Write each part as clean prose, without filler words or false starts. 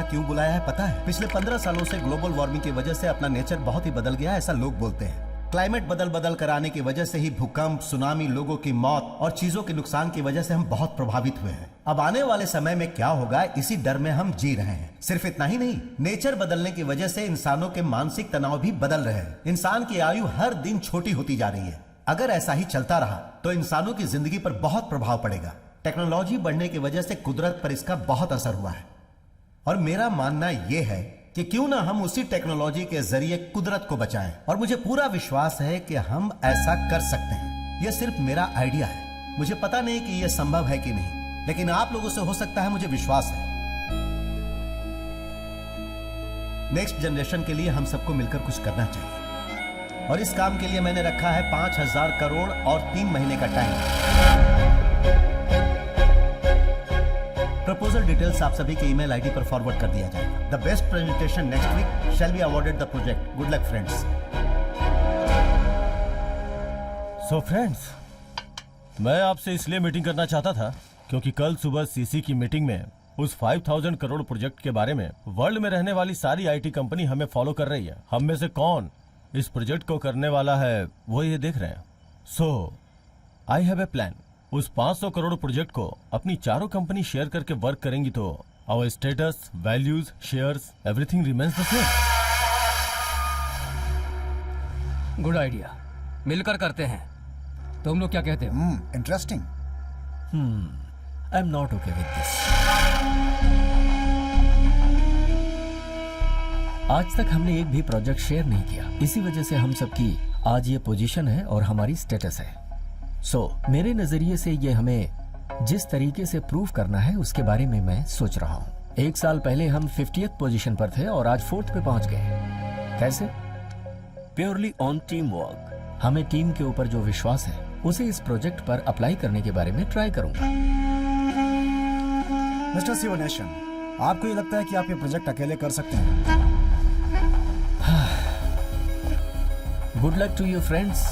क्यों बुलाया है पता है? पिछले 15 सालों से ग्लोबल वार्मिंग की वजह से अपना नेचर बहुत ही बदल गया है, ऐसा लोग बोलते हैं। क्लाइमेट बदल कर आने की वजह से ही भूकंप, सुनामी, लोगों की मौत और चीजों के नुकसान की वजह से हम बहुत प्रभावित हुए हैं। अब आने वाले समय में क्या होगा, इसी डर में हम जी रहे हैं। सिर्फ इतना ही नहीं, नेचर बदलने की वजह से इंसानों के मानसिक तनाव भी बदल रहे हैं। इंसान की आयु हर दिन छोटी होती जा रही है। अगर ऐसा ही चलता रहा तो इंसानों की जिंदगी पर बहुत प्रभाव पड़ेगा। टेक्नोलॉजी बढ़ने की वजह से कुदरत पर इसका बहुत असर हुआ है और मेरा मानना यह है कि क्यों ना हम उसी टेक्नोलॉजी के जरिए कुदरत को बचाएं। और मुझे पूरा विश्वास है कि हम ऐसा कर सकते हैं। यह सिर्फ मेरा आइडिया है, मुझे पता नहीं कि यह संभव है कि नहीं, लेकिन आप लोगों से हो सकता है, मुझे विश्वास है। नेक्स्ट जनरेशन के लिए हम सबको मिलकर कुछ करना चाहिए और इस काम के लिए मैंने रखा है 5,000 करोड़ और 3 महीने का टाइम। प्रपोजल डिटेल्स आप सभी के ईमेल आईडी पर फॉरवर्ड कर दिया जाएगा। The best presentation next week shall be awarded the project. Good luck friends. So friends, मैं आपसे इसलिए मीटिंग करना चाहता था क्योंकि कल सुबह सीसी की मीटिंग में उस 5,000 करोड़ प्रोजेक्ट के बारे में वर्ल्ड में रहने वाली सारी आईटी कंपनी हमें फॉलो कर रही है। हम में से कौन इस प्रोजेक्ट को करने वाला है वो ये देख रहे हैं। सो आई हैव ए प्लान। उस 500 करोड़ प्रोजेक्ट को अपनी चारों कंपनी शेयर करके वर्क करेंगी तो our status, values, shares, everything remains the same. Good idea, मिलकर करते हैं। तुम लोग क्या कहते हो? Interesting. I am not okay with this. आज तक हमने एक भी प्रोजेक्ट शेयर नहीं किया, इसी वजह से हम सबकी आज ये पोजीशन है और हमारी स्टेटस है। मेरे नजरिए से ये हमें जिस तरीके से प्रूव करना है उसके बारे में मैं सोच रहा हूँ। 1 साल पहले हम 50th पोजीशन पर थे और आज 4th पे पहुंच गए। कैसे? Purely on team work. हमें टीम के ऊपर जो विश्वास है उसे इस प्रोजेक्ट पर अप्लाई करने के बारे में ट्राई करूंगा। मिस्टर शिवनेशन, आपको ये लगता है कि आप ये प्रोजेक्ट अकेले कर सकते हैं? Good luck to you friends.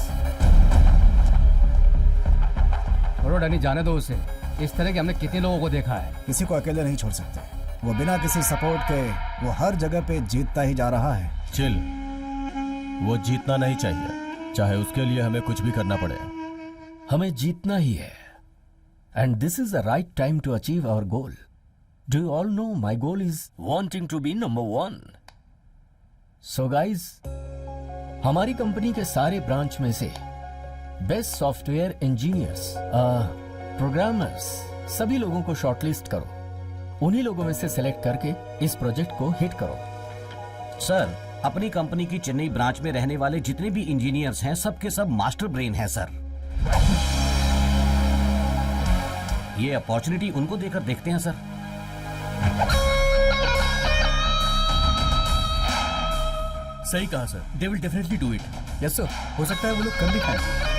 छोड़ो डैनी, जाने दो उसे। इस तरह के हमने कितने लोगों को देखा है। किसी को अकेले नहीं छोड़ सकते। वो बिना किसी सपोर्ट के वो हर जगह पे जीतता ही जा रहा है। चिल, वो जीतना नहीं चाहिए, चाहे उसके लिए हमें कुछ भी करना पड़े। हमें जीतना ही है and this is the right time to achieve our goal. Do you all know my goal is wanting to be number 1। So guys, हमारी कंपनी के सारे ब्रांच में से बेस्ट सॉफ्टवेयर इंजीनियर्स, प्रोग्रामर्स, सभी लोगों को शॉर्टलिस्ट करो। उन्हीं लोगों में से सेलेक्ट करके इस प्रोजेक्ट को हिट करो। सर, अपनी कंपनी की चेन्नई ब्रांच में रहने वाले जितने भी इंजीनियर्स हैं, सबके सब मास्टर ब्रेन हैं सर। ये अपॉर्चुनिटी उनको देकर देखते हैं सर। सही कहा sir, they will definitely do it. Yes sir, हो सकता है वो लोग कर भी पाए।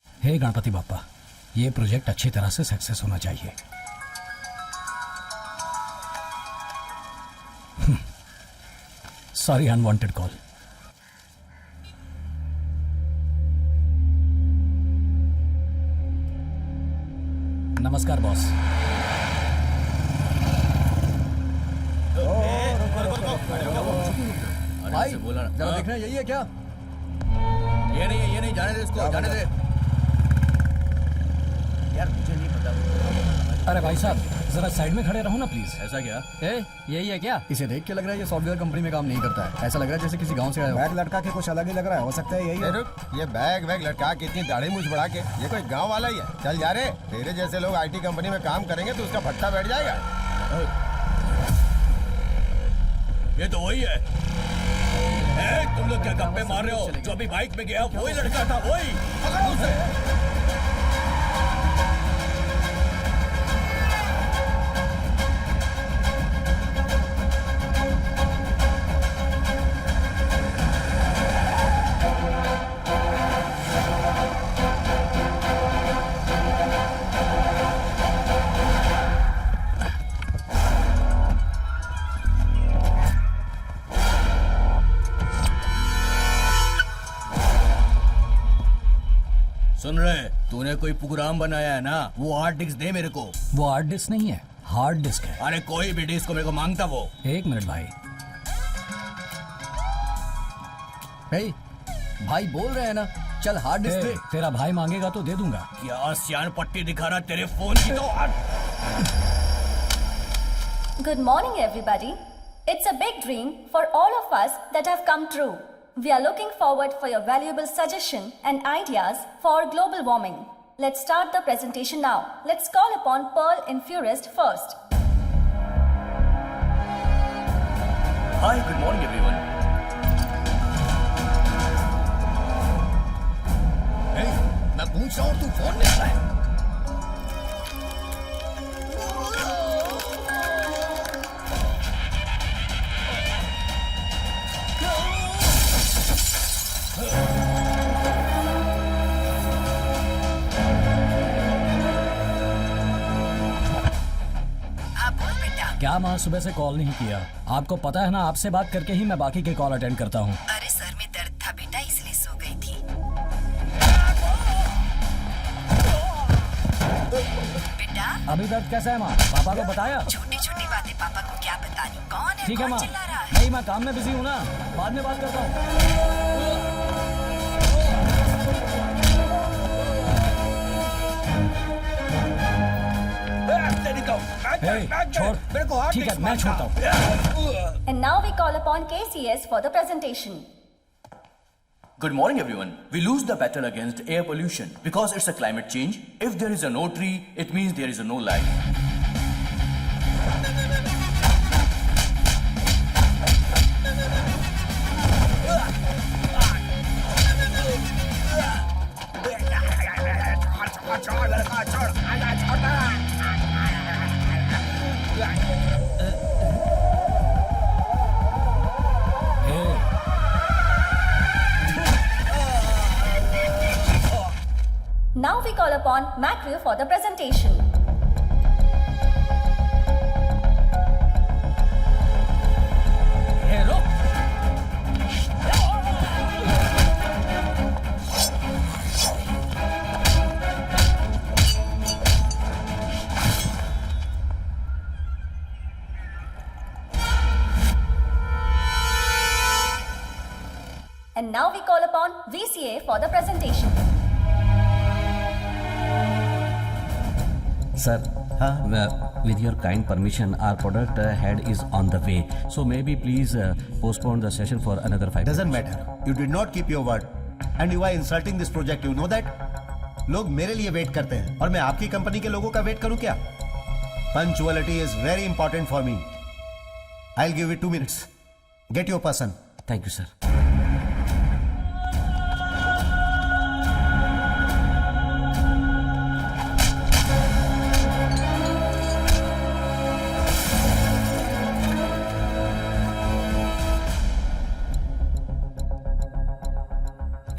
हे गणपति बाप्पा, ये प्रोजेक्ट अच्छी तरह से सक्सेस होना चाहिए। Sorry, unwanted call. नमस्कार बॉस। भाई जरा देखना, यही है क्या? ये नहीं, जाने दे इसको, जाने दे। यार मुझे नहीं पता। अरे भाई साहब जरा साइड में खड़े रहो ना प्लीज। ऐसा क्या? यही है क्या? इसे देख के लग रहा है ये सॉफ्टवेयर कंपनी में काम नहीं करता है। ऐसा लग रहा है जैसे किसी गांव से आया हो। बैग लटका के कुछ अलग ही लग रहा है। हो सकता है यही है। ये बैग वैग लटका के इतनी दाढ़ी मूछ बढ़ा के ये कोई गांव वाला ही है? चल जा रे, तेरे जैसे लोग आईटी कंपनी में काम करेंगे तो उसका भट्टा बैठ जाएगा। ये तो वही है। तुम लोग क्या गप्पे मार रहे हो? जो अभी बाइक में गया वही लड़का था, वही। पकड़ो उसे। सुन रहे, तूने कोई प्रोग्राम बनाया है ना, वो हार्ड डिस्क दे मेरे को। वो हार्ड डिस्क नहीं है, हार्ड डिस्क है। अरे कोई भी डिस्क को मेरे को मांगता वो। एक मिनट भाई। भाई बोल रहे हैं ना, चल हार्ड डिस्क दे। तेरा भाई मांगेगा तो दे दूंगा। क्या सियान पट्टी दिखा रहा तेरे फोन की तो। Good morning, everybody. It's a big dream for all of us that have come true. We are looking forward for your valuable suggestion and ideas for global warming. Let's start the presentation now. Let's call upon Pearl Infurist first. Hi, good morning everyone. Hey, मैं पूछ रहा हूँ तू phone ले रहा है। क्या माँ सुबह से कॉल नहीं किया? आपको पता है ना, आपसे बात करके ही मैं बाकी के कॉल अटेंड करता हूँ। अरे सर में दर्द था बेटा, इसलिए सो गई थी। बेटा अभी दर्द कैसा है माँ? पापा को बताया? छोटी छोटी बातें पापा को क्या बतानी। कौन है? ठीक है कौन माँ। चिल्ला रहा है? नहीं, मैं काम में बिजी हूँ ना, बाद में बात करता हूँ। छोड़, ठीक है मैं छोड़ता हूँ। And now we call upon KCS for the presentation. Good morning everyone. We lose the battle against air pollution because it's a climate change. If there is a no tree, it means there is a no life. Now we call upon Macrew for the presentation. And now we call upon VCA for the presentation. Sir, with your kind permission, our product head is on the way. So maybe please postpone the session for another 5 Doesn't minutes. matter. You did not keep your word. And you are insulting this project. You know that? लोग मेरे लिए wait करते हैं और मैं आपकी company के लोगों का वेट करूं क्या? Punctuality is very important for me. I'll give you 2 minutes. Get your person. Thank you, sir.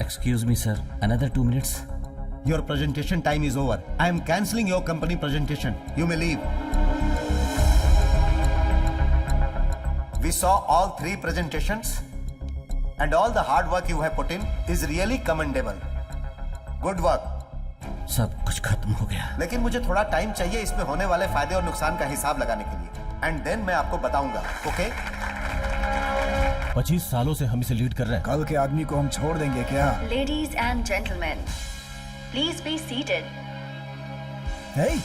Excuse me, sir. Another 2 minutes. Your presentation time is over. I am cancelling your company presentation. You may leave. We saw all 3 presentations and all the hard work you have put in is really commendable. Good work. सब कुछ खत्म हो गया। लेकिन मुझे थोड़ा time चाहिए इसमें होने वाले फायदे और नुकसान का हिसाब लगाने के लिए एंड देन मैं आपको बताऊंगा। ओके? 25 सालों से हम इसे लीड कर रहे हैं। कल के आदमी को हम छोड़ देंगे क्या? Ladies and gentlemen, please be seated. Hey,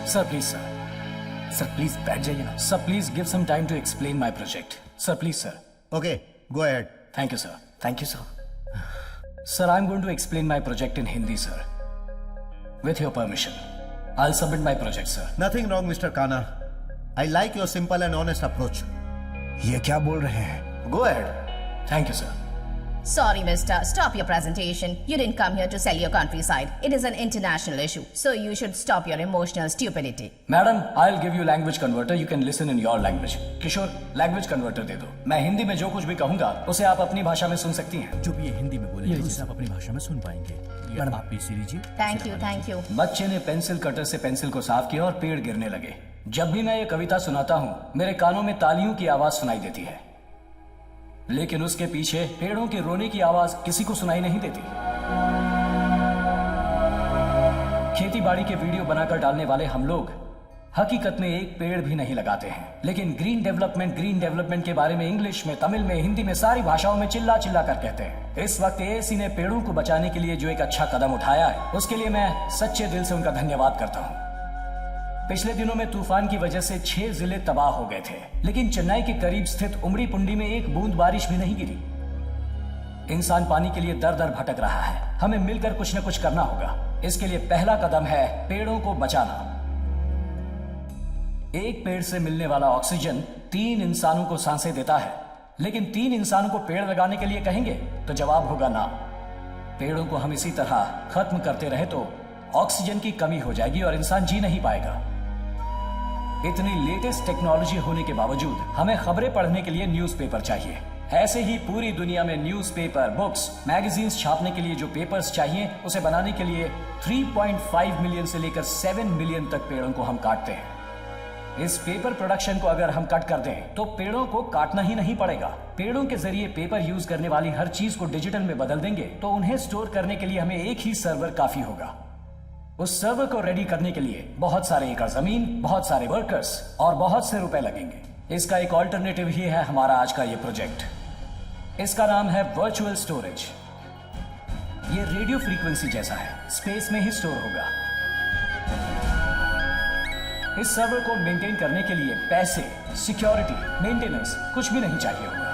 sir please sir please बैठ जाइए ना sir please give some time to explain my project sir please sir okay, go ahead. Thank you sir sir I am going to explain my project in Hindi sir with your permission I will submit my project sir nothing wrong mister Kana, I like your simple and honest approach. ये क्या बोल रहे हैं? Go ahead. Thank you sir Sorry, mister. Stop your presentation. You didn't come here to sell your countryside. It is an international issue. So you should stop your emotional stupidity. Madam I will give you language converter you can listen in your language Kishore language converter दे दो मैं हिंदी में जो कुछ भी कहूंगा उसे आप अपनी भाषा में सुन सकती हैं जो भी ये हिंदी में बोले उसे आप अपनी भाषा में सुन पाएंगे। मैडम आप पीछे लीजिए। Thank you, thank you. बच्चे ने पेंसिल कटर से पेंसिल को साफ किया और पेड़ गिरने लगे जब भी मैं ये कविता सुनाता हूँ मेरे कानों में तालियों की आवाज सुनाई देती है लेकिन उसके पीछे पेड़ों के रोने की आवाज किसी को सुनाई नहीं देती। खेती बाड़ी के वीडियो बनाकर डालने वाले हम लोग हकीकत में एक पेड़ भी नहीं लगाते हैं लेकिन ग्रीन डेवलपमेंट के बारे में इंग्लिश में तमिल में हिंदी में सारी भाषाओं में चिल्ला चिल्ला कर कहते हैं। इस वक्त एएसी ने पेड़ों को बचाने के लिए जो एक अच्छा कदम उठाया है उसके लिए मैं सच्चे दिल से उनका धन्यवाद करता हूँ। पिछले दिनों में तूफान की वजह से 6 जिले तबाह हो गए थे लेकिन चेन्नई के करीब स्थित उमड़ी पुंडी में एक बूंद बारिश भी नहीं गिरी। इंसान पानी के लिए दर दर भटक रहा है हमें मिलकर कुछ न कुछ करना होगा। इसके लिए पहला कदम है पेड़ों को बचाना। एक पेड़ से मिलने वाला ऑक्सीजन 3 इंसानों को सांसें देता है लेकिन 3 इंसानों को पेड़ लगाने के लिए कहेंगे तो जवाब होगा ना। पेड़ों को हम इसी तरह खत्म करते रहे तो ऑक्सीजन की कमी हो जाएगी और इंसान जी नहीं पाएगा। इतनी लेटेस्ट टेक्नोलॉजी होने के बावजूद हमें खबरें पढ़ने के लिए न्यूज़पेपर चाहिए। ऐसे ही पूरी दुनिया में न्यूज़पेपर बुक्स मैगजीन्स छापने के लिए जो पेपर्स चाहिए उसे बनाने के लिए 3.5 मिलियन से लेकर 7 मिलियन तक पेड़ों को हम काटते हैं। इस पेपर प्रोडक्शन को अगर हम कट कर दें तो पेड़ों को काटना ही नहीं पड़ेगा। पेड़ों के जरिए पेपर यूज करने वाली हर चीज को डिजिटल में बदल देंगे तो उन्हें स्टोर करने के लिए हमें एक ही सर्वर काफी होगा। उस सर्वर को रेडी करने के लिए बहुत सारे एकड़ जमीन, बहुत सारे वर्कर्स और बहुत से रुपए लगेंगे। इसका एक ऑल्टरनेटिव ही है हमारा आज का ये प्रोजेक्ट। इसका नाम है वर्चुअल स्टोरेज। ये रेडियो फ्रीक्वेंसी जैसा है, स्पेस में ही स्टोर होगा। इस सर्वर को मेंटेन करने के लिए पैसे, सिक्योरिटी, मेंटेनेंस कुछ भी नहीं चाहिए होगा।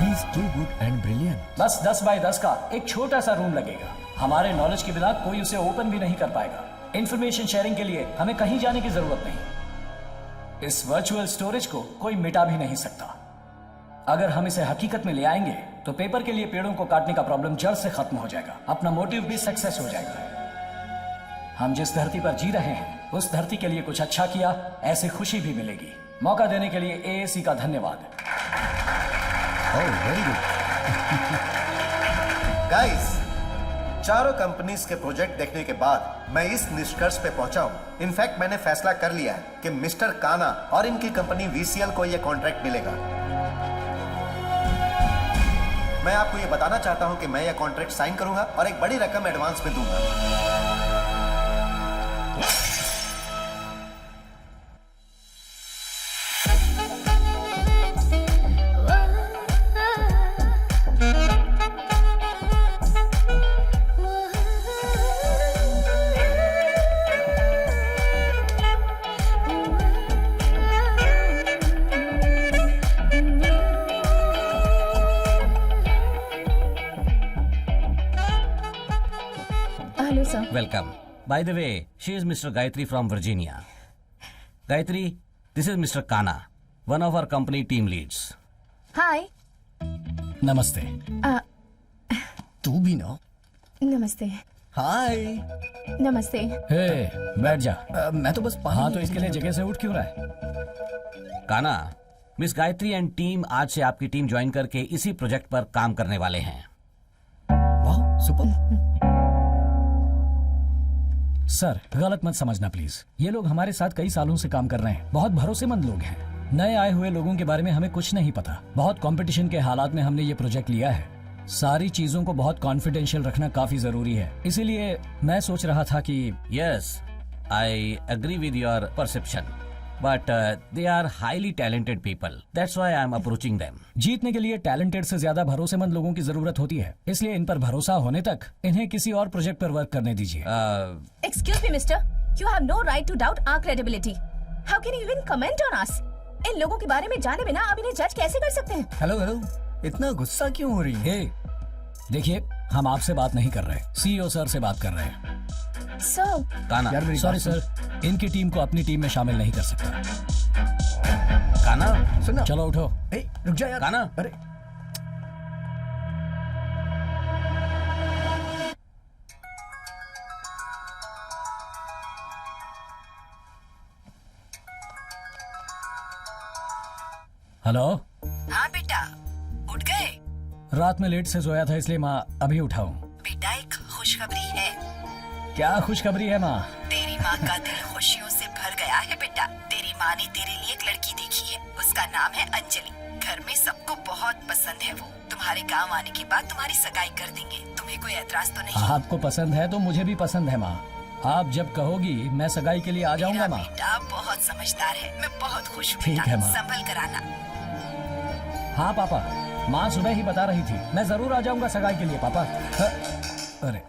He is too good and brilliant. बस 10 बाय 10 का एक छोटा सा रूम लगेगा। हमारे नॉलेज के बिना कोई उसे ओपन भी नहीं कर पाएगा। इंफॉर्मेशन शेयरिंग के लिए हमें कहीं जाने की जरूरत नहीं। इस वर्चुअल स्टोरेज को कोई मिटा भी नहीं सकता। अगर हम इसे हकीकत में ले आएंगे तो पेपर के लिए पेड़ों को काटने का प्रॉब्लम जड़ से खत्म हो जाएगा। अपना मोटिव भी सक्सेस हो जाएगा। हम जिस धरती पर जी रहे हैं उस धरती के लिए कुछ अच्छा किया, ऐसी खुशी भी मिलेगी। मौका देने के लिए एएसी का धन्यवाद। वेरी गुड गाइस, चारों कंपनीज के प्रोजेक्ट देखने के बाद मैं इस निष्कर्ष पे पहुंचा हूं। इनफैक्ट मैंने फैसला कर लिया है कि मिस्टर काना और इनकी कंपनी वीसीएल को यह कॉन्ट्रैक्ट मिलेगा। मैं आपको यह बताना चाहता हूं कि मैं यह कॉन्ट्रैक्ट साइन करूंगा और एक बड़ी रकम एडवांस में दूंगा। Hello, sir. Welcome. By the way, she is Mr. Gayatri from Virginia. Gayatri, this is Mr. Kana, one of our company team leads. Hi. नमस्ते। तू भी ना। नमस्ते। हाय। नमस्ते। हे, बैठ जा। मैं तो बस हाँ, तो इसके लिए जगह से उठ क्यों रहा है? काना, मिस गायत्री एंड टीम आज से आपकी टीम ज्वाइन करके इसी प्रोजेक्ट पर काम करने वाले हैं। वाह, सुपर। सर, गलत मत समझना प्लीज। ये लोग हमारे साथ कई सालों से काम कर रहे हैं। बहुत भरोसेमंद लोग हैं। नए आए हुए लोगों के बारे में हमें कुछ नहीं पता। बहुत कंपटीशन के हालात में हमने ये प्रोजेक्ट लिया है। सारी चीजों को बहुत कॉन्फिडेंशियल रखना काफी जरूरी है। इसीलिए मैं सोच रहा था कि yes, I agree with your perception. but they are highly talented people. That's why I am approaching them. जीतने के लिए टैलेंटेड से ज्यादा भरोसेमंद लोगों की जरूरत होती है, इसलिए इन पर भरोसा होने तक इन्हें किसी और प्रोजेक्ट पर वर्क करने दीजिए। Excuse me, mister. You have no right to doubt our credibility. How can you even comment on us? इन लोगों के बारे में जाने बिना आप इन्हें जज कैसे कर सकते हैं? हेलो हेलो, इतना गुस्सा क्यों हो रही है? हे, देखिए, हम आपसे बात नहीं कर रहे, सीईओ सर से बात कर रहे हैं। Sir, काना, सॉरी सर, इनकी टीम को अपनी टीम में शामिल नहीं कर सकता। काना, सुनो, चलो उठो। रुक जा यार। काना। अरे हेलो। हाँ बेटा, उठ गए? रात में लेट से सोया था, इसलिए माँ अभी उठा हूँ। बेटा एक खुशखबरी है। क्या खुशखबरी है माँ? तेरी माँ का दिल खुशियों से भर गया है बेटा। तेरी माँ ने तेरे लिए एक लड़की देखी है, उसका नाम है अंजलि। घर में सबको बहुत पसंद है वो। तुम्हारे गाँव आने के बाद तुम्हारी सगाई कर देंगे। तुम्हें कोई एतराज तो नहीं? आपको पसंद है तो मुझे भी पसंद है माँ। आप जब कहोगी मैं सगाई के लिए आ जाऊंगा माँ। बेटा बहुत समझदार है, मैं बहुत खुश हूँ। ठीक है माँ। संभल कर आना। हाँ पापा, माँ सुबह ही बता रही थी, मैं जरूर आ जाऊंगा सगाई के लिए पापा। अरे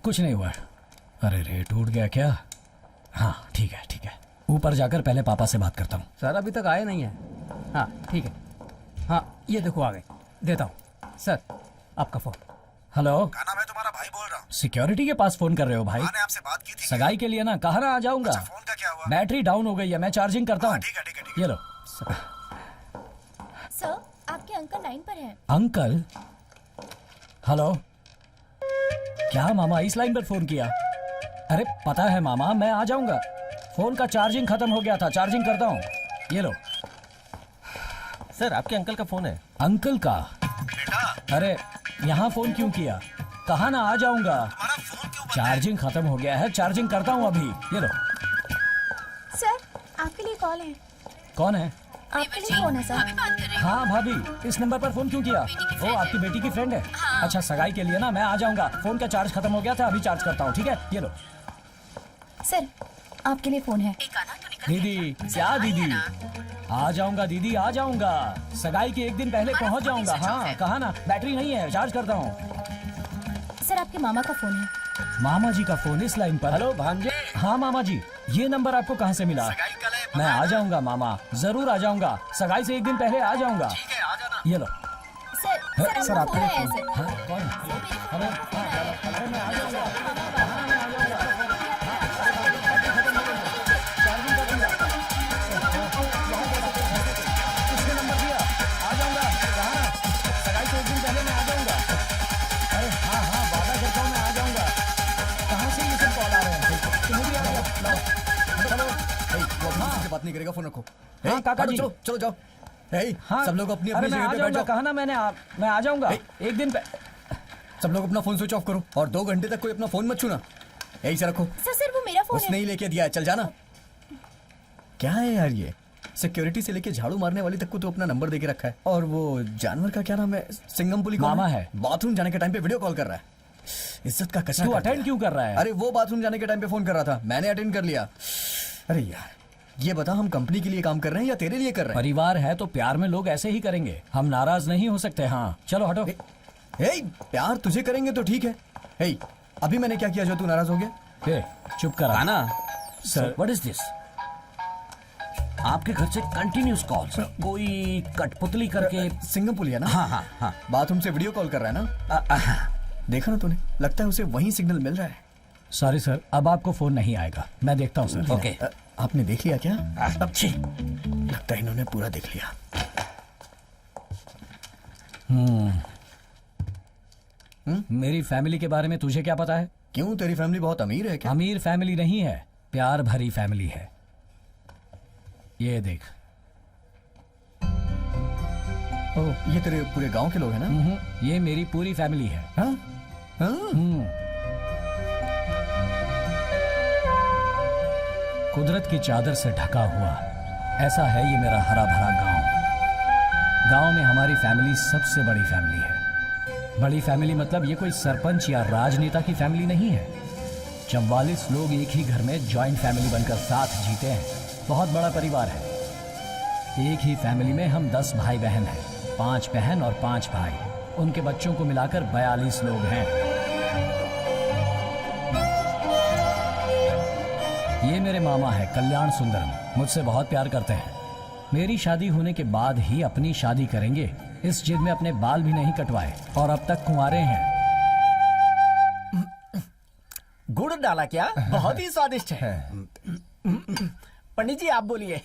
कुछ नहीं हुआ। अरे रे, टूट गया क्या? हाँ ठीक है ठीक है, ऊपर जाकर पहले पापा से बात करता हूँ। सर अभी तक आए नहीं है। हाँ ठीक है, हाँ ये देखो आ गए, देता हूँ सर आपका फोन। हेलो, काना, मैं तुम्हारा भाई बोल रहा हूँ। सिक्योरिटी के पास फोन कर रहे हो भाई? मैंने आपसे बात की थी। सगाई के लिए ना, कहा ना आ जाऊंगा। फोन का क्या हुआ? बैटरी डाउन हो गई है, मैं चार्जिंग करता हूँ। ठीक है ठीक है। ये लो। सर, आपके अंकल लाइन पर हैं। अंकल? हेलो, क्या मामा इस लाइन पर फोन किया? अरे पता है मामा, मैं आ जाऊंगा। फोन का चार्जिंग खत्म हो गया था, चार्जिंग करता हूँ। ये लो। सर आपके अंकल का फोन है। अंकल का? अरे यहाँ फोन क्यों किया? कहा ना आ जाऊंगा। चार्जिंग खत्म हो गया है, चार्जिंग करता हूँ अभी। ये लो। सर, आपके लिए कॉल है। कौन है? आपके लिए फोन है सर। हाँ भाभी, इस नंबर पर फोन क्यों किया? वो आपकी बेटी की फ्रेंड है? अच्छा, सगाई के लिए ना, मैं आ जाऊंगा। फोन का चार्ज खत्म हो गया था, अभी चार्ज करता हूँ। ठीक है, ये लो। सर, आपके लिए फोन है। दीदी, क्या दीदी? आ जाऊंगा दीदी, आ जाऊंगा। सगाई के एक दिन पहले पहुंच जाऊंगा। हाँ कहा ना, बैटरी नहीं है, चार्ज करता हूँ। सर, आपके मामा का फोन है। मामा जी का फोन इस लाइन पर? हेलो भांजे। हाँ मामा जी, ये नंबर आपको कहाँ से मिला? मैं आ जाऊंगा मामा, जरूर आ जाऊंगा। सगाई से एक दिन पहले आ जाऊंगा। ये लो। सर आपके लिए फोन है। हाँ, कौन? हेलो, अरे मैं आ जाऊंगा। किसने नंबर दिया? आ जाऊंगा। कहाँ? सगाई से एक दिन पहले मैं आ जाऊंगा। अरे हाँ हाँ, वादा करता हूँ मैं आ जाऊंगा। कहाँ से ये सब कॉल आ रहे हैं? तुम्हें भी आ जाओ। चलो। से बात नहीं करेगा, फोन रखो। हाँ काका जी, चलो चलो जाओ। हाँ सब लोग अपनी अरे अपनी मैं जगह आ पे बैठ जाऊंगा। जाओ। कहा ना मैंने, मैं आ जाऊंगा एक दिन। सब लोग अपना फोन स्विच ऑफ करो और 2 घंटे तक कोई अपना फोन मत छूना। यही से रखो। सर वो मेरा फोन उसने ही लेके दिया है, चल जाना। क्या है यार ये? सिक्योरिटी से लेके झाड़ू मारने वाली तक को तो अपना नंबर देके रखा है। और वो जानवर का क्या नाम है? सिंगमपुली मामा है। बाथरूम जाने के टाइम पे वीडियो कॉल कर रहा है। इज्जत का कचरा। तू कर अटेंड दिया। क्यों कर रहा है? अरे वो बाथरूम जाने के टाइम पे फोन कर रहा था, मैंने अटेंड कर लिया। अरे यार, ये बता, हम कंपनी के लिए काम कर रहे हैं या तेरे लिए कर रहे हैं? परिवार है तो प्यार में लोग ऐसे ही करेंगे, हम नाराज नहीं हो सकते। हाँ चलो हटो। प्यार तुझे करेंगे तो ठीक है। अभी मैंने क्या किया जो तू नाराज हो गया? चुप करा। काना, सर, व्हाट इज दिस? आपके घर से कंटिन्यूस कॉल्स, कोई कठपुतली करके। सिंगमपुली है ना? हाँ हाँ हाँ। बाथरूम से वीडियो कॉल कर रहा है ना? देखा ना तूने, लगता है उसे वहीं सिग्नल मिल रहा है। सॉरी सर, अब आपको फोन नहीं आएगा, मैं देखता हूँ सर। ओके। आपने देख लिया क्या? अच्छी लगता है इन्होंने पूरा देख लिया। मेरी फैमिली के बारे में तुझे क्या पता है? क्यों, तेरी फैमिली बहुत अमीर है क्या? अमीर फैमिली नहीं है, प्यार भरी फैमिली है। ये देख। ये तेरे पूरे गांव के लोग हैं ना? ये मेरी पूरी फैमिली है। हाँ? हाँ? कुदरत की चादर से ढका हुआ ऐसा है ये मेरा हरा भरा गांव। गांव में हमारी फैमिली सबसे बड़ी फैमिली है। बड़ी फैमिली मतलब ये कोई सरपंच या राजनेता की फैमिली नहीं है। 44 लोग एक ही घर में जॉइंट फैमिली बनकर साथ जीते हैं। बहुत बड़ा परिवार है। एक ही फैमिली में हम 10 भाई बहन हैं, 5 बहन और 5 भाई। उनके बच्चों को मिलाकर 42 लोग हैं। ये मेरे मामा है कल्याण सुंदरम, मुझसे बहुत प्यार करते हैं। मेरी शादी होने के बाद ही अपनी शादी करेंगे, इस जिद में अपने बाल भी नहीं कटवाए और अब तक कुंवारे हैं। गुड़ डाला क्या? बहुत ही स्वादिष्ट है। पंडित जी आप बोलिए।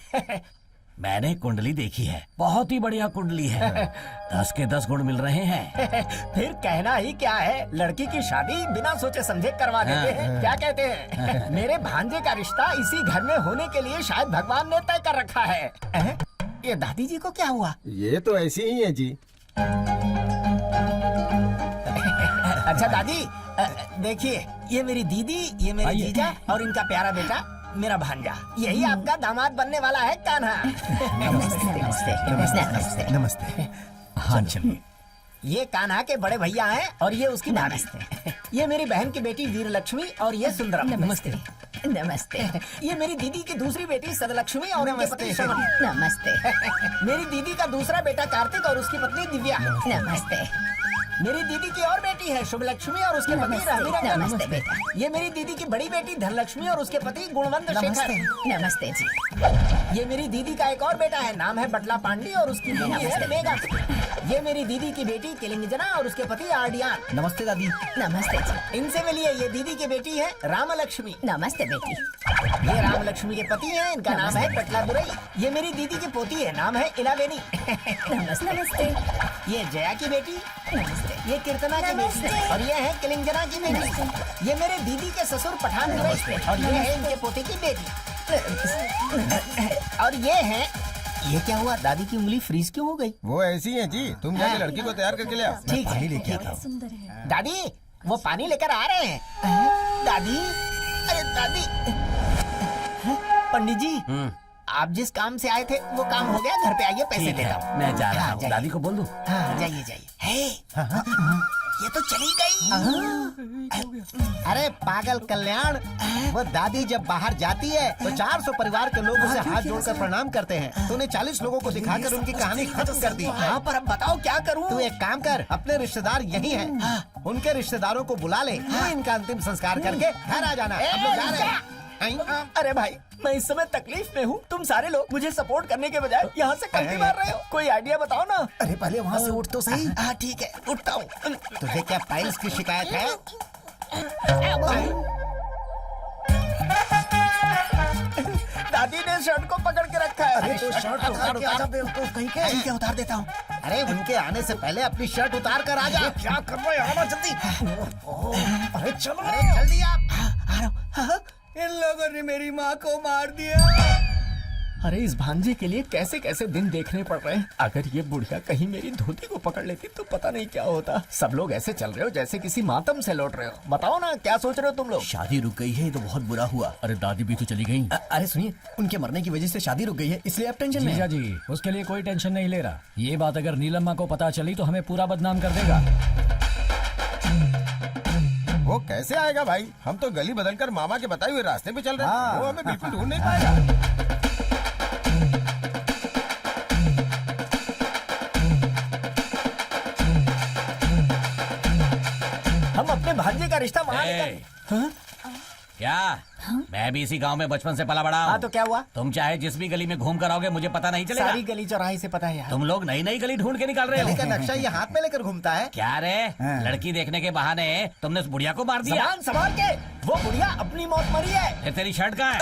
मैंने कुंडली देखी है, बहुत ही बढ़िया कुंडली है। 10 के 10 गुण मिल रहे हैं। फिर कहना ही क्या है, लड़की की शादी बिना सोचे समझे करवा देते हैं। क्या कहते हैं? मेरे भांजे का रिश्ता इसी घर में होने के लिए शायद भगवान ने तय कर रखा है। ये दादी जी को क्या हुआ? ये तो ऐसी ही है जी। अच्छा दादी, देखिए ये मेरी दीदी, ये मेरे जीजा और इनका प्यारा बेटा मेरा भांजा। यही आपका दामाद बनने वाला है कान्हा। नमस्ते। हाँ चलिए। ये कान्हा के बड़े भैया हैं और ये उसकी भाभी। ये मेरी बहन की बेटी वीर लक्ष्मी और ये सुंदरम। नमस्ते। नमस्ते। ये मेरी दीदी की दूसरी बेटी सदलक्ष्मी और उनके पति श्रवण। नमस्ते। मेरी दीदी का दूसरा बेटा कार्तिक और उसकी पत्नी दिव्या। नमस्ते। मेरी दीदी की और बेटी है शुभ लक्ष्मी और उसके पति रामी रंगन। नमस्ते बेटा। ये मेरी दीदी की बड़ी बेटी धनलक्ष्मी और उसके पति गुणवंत शेखर। नमस्ते जी। ये मेरी दीदी का एक और बेटा है, नाम है बटला पांडे और उसकी बीवी है मेघा। ये मेरी दीदी की बेटी किलिंगजना और उसके पति आर्डियान। नमस्ते दादी। नमस्ते जी। इनसे मिलिए, ये दीदी की बेटी है रामलक्ष्मी। नमस्ते बेटी। ये रामलक्ष्मी के पति हैं, इनका नाम है कटला दुरई। ये मेरी दीदी की पोती है, नाम है इलावेनी। नमस्ते। ये जया की बेटी। नमस्ते। ये कीर्तना की बेटी और ये है किलिंगजना की बेटी। ये मेरे दीदी के ससुर पठान दुरई और ये है इनके पोते की बेटी। और ये है, ये क्या हुआ? दादी की उंगली फ्रीज क्यों हो गई? वो ऐसी है जी, तुम जाके लड़की को तैयार करके ले आओ। ठीक है, पानी लेके आता हूँ। दादी वो पानी लेकर आ रहे हैं। दादी, अरे दादी। पंडित जी, आप जिस काम से आए थे वो काम हो गया, घर पे आइए, पैसे देता हूँ। मैं जा रहा हूँ। दादी को बोल दूं? हाँ जाइए जाइए। ये तो चली गई। अरे पागल कल्याण, वो दादी जब बाहर जाती है तो 400 परिवार के लोग उसे हाथ जोड़कर प्रणाम करते हैं। तूने 40 लोगों को दिखाकर उनकी कहानी खत्म कर दी। हाँ पर अब बताओ क्या करूँ? तू एक काम कर, अपने रिश्तेदार यही हैं, उनके रिश्तेदारों को बुला ले, तू इनका अंतिम संस्कार करके घर आ जाना। अब लोग जा रहे हैं। अरे भाई, मैं इस समय तकलीफ में हूँ, तुम सारे लोग मुझे सपोर्ट करने के बजाय यहाँ से कंठी मार रहे हो। कोई आइडिया बताओ ना। अरे पहले वहाँ से उठ तो सही। हाँ ठीक है, उठता हूँ। तुझे क्या पाइल्स की शिकायत है? दादी ने शर्ट को पकड़ के रखा है। अरे तो शर्ट उतार कहीं क्या उतार देता हूँ। अरे उनके आने से पहले अपनी शर्ट उतार कर आ जा। क्या कर रहे हो? आना जल्दी। अरे चलो, अरे जल्दी आप। आ रहा हूँ। इन लोगों ने मेरी माँ को मार दिया। अरे इस भांजे के लिए कैसे कैसे दिन देखने पड़ रहे हैं। अगर ये बुढ़िया कहीं मेरी धोती को पकड़ लेती तो पता नहीं क्या होता। सब लोग ऐसे चल रहे हो जैसे किसी मातम से लौट रहे हो। बताओ ना क्या सोच रहे हो तुम लोग? शादी रुक गई है तो बहुत बुरा हुआ। अरे दादी भी तो चली गई। अरे सुनिए, उनके मरने की वजह से शादी रुक गई है, इसलिए आप टेंशन में जीजा हैं। जी, उसके लिए कोई टेंशन नहीं ले रहा। ये बात अगर नीलम्मा को पता चली तो हमें पूरा बदनाम कर देगा। वो कैसे आएगा भाई? हम तो गली बदलकर मामा के बताए हुए रास्ते पे चल रहे हैं। वो हमें बिल्कुल ढूंढ नहीं पाएगा। हम अपने भांजे का रिश्ता वहाँ लेकर। क्या? मैं भी इसी गांव में बचपन से पला बड़ा हूँ। हाँ तो क्या हुआ? तुम चाहे जिस भी गली में घूम कर आओगे मुझे पता नहीं चलेगा। सारी गली चौराहे से पता है यार। तुम लोग नई नई गली ढूंढ के निकाल रहे गली का हो। नक्शा ये हाथ में लेकर घूमता है। क्या रे? लड़की देखने के बहाने तुमने उस बुढ़िया को मार दिया। सामान संभाल के, वो बुढ़िया अपनी मौत मरी है। फिर तेरी शर्ट कहाँ है?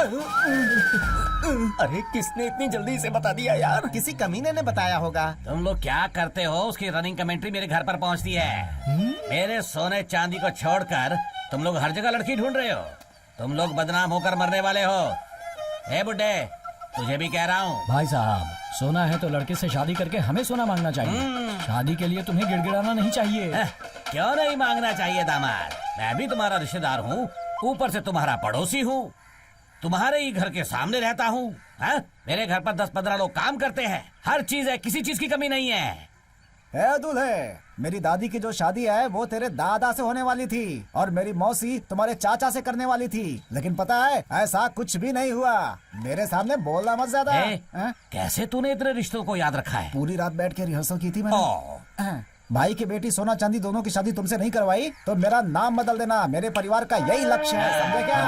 अरे किसने इतनी जल्दी इसे बता दिया यार? किसी कमीने ने बताया होगा। तुम लोग क्या करते हो? उसकी रनिंग कमेंट्री मेरे घर पर पहुंचती है। मेरे सोने चांदी को छोड़कर तुम लोग हर जगह लड़की ढूंढ रहे हो। तुम लोग बदनाम होकर मरने वाले हो। ए बुड्ढे, तुझे भी कह रहा हूँ। भाई साहब, सोना है तो लड़के से शादी करके हमें सोना मांगना चाहिए। शादी के लिए तुम्हें गिड़गिड़ाना नहीं चाहिए। क्यों नहीं मांगना चाहिए दामाद? मैं भी तुम्हारा रिश्तेदार हूँ, ऊपर से तुम्हारा पड़ोसी हूँ, तुम्हारे ही घर के सामने रहता हूँ। मेरे घर पर 10-15 लोग काम करते हैं, हर चीज है, किसी चीज की कमी नहीं है। ए दूल्हे, मेरी दादी की जो शादी है वो तेरे दादा से होने वाली थी और मेरी मौसी तुम्हारे चाचा से करने वाली थी, लेकिन पता है ऐसा कुछ भी नहीं हुआ। मेरे सामने बोलना मत ज्यादा। कैसे तूने इतने रिश्तों को याद रखा है? पूरी रात बैठ के रिहर्सल की थी मैंने। भाई की बेटी सोना चांदी दोनों की शादी तुमसे नहीं करवाई तो मेरा नाम बदल देना। मेरे परिवार का यही लक्ष्य है, समझे क्या?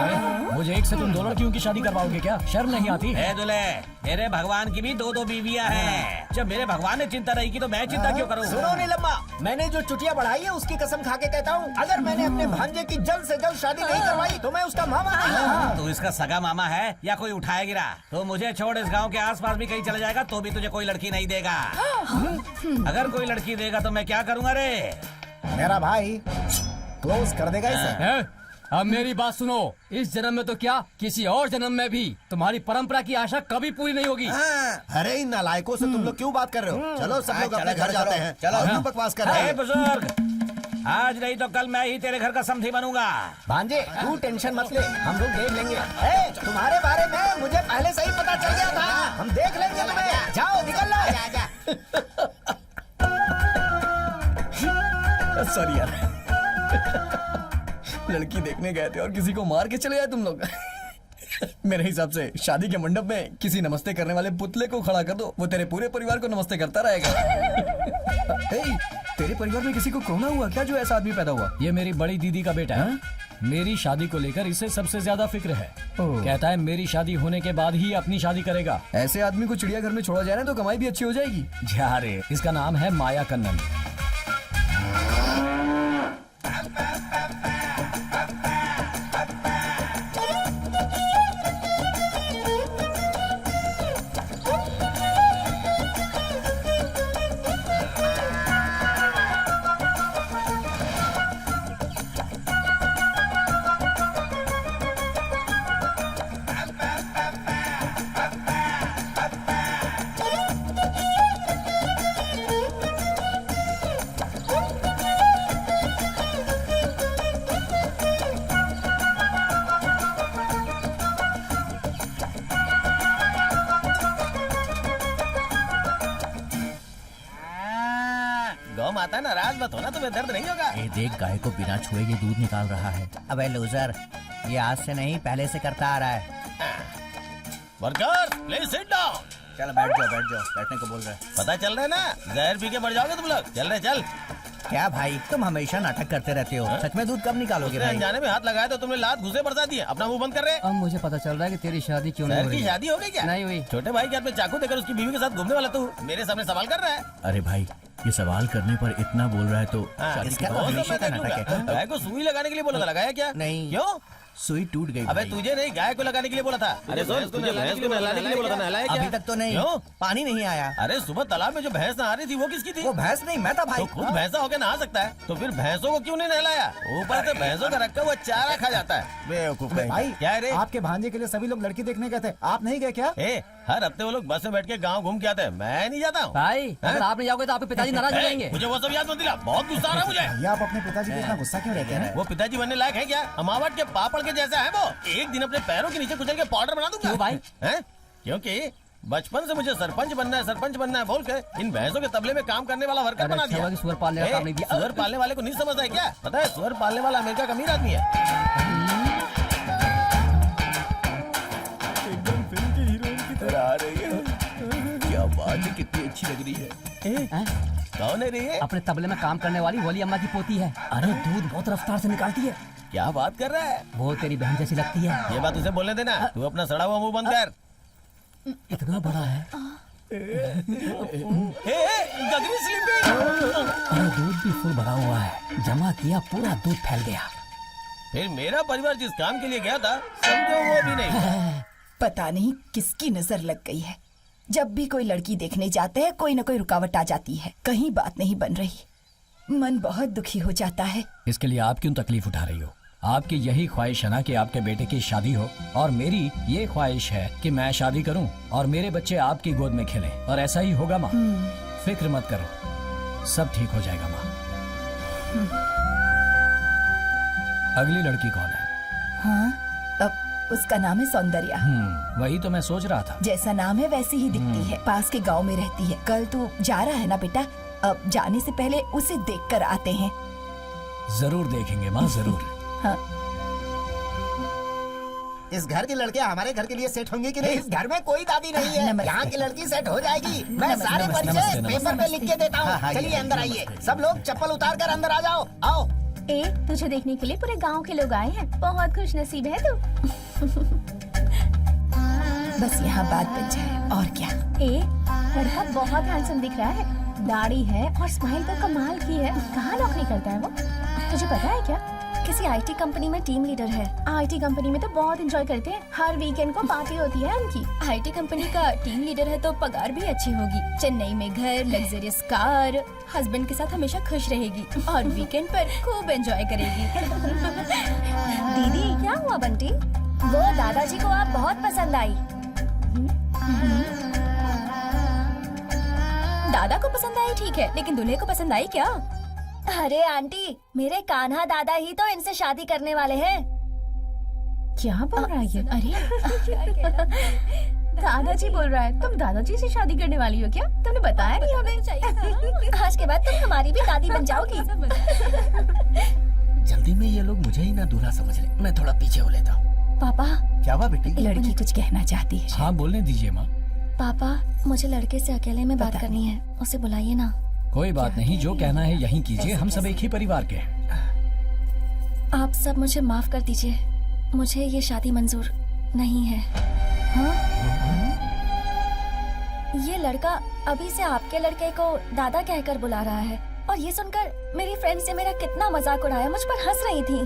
मुझे एक से तुम दो लड़कियों की शादी करवाओगे क्या? शर्म नहीं आती? दूल्हे, मेरे भगवान की भी दो बीवियां हैं। जब मेरे भगवान ने चिंता नहीं की तो मैं चिंता क्यों करूं? सुनो नीलम्मा, मैंने जो चुटिया बढ़ाई है उसकी कसम खा के कहता हूँ, अगर मैंने अपने भांजे की जल्द से जल्द शादी नहीं करवाई तो मैं उसका मामा नहीं। तू इसका सगा मामा है या कोई उठाया गिरा? तो मुझे छोड़ इस गांव के आसपास भी कहीं चले जाएगा तो भी तुझे कोई लड़की नहीं देगा। अगर कोई लड़की देगा तो मैं क्या करूंगा रे? मेरा भाई क्लोज कर देगा इसे। अब मेरी बात सुनो, इस जन्म में तो क्या, किसी और जन्म में भी तुम्हारी परंपरा की आशा कभी पूरी नहीं होगी। अरे इन नालायकों से तुम लोग क्यों बात कर रहे हो? चलो सब लोग अपने घर जाते हैं। चलो। क्यों बकवास कर रहे ए हैं? बुजुर्ग, आज नहीं तो कल मैं ही तेरे घर का समधी बनूंगा। भांजे तू टेंशन मत ले, हम लोग देख लेंगे। ए, तुम्हारे बारे में मुझे पहले से ही पता चल गया था, हम देख लेंगे तुम्हें। जाओ निकल लो। सॉरी यार, लड़की देखने गए थे और किसी को मार के चले आए तुम लोग। मेरे हिसाब से शादी के मंडप में किसी नमस्ते करने वाले पुतले को खड़ा कर दो, वो तेरे पूरे परिवार को नमस्ते करता रहेगा। तेरे परिवार में किसी को कोरोना हुआ क्या, जो ऐसा आदमी पैदा हुआ? ये मेरी बड़ी दीदी का बेटा है। मेरी शादी को लेकर इसे सबसे ज्यादा फिक्र है। कहता है मेरी शादी होने के बाद ही अपनी शादी करेगा। ऐसे आदमी को चिड़ियाघर में छोड़ा जाए ना तो कमाई भी अच्छी हो जाएगी। जा रे, इसका नाम है माया कन्नन। गौ माता नाराज मत होना, तुम्हें दर्द नहीं होगा। ये देख, गाय को बिना छुए ये दूध निकाल रहा है। अबे लूजर, ये आज से नहीं पहले से करता आ रहा है। Worker please sit down. चल बैठ जाओ, बैठने को बोल रहे हैं। पता चल रहा है ना, जहर पी के मर जाओगे तुम लोग। चल रहे चल। क्या भाई, तुम हमेशा नाटक करते रहते हो। सच में दूध कब निकालोगे भाई? अनजाने में हाथ लगाया तो तुमने लात घुसे बरसा दिए। अपना मुंह बंद कर रहे। अब मुझे पता चल रहा है कि तेरी शादी क्यों नहीं हो रही की है। शादी हो गई क्या? नहीं हुई। छोटे भाई के हाथ में चाकू देकर उसकी बीवी के साथ घूमने वाला तू मेरे सामने सवाल कर रहा है। अरे भाई, ये सवाल करने पर इतना बोल रहा है तो इसका तो हमेशा का नाटक है। गाय को सुई लगाने के लिए बोला था, लगाया क्या? नहीं। क्यों? सुई टूट गई। अबे तुझे नहीं, गाय को लगाने के लिए बोला था। अरे तुझे भैंस को नहलाने के लिए बोला था, नहलाया क्या? अभी तक तो नहीं। क्यों? पानी नहीं आया। अरे सुबह तालाब में जो भैंस नहा रही थी वो किसकी थी? वो भैंस नहीं, मैं था भाई। तो खुद भैंसा होकर नहा सकता है, तो फिर भैंसों को क्यों नहीं नहलाया? ऊपर से भैंसों का रखा हुआ चारा खा जाता है। बेवकूफ कहीं। भाई क्या है रे? आपके भांजे के लिए सभी लोग लड़की देखने गए थे, आप नहीं गए क्या? हर हफ्ते वो लोग बस में बैठ के गाँव घूम के आते हैं, मैं नहीं जाता हूँ। भाई अगर आप नहीं जाओगे तो आपके पिताजी नाराज हो जाएंगे। मुझे वो सब याद मत दिला, बहुत गुस्सा आ रहा है मुझे। भैया आप अपने पिताजी को इतना गुस्सा क्यों रहते हैं? वो पिताजी बनने लायक है क्या? अमावट के पापड़ के जैसा है वो। एक दिन अपने पैरों के नीचे कुचल के पाउडर बना दूंगा। क्यों भाई? हैं? क्योंकि बचपन से मुझे सरपंच बनना है बोल के इन भैंसों के तबले में काम करने वाला वर्कर बना दिया। सुअर पालने का काम नहीं दिया। सुअर पालने वाले को नहीं समझता है क्या? पता है, सुअर पालने वाला अमेरिका का अमीर आदमी है। एकदम फिल्म की हीरोइन की तरह आ रही है। क्या बात है, कितनी अच्छी लग रही है। कौन है रे ये? अपने तबले में काम करने वाली वली अम्मा की पोती है। अरे दूध बहुत रफ्तार से निकालती है। क्या बात कर रहा है? वो तेरी बहन जैसी लगती है। ये बात उसे बोलने देना। तू अपना सड़ा हुआ मुंह बंद कर। इतना बड़ा है। गगरी स्लीपिंग। अरे दूध भी फुल भरा हुआ है, जमा किया पूरा दूध फैल गया। फिर मेरा परिवार जिस काम के लिए गया था समझो वो भी नहीं। पता नहीं किसकी नजर लग गई है। जब भी कोई लड़की देखने जाते हैं कोई न कोई रुकावट आ जाती है, कहीं बात नहीं बन रही, मन बहुत दुखी हो जाता है। इसके लिए आप क्यों तकलीफ उठा रही हो? आपकी यही ख्वाहिश है ना कि आपके बेटे की शादी हो, और मेरी ये ख्वाहिश है कि मैं शादी करूं और मेरे बच्चे आपकी गोद में खेलें, और ऐसा ही होगा माँ। फिक्र मत करो, सब ठीक हो जाएगा माँ। अगली लड़की कौन है? हाँ, अब उसका नाम है सौंदर्या। वही तो मैं सोच रहा था। जैसा नाम है वैसी ही दिखती है, पास के गांव में रहती है। कल तू जा रहा है ना बेटा? अब जाने से पहले उसे देखकर आते हैं। जरूर देखेंगे माँ, जरूर। हाँ। इस घर की लड़कियां हमारे घर के लिए सेट होंगी कि नहीं? इस घर में कोई दादी नहीं है, यहाँ की लड़की सेट हो जाएगी। मैं सारे परिचय पेपर पे लिख के देता हूँ। चलिए अंदर आइए, सब लोग चप्पल उतार कर अंदर आ जाओ। आओ। तुझे देखने के लिए पूरे गांव के लोग आए हैं, बहुत खुश नसीब है तू। बस यहाँ बात बन जाए और क्या। लड़का बहुत हैंडसम दिख रहा है, दाढ़ी है और स्माइल तो कमाल की है। कहाँ नौकरी करता है वो, तुझे पता है क्या? किसी आईटी कंपनी में टीम लीडर है। आईटी कंपनी में तो बहुत एंजॉय करते हैं, हर वीकेंड को पार्टी होती है उनकी। आईटी कंपनी का टीम लीडर है तो पगार भी अच्छी होगी। चेन्नई में घर, लग्जरियस कार, हस्बैंड के साथ हमेशा खुश रहेगी और वीकेंड पर खूब एंजॉय करेगी। दीदी क्या हुआ बंटी? वो दादाजी को आप बहुत पसंद आई। दादा को पसंद आई ठीक है, लेकिन दूल्हे को पसंद आई क्या? अरे आंटी, मेरे कान्हा दादा ही तो इनसे शादी करने वाले हैं। क्या बोल रहा है ये? अरे दादाजी बोल रहा है, तुम दादाजी से शादी करने वाली हो क्या? तुमने बताया नहीं हमें। आज के बाद तुम हमारी भी दादी बन जाओगी। जल्दी में ये लोग मुझे ही ना दूल्हा समझ ले, मैं थोड़ा पीछे हो लेता हूँ। पापा, क्या हुआ बेटी? लड़की कुछ कहना चाहती है। हाँ बोलने दीजिए माँ। पापा मुझे लड़के से अकेले में बात करनी है, उसे बुलाइए ना। कोई बात नहीं, जो कहना है यहीं कीजिए, हम सब एक ही परिवार के हैं। आप सब मुझे माफ कर दीजिए, मुझे ये शादी मंजूर नहीं है। हाँ? ये लड़का अभी से आपके लड़के को दादा कहकर बुला रहा है और ये सुनकर मेरी फ्रेंड्स ने मेरा कितना मजाक उड़ाया, मुझ पर हंस रही थी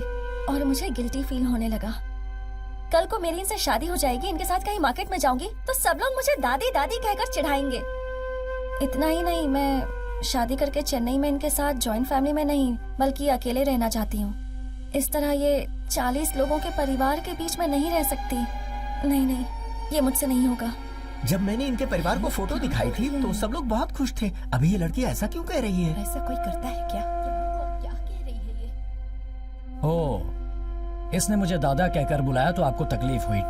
और मुझे गिल्टी फील होने लगा। कल को मेरी इनसे शादी हो जाएगी, इनके साथ कहीं मार्केट में जाऊंगी तो सब लोग मुझे दादी दादी कहकर चिढ़ाएंगे। इतना ही नहीं, मैं शादी करके चेन्नई में इनके साथ जॉइंट फैमिली में नहीं बल्कि अकेले रहना चाहती हूँ। इस तरह ये 40 लोगों के परिवार के बीच में नहीं रह सकती। नहीं नहीं, ये मुझसे नहीं होगा। जब मैंने इनके परिवार को फोटो दिखाई थी तो सब लोग बहुत खुश थे। अभी ये लड़की ऐसा क्यों कह रही है? ऐसा कोई करता है क्या? क्या कह रही है ये? ओ, इसने मुझे दादा कहकर बुलाया तो आपको तकलीफ हुई।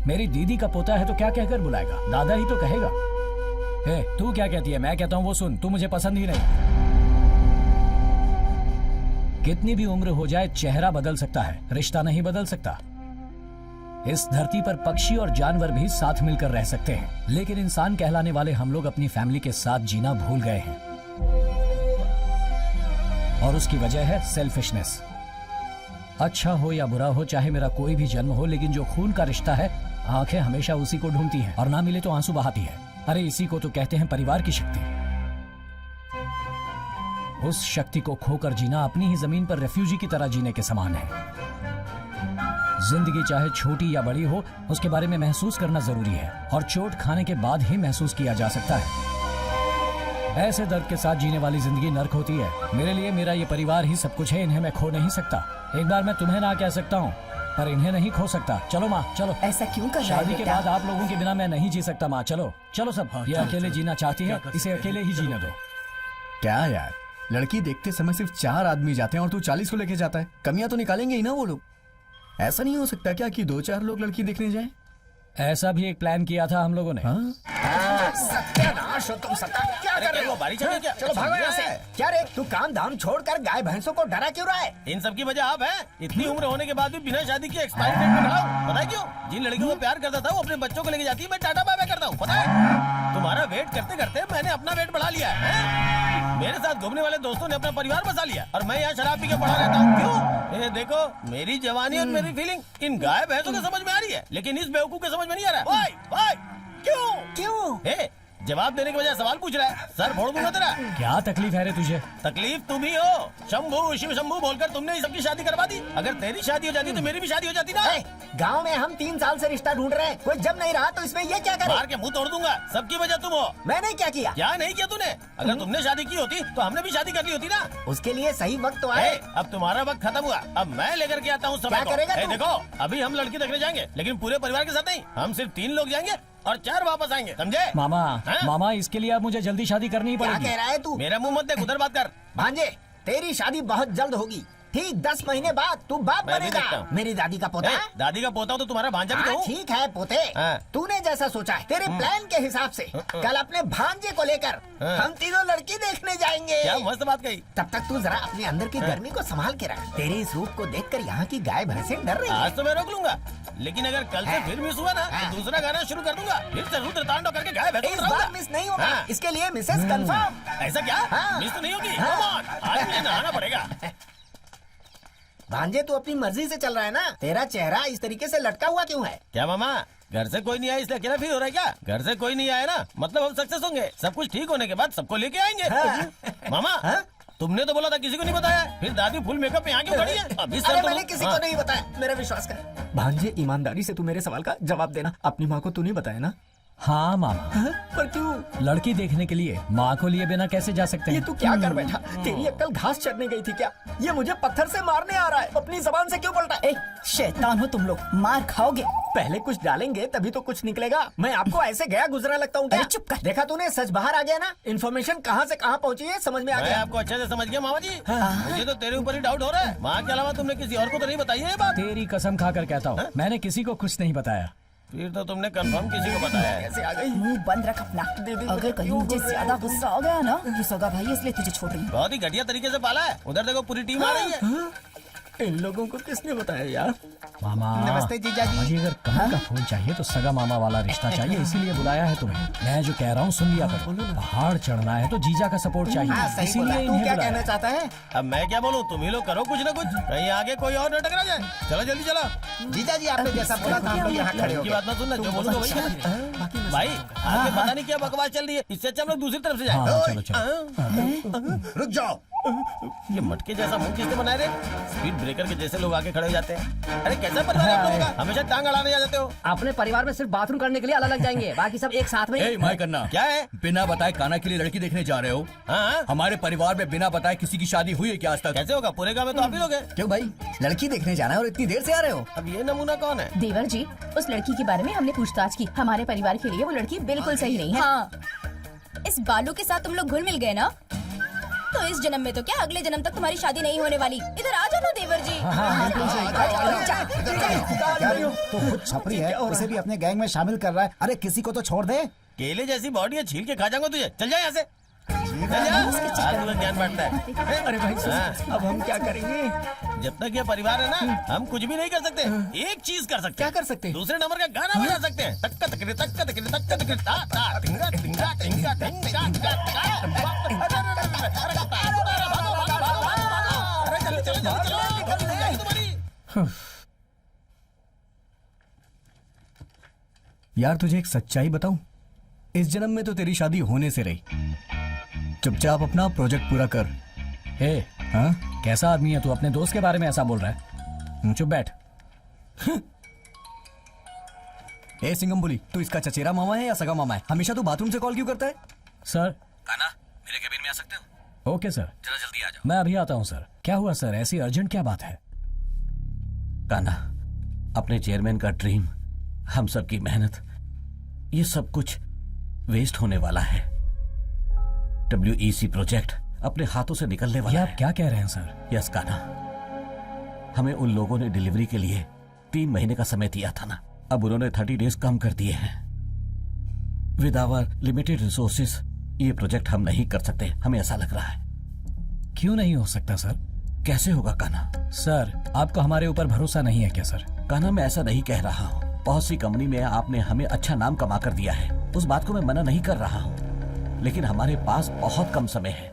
मेरी दीदी का पोता है तो क्या कहकर बुलाएगा? दादा ही तो कहेगा। तू क्या कहती है? मैं कहता हूँ वो सुन, तू मुझे पसंद ही नहीं। कितनी भी उम्र हो जाए चेहरा बदल सकता है, रिश्ता नहीं बदल सकता। इस धरती पर पक्षी और जानवर भी साथ मिलकर रह सकते हैं, लेकिन इंसान कहलाने वाले हम लोग अपनी फैमिली के साथ जीना भूल गए हैं और उसकी वजह है सेल्फिशनेस। अच्छा हो या बुरा हो, चाहे मेरा कोई भी जन्म हो, लेकिन जो खून का रिश्ता है, आंखें हमेशा उसी को ढूंढती हैं और ना मिले तो आंसू बहाती है। अरे इसी को तो कहते हैं परिवार की शक्ति। उस शक्ति को खोकर जीना अपनी ही जमीन पर रेफ्यूजी की तरह जीने के समान है। जिंदगी चाहे छोटी या बड़ी हो, उसके बारे में महसूस करना जरूरी है और चोट खाने के बाद ही महसूस किया जा सकता है। ऐसे दर्द के साथ जीने वाली जिंदगी नर्क होती है। मेरे लिए मेरा ये परिवार ही सब कुछ है, इन्हें मैं खो नहीं सकता। एक बार मैं तुम्हें ना कह सकता हूँ, पर इन्हें नहीं खो सकता। चलो माँ, चलो। ऐसा क्यों कर रहा है शादी के बाद आप लोगों के बिना मैं नहीं जी सकता माँ। चलो चलो सब। ये अकेले जीना चाहती है, इसे अकेले ही जीने दो। क्या यार, लड़की देखते समय सिर्फ 4 आदमी जाते हैं और तू 40 को लेके जाता है। कमियां तो निकालेंगे ही ना वो लोग। ऐसा नहीं हो सकता क्या कि 2-4 लोग लड़की देखने जाएं? ऐसा भी एक प्लान किया था हम लोगों ने। सत्यानाश हो तुम सत्ता, क्या कर रहे हो? क्या? चलो भागो यहाँ से। क्या रे, तू काम धाम छोड़कर गाय भैंसों को डरा क्यों रहा है? इन सब की वजह आप हैं। इतनी उम्र होने के बाद भी बिना शादी के एक्सपायरी डेट में खड़ा हूं। पता है क्यों? जिन लड़कियों को प्यार करता था वो अपने बच्चों को लेके जाती है, मैं टाटा बाय बाय करता हूँ। पता है, तुम्हारा वेट करते करते मैंने अपना वेट बढ़ा लिया है। मेरे साथ घूमने वाले दोस्तों ने अपना परिवार बसा लिया और मैं यहाँ शराब पी के पड़ा रहता हूँ। क्यों? ये देखो, मेरी जवानी और मेरी फीलिंग इन गाय भैंसों को समझ में आ रही है, लेकिन इस बेवकूफ के समझ में नहीं आ रहा। भाई क्यों? जवाब देने के बजाय सवाल पूछ रहा है। सर फोड़ दूंगा तेरा। क्या तकलीफ है रे तुझे? तकलीफ तुम ही हो। शंभू शिव शंभू बोलकर तुमने ही सबकी शादी करवा दी। अगर तेरी शादी हो जाती तो मेरी भी शादी हो जाती ना। गांव में हम 3 साल से रिश्ता ढूंढ रहे हैं, कोई जब नहीं रहा तो इसमें ये क्या करे? मार के मुंह तोड़ दूंगा। सबकी वजह तुम हो। मैंने क्या किया? क्या नहीं किया तूने? अगर तुमने शादी की होती तो हमने भी शादी कर ली होती ना। उसके लिए सही वक्त तो आए। अब तुम्हारा वक्त खत्म हुआ, अब मैं लेकर के आता हूँ समय को। करेगा तू? देखो, अभी हम लड़की देखने जाएंगे, लेकिन पूरे परिवार के साथ नहीं। हम सिर्फ 3 लोग जाएंगे और 4 वापस आएंगे, समझे? मामा, हाँ? मामा, इसके लिए अब मुझे जल्दी शादी करनी ही क्या पड़ेगी। कह रहा है तू? मेरा मुंह मत देख, उधर बात कर। भांजे, तेरी शादी बहुत जल्द होगी। ठीक 10 महीने बाद तू बाप मैं भी देखता बनेगा। हूँ। मेरी दादी का पोता। दादी का पोता हो तो तुम्हारा भांजा भी तो हाँ, हूँ। ठीक है पोते, हाँ। तूने जैसा सोचा है तेरे प्लान के हिसाब से कल अपने भांजे को लेकर हम तीनों लड़की देखने जाएंगे। क्या मस्त बात कही। तब तक तू जरा अपने अंदर की गर्मी को संभाल के रख। तेरे इस रूप को देखकर यहाँ की गाय भैंसें डर रही आज है। तो मैं रोक लूंगा, लेकिन अगर कल से फिर मिस हुआ ना हाँ। तो दूसरा गाना शुरू कर दूंगा। फिर से रुद्र तांडव करके गाय भैंसों इस को बार डराऊंगा। मिस नहीं होगा। हाँ। इसके लिए मिसेस कंफर्म। ऐसा क्या? हाँ। मिस तो नहीं होगी। हाँ। Come on, आज मुझे नहाना पड़ेगा। भांजे तू अपनी मर्जी से चल रहा है ना? तेरा चेहरा इस तरीके से लटका हुआ क्यों है? क्या मामा, घर से कोई नहीं आया इसलिए अकेला फील हो रहा है क्या? घर से कोई नहीं आया ना, मतलब हम सक्सेस होंगे। सब कुछ ठीक होने के बाद सबको लेके आएंगे। हाँ। मामा, तुमने तो बोला था किसी को नहीं बताया, फिर दादी फुल मेकअप में यहाँ क्यों खड़ी है? अभी अरे मैंने किसी को नहीं बताया, मेरा विश्वास कर। भांजे ईमानदारी से तू मेरे सवाल का जवाब देना। अपनी माँ को तू नहीं बताया ना? हाँ मामा। पर क्यों? लड़की देखने के लिए माँ को लिए बिना कैसे जा सकते ये हैं? तू क्या कर बैठा? तेरी अक्ल घास चढ़ने गई थी क्या? ये मुझे पत्थर से मारने आ रहा है। अपनी जबान से क्यों पलटा? शैतान हो तुम लोग, मार खाओगे। पहले कुछ डालेंगे तभी तो कुछ निकलेगा। मैं आपको ऐसे गया गुजरा लगता हूँ क्या? अरे चुप कर। देखा तूने, सच बाहर आ गया ना। इन्फॉर्मेशन कहाँ से कहाँ पहुँची है समझ में आ मैं गया। आपको अच्छे से समझ गया मामा जी। मुझे तो तेरे ऊपर ही डाउट हो रहा है। माँ के अलावा तुमने किसी और को तो नहीं बताई है ये बात? तेरी कसम खाकर कहता हूँ, मैंने किसी को कुछ नहीं बताया। फिर तो तुमने कंफर्म किसी को बताया है। कैसे आ गई? मुंह बंद रख अपना। अगर कहीं मुझे ज्यादा गुस्सा हो गया ना, ये सगा भाई इसलिए तुझे छोड़ रही हूँ। बहुत ही घटिया तरीके से पाला है। उधर देखो पूरी टीम आ रही है। इन लोगों को किसने बताया यार? मामा, नमस्ते जीजाजी। मुझे अगर कहाँ का फूल चाहिए तो सगा मामा वाला रिश्ता चाहिए, इसीलिए बुलाया है तुम्हें। मैं जो कह रहा हूँ सुन लिया करो। पहाड़ चढ़ना है तो जीजा का सपोर्ट हाँ, चाहिए, सही बोला। इसीलिए तू इन्हें क्या बुलाया। कहना चाहता है? अब मैं क्या बोलूँ, तुम ही लोग करो कुछ ना कुछ, कहीं आगे कोई और न टकरा जाए। चलो जल्दी चलो। जीजाजी आपने जैसा बोला था हम लोग यहाँ खड़े हो की गए। बात ना सुनना, जो बोलूँ तो वही करना। भाई आगे पता नहीं क्या बकवास चल रही है, इससे अच्छा हम लोग दूसरी तरफ से हाँ, जाए। चलो चलो। रुक जाओ। ये मटके जैसा मुंह किसने बनाए रे? स्पीड ब्रेकर के जैसे लोग आगे खड़े हो जाते हैं। अरे कैसा परिवार है आप लोगों का? हमेशा टांग अड़ाने आ जाते हो। अपने परिवार में सिर्फ बाथरूम करने के लिए अलग अलग जाएंगे, बाकी सब एक साथ में। मैं करना क्या है? बिना बताए काना के लिए लड़की देखने जा रहे हो? हाँ, हमारे परिवार में बिना बताए किसी की शादी हुई है क्या आज तक? कैसे होगा? पूरे गाँव में तो आप ही लोग हैं। क्यों भाई, लड़की देखने जाना है और इतनी देर से आ रहे हो? अब ये नमूना कौन है? देवर जी, उस लड़की के बारे में हमने पूछताछ की। हमारे परिवार के लिए वो लड़की बिल्कुल सही नहीं है। हाँ, इस बालू के साथ तुम लोग घुल मिल गए ना, तो इस जन्म में तो क्या अगले जन्म तक तुम्हारी शादी नहीं होने वाली। इधर आ जाना देवर जी। क्या तो खुद छपरी है, उसे भी अपने गैंग में शामिल कर रहा है। अरे किसी को तो छोड़ दे। केले जैसी बॉडी है, छील के खा जाऊंगा तुझे। चल जा यहाँ से। चल जा। आज तुम्हें ज्ञान बांटता है। अरे भाई सुन, हाँ। अब हम क्या करेंगे? जब तक ये परिवार है ना, हम कुछ भी नहीं कर सकते। एक चीज कर सकते क्या हैं। कर सकते हैं? दूसरे नंबर का गाना बजा सकते हैं। तक्का तकरे तक्का तकरे तक्का तकरे ता ता टिंगा टिंगा टिंगा टिंगा टिंगा अरे चलो चलो चलो तुम्हारी। यार तुझे एक सच्चाई बताऊं, इस जन्म में तो तेरी शादी होने से रही। चुपचाप अपना प्रोजेक्ट पूरा कर। ए, हाँ? कैसा आदमी है तू? अपने दोस्त के बारे में ऐसा बोल रहा है? चुप बैठ। ए सिंगम बोली, तू इसका चचेरा मामा है या सगा मामा है? हमेशा तू बाथरूम से कॉल क्यों करता है? सर। काना, मेरे केबिन में आ सकते हो? ओके सर, जरा जल्दी आ जाओ। मैं अभी आता हूँ सर। क्या हुआ सर, ऐसी अर्जेंट क्या बात है? काना, अपने चेयरमैन का ड्रीम, हम सब की मेहनत, ये सब कुछ वेस्ट होने वाला है। WEC प्रोजेक्ट अपने हाथों से निकलने ये वाला आप है। क्या कह रहे हैं सर? यस काना, हमें उन लोगों ने डिलीवरी के लिए 3 महीने का समय दिया था ना, अब उन्होंने 30 डेज कम कर दिए हैं। विद आवर लिमिटेड रिसोर्सेस ये प्रोजेक्ट हम नहीं कर सकते, हमें ऐसा लग रहा है। क्यों नहीं हो सकता सर? कैसे होगा काना? सर, आपको हमारे ऊपर भरोसा नहीं है क्या सर? काना, मैं ऐसा नहीं कह रहा हूँ। बहुत सी कंपनी में आपने हमें अच्छा नाम कमा कर दिया है, उस बात को मैं मना नहीं कर रहा हूँ, लेकिन हमारे पास बहुत कम समय है।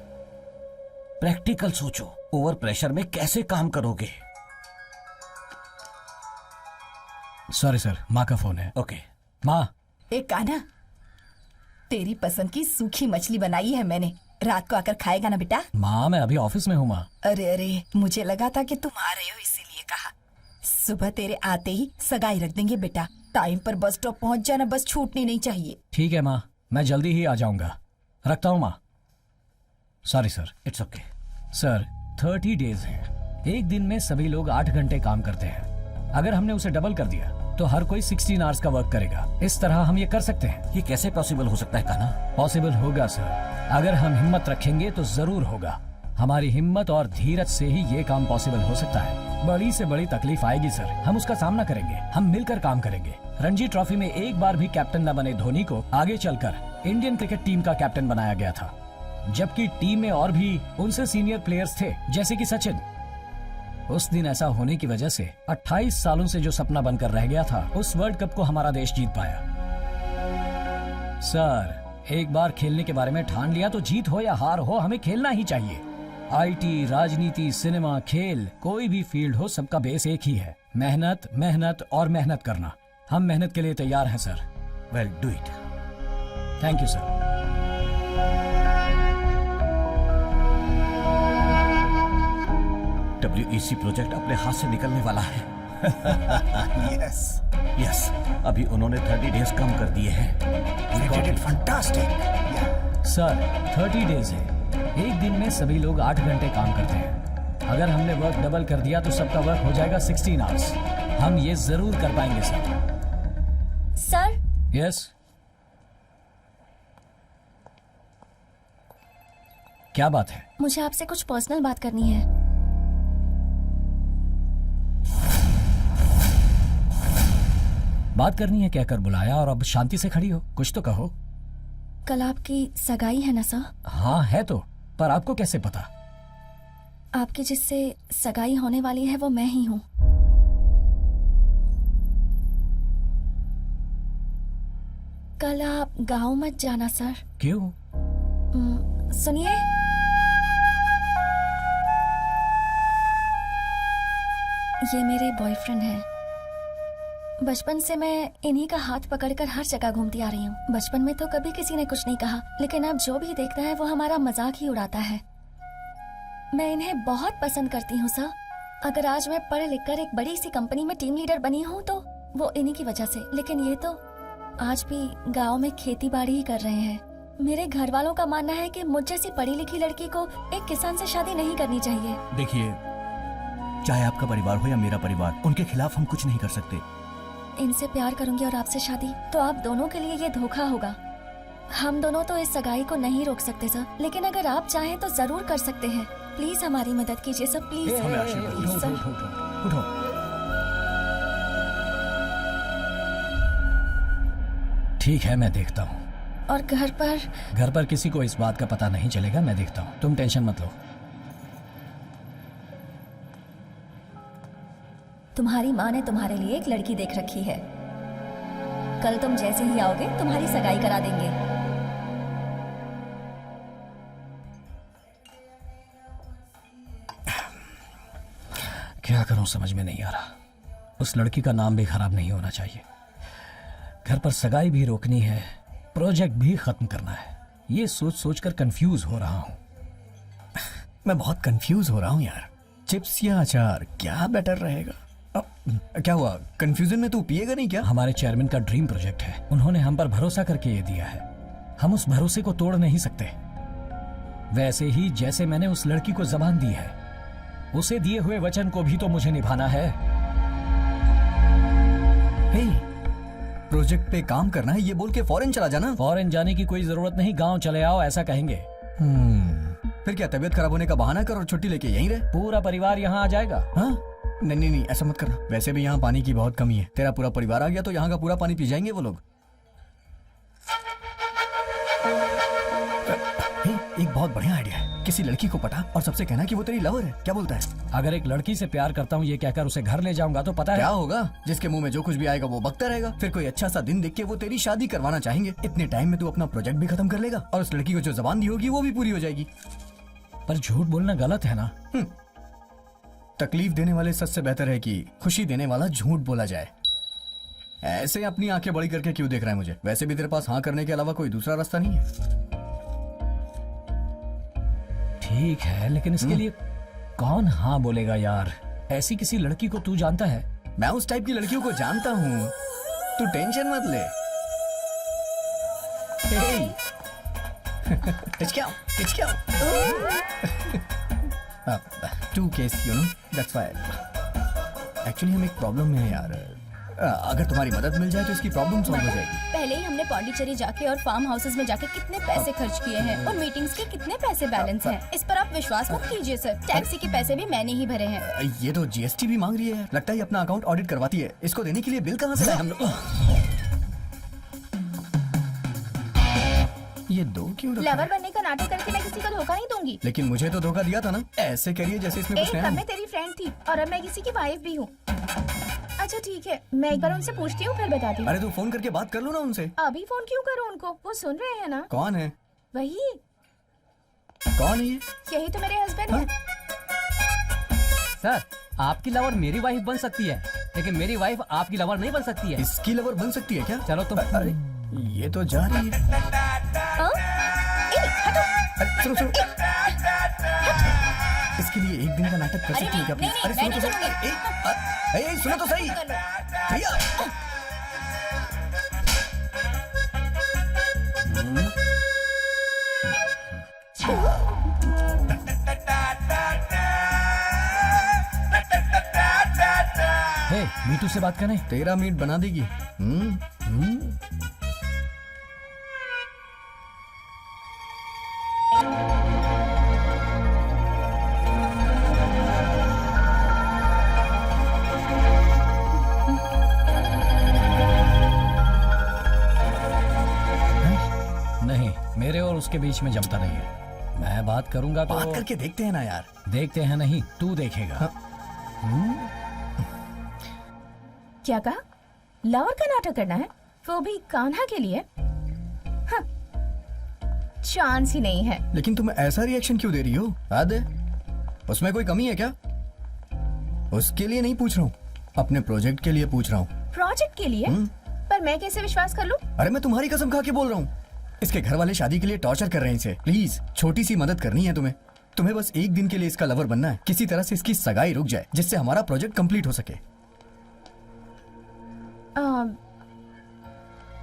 प्रैक्टिकल सोचो, ओवर प्रेशर में कैसे काम करोगे? सॉरी सर, माँ का फोन है। ओके माँ। एक काना, तेरी पसंद की सूखी मछली बनाई है मैंने, रात को आकर खाएगा ना बेटा? माँ मैं अभी ऑफिस में हूँ माँ। अरे अरे, मुझे लगा था कि तुम आ रहे हो इसीलिए कहा। सुबह तेरे आते ही सगाई रख देंगे बेटा। टाइम पर बस स्टॉप पहुंच जाना, बस छूटनी नहीं चाहिए। ठीक है माँ, मैं जल्दी ही आ जाऊंगा। रखता हूँ माँ। Sorry sir. It's okay sir, 30 days हैं। एक दिन में सभी लोग 8 घंटे काम करते हैं। अगर हमने उसे डबल कर दिया तो हर कोई 16 आवर्स का वर्क करेगा। इस तरह हम ये कर सकते हैं। ये कैसे पॉसिबल हो सकता है काना? पॉसिबल होगा सर, अगर हम हिम्मत रखेंगे तो जरूर होगा। हमारी हिम्मत और धीरज से ही ये काम पॉसिबल हो सकता है। बड़ी से बड़ी तकलीफ आएगी सर, हम उसका सामना करेंगे, हम मिलकर काम करेंगे। रणजी ट्रॉफी में एक बार भी कैप्टन न बने धोनी को आगे चलकर इंडियन क्रिकेट टीम का कैप्टन बनाया गया था, जबकि टीम में और भी उनसे सीनियर प्लेयर्स थे जैसे कि सचिन। उस दिन ऐसा होने की वजह से 28 सालों से जो सपना बनकर रह गया था, उस वर्ल्ड कप को हमारा देश जीत पाया। सर, एक बार खेलने के बारे में ठान लिया तो जीत हो या हार हो, हमें खेलना ही चाहिए। आईटी, राजनीति, सिनेमा, खेल, कोई भी फील्ड हो, सबका बेस एक ही है, मेहनत, मेहनत और मेहनत करना। हम मेहनत के लिए तैयार हैं sir. Well, do it. Thank you sir. WEC project अपने हाथ से निकलने वाला है। यस, अभी उन्होंने 30 डेज कम कर दिए हैं। फंटास्टिक सर, 30 डेज है, एक दिन में सभी लोग 8 घंटे काम करते हैं। अगर हमने वर्क डबल कर दिया तो सबका वर्क हो जाएगा 16 आवर्स। हम ये जरूर कर पाएंगे सर। सर, यस, क्या बात है? मुझे आपसे कुछ पर्सनल बात करनी है। बात करनी है कहकर बुलाया और अब शांति से खड़ी हो, कुछ तो कहो। कल आपकी सगाई है ना सर? हाँ है तो, पर आपको कैसे पता? आपकी जिससे सगाई होने वाली है वो मैं ही हूँ। कल आप गांव मत जाना सर। क्यों? सुनिए, ये मेरे बॉयफ्रेंड हैं। बचपन से मैं इन्हीं का हाथ पकड़कर हर जगह घूमती आ रही हूँ। बचपन में तो कभी किसी ने कुछ नहीं कहा, लेकिन अब जो भी देखता है वो हमारा मजाक ही उड़ाता है। मैं इन्हें बहुत पसंद करती हूँ सर। अगर आज मैं पढ़ लिख कर एक बड़ी सी कंपनी में टीम लीडर बनी हूँ तो वो इन्हीं की वजह से, लेकिन ये तो आज भी गाँव में खेती बाड़ी ही कर रहे हैं। मेरे घर वालों का मानना है कि मुझ जैसी पढ़ी लिखी लड़की को एक किसान से शादी नहीं करनी चाहिए। देखिए, चाहे आपका परिवार हो या मेरा परिवार, उनके खिलाफ हम कुछ नहीं कर सकते। इनसे प्यार करूंगी और आपसे शादी, तो आप दोनों के लिए ये धोखा होगा। हम दोनों तो इस सगाई को नहीं रोक सकते सर, लेकिन अगर आप चाहें तो जरूर कर सकते हैं। प्लीज हमारी मदद कीजिए सर, प्लीज। हमें आशीर्वाद दीजिए। सर, उठो। ठीक है, मैं देखता हूँ। और घर पर किसी को इस बात का पता नहीं चलेगा, मैं देखता हूँ, तुम टेंशन मत लो। तुम्हारी माँ ने तुम्हारे लिए एक लड़की देख रखी है। कल तुम जैसे ही आओगे तुम्हारी सगाई करा देंगे। क्या करूं समझ में नहीं आ रहा। उस लड़की का नाम भी खराब नहीं होना चाहिए। घर पर सगाई भी रोकनी है, प्रोजेक्ट भी खत्म करना है। ये सोच सोच कर कंफ्यूज हो रहा हूं। मैं बहुत कंफ्यूज हो रहा हूं यार। चिप्स या अचार, क्या बेटर रहेगा? क्या हुआ? कंफ्यूजन में तू पिएगा नहीं क्या? हमारे चेयरमैन का ड्रीम प्रोजेक्ट है, उन्होंने हम पर भरोसा करके ये दिया है। हम उस भरोसे को तोड़ नहीं सकते। वैसे ही जैसे मैंने उस लड़की को जबान दी है, उसे दिए हुए वचन को भी तो मुझे निभाना है। हे, प्रोजेक्ट पे काम करना है ये बोल के फॉरेन चला जाना। फॉरेन जाने की कोई जरूरत नहीं, गांव चले आओ ऐसा कहेंगे। फिर क्या तबीयत खराब होने का बहाना कर और छुट्टी लेके यहीं रहे? पूरा परिवार यहाँ आ जाएगा। हाँ? नहीं, ऐसा मत करना। वैसे भी यहाँ पानी की बहुत कमी है। तेरा पूरा परिवार आ गया तो यहाँ का पूरा पानी पी जाएंगे वो लोग। एक बहुत बढ़िया आइडिया है। किसी लड़की को पटा और सबसे कहना कि वो तेरी लवर है। क्या बोलता है? अगर एक लड़की से प्यार करता हूँ ये कहकर उसे घर ले जाऊंगा तो पता है क्या होगा? जिसके मुंह में जो कुछ भी आएगा वो बकता रहेगा। फिर कोई अच्छा सा दिन देख के वो तेरी शादी करवाना चाहेंगे। इतने टाइम में तू अपना प्रोजेक्ट भी खत्म कर लेगा और उस लड़की को जो जबान दी होगी वो भी पूरी हो जाएगी। पर झूठ बोलना गलत है ना? तकलीफ देने वाले सच से बेहतर है कि खुशी देने वाला झूठ बोला जाए। ऐसे अपनी आंखें बड़ी करके क्यों देख रहा है मुझे? वैसे भी तेरे पास हाँ करने के अलावा कोई दूसरा रास्ता नहीं है। ठीक है, लेकिन इसके लिए कौन हाँ बोलेगा यार? ऐसी किसी लड़की को तू जानता है? मैं उस टाइप की लड़कियों को जानता हूँ, तू टेंशन मत ले। Two case, you know, that's why. Actually हम एक प्रॉब्लम में है यार। अगर तुम्हारी मदद मिल जाए तो इसकी प्रॉब्लम सॉल्व हो जाएगी। पहले ही हमने पौंडीचेरी जाके और फार्म हाउसेज में जाके कितने पैसे खर्च किए हैं और मीटिंग्स के कितने पैसे बैलेंस हैं। इस पर आप विश्वास मत कीजिए सर, टैक्सी के पैसे भी मैंने ही भरे हैं। ये तो जीएसटी भी मांग रही है, लगता है ये अपना अकाउंट ऑडिट करवाती है। इसको देने के लिए बिल कहाँ से लाए हम लोग? ये दो क्यों रखा लवर है? बनने का नाटक करके मैं किसी को धोखा नहीं दूंगी। लेकिन मुझे तो धोखा दिया था ना। ऐसे करिए जैसे इसमें कुछ एक नया तब हो। मैं तेरी फ्रेंड थी और अब मैं किसी की वाइफ भी हूँ। अच्छा ठीक है, मैं एक बार उनसे पूछती हूँ फिर बताती हूँ। अरे तू फोन करके बात कर लो ना उनसे। अभी फोन क्यों करूँ उनको, वो सुन रहे हैं ना। कौन है? वही, कौन है ये? यही तो मेरे हस्बैंड है। सर आपकी लवर मेरी वाइफ बन सकती है, लेकिन मेरी वाइफ आपकी लवर नहीं बन सकती है। इसकी लवर बन सकती है क्या? चलो तुम। अरे ये तो जा रही है। अरे सुनो सुनो, इसके लिए एक दिन का नाटक कर सकती है क्या? नहीं, अरे मैं सुनो तो नहीं सही, सुनो तो सही भैया। हे, मीटू से बात करें। तेरा मीट बना देगी। नहीं, मेरे और उसके बीच में जमता नहीं है। मैं बात करूंगा तो बात करके देखते हैं ना यार। देखते हैं नहीं, तू देखेगा। क्या कहा? लवर का नाटक करना है, वो भी कान्हा के लिए? हाँ, चांस ही नहीं है। लेकिन तुम ऐसा रिएक्शन क्यों दे रही हो? याद है उसमें कोई कमी है क्या? उसके लिए नहीं पूछ रहा हूँ, अपने प्रोजेक्ट के लिए पूछ रहा हूँ। प्रोजेक्ट के लिए? पर मैं कैसे विश्वास कर लूं? अरे मैं तुम्हारी कसम खा के बोल रहा हूँ। इसके घर वाले शादी के लिए टॉर्चर कर रहे हैं इसे। प्लीज छोटी सी मदद करनी है तुम्हें। तुम्हें बस एक दिन के लिए इसका लवर बनना है। किसी तरह से इसकी सगाई रुक जाए जिससे हमारा प्रोजेक्ट कंप्लीट हो सके।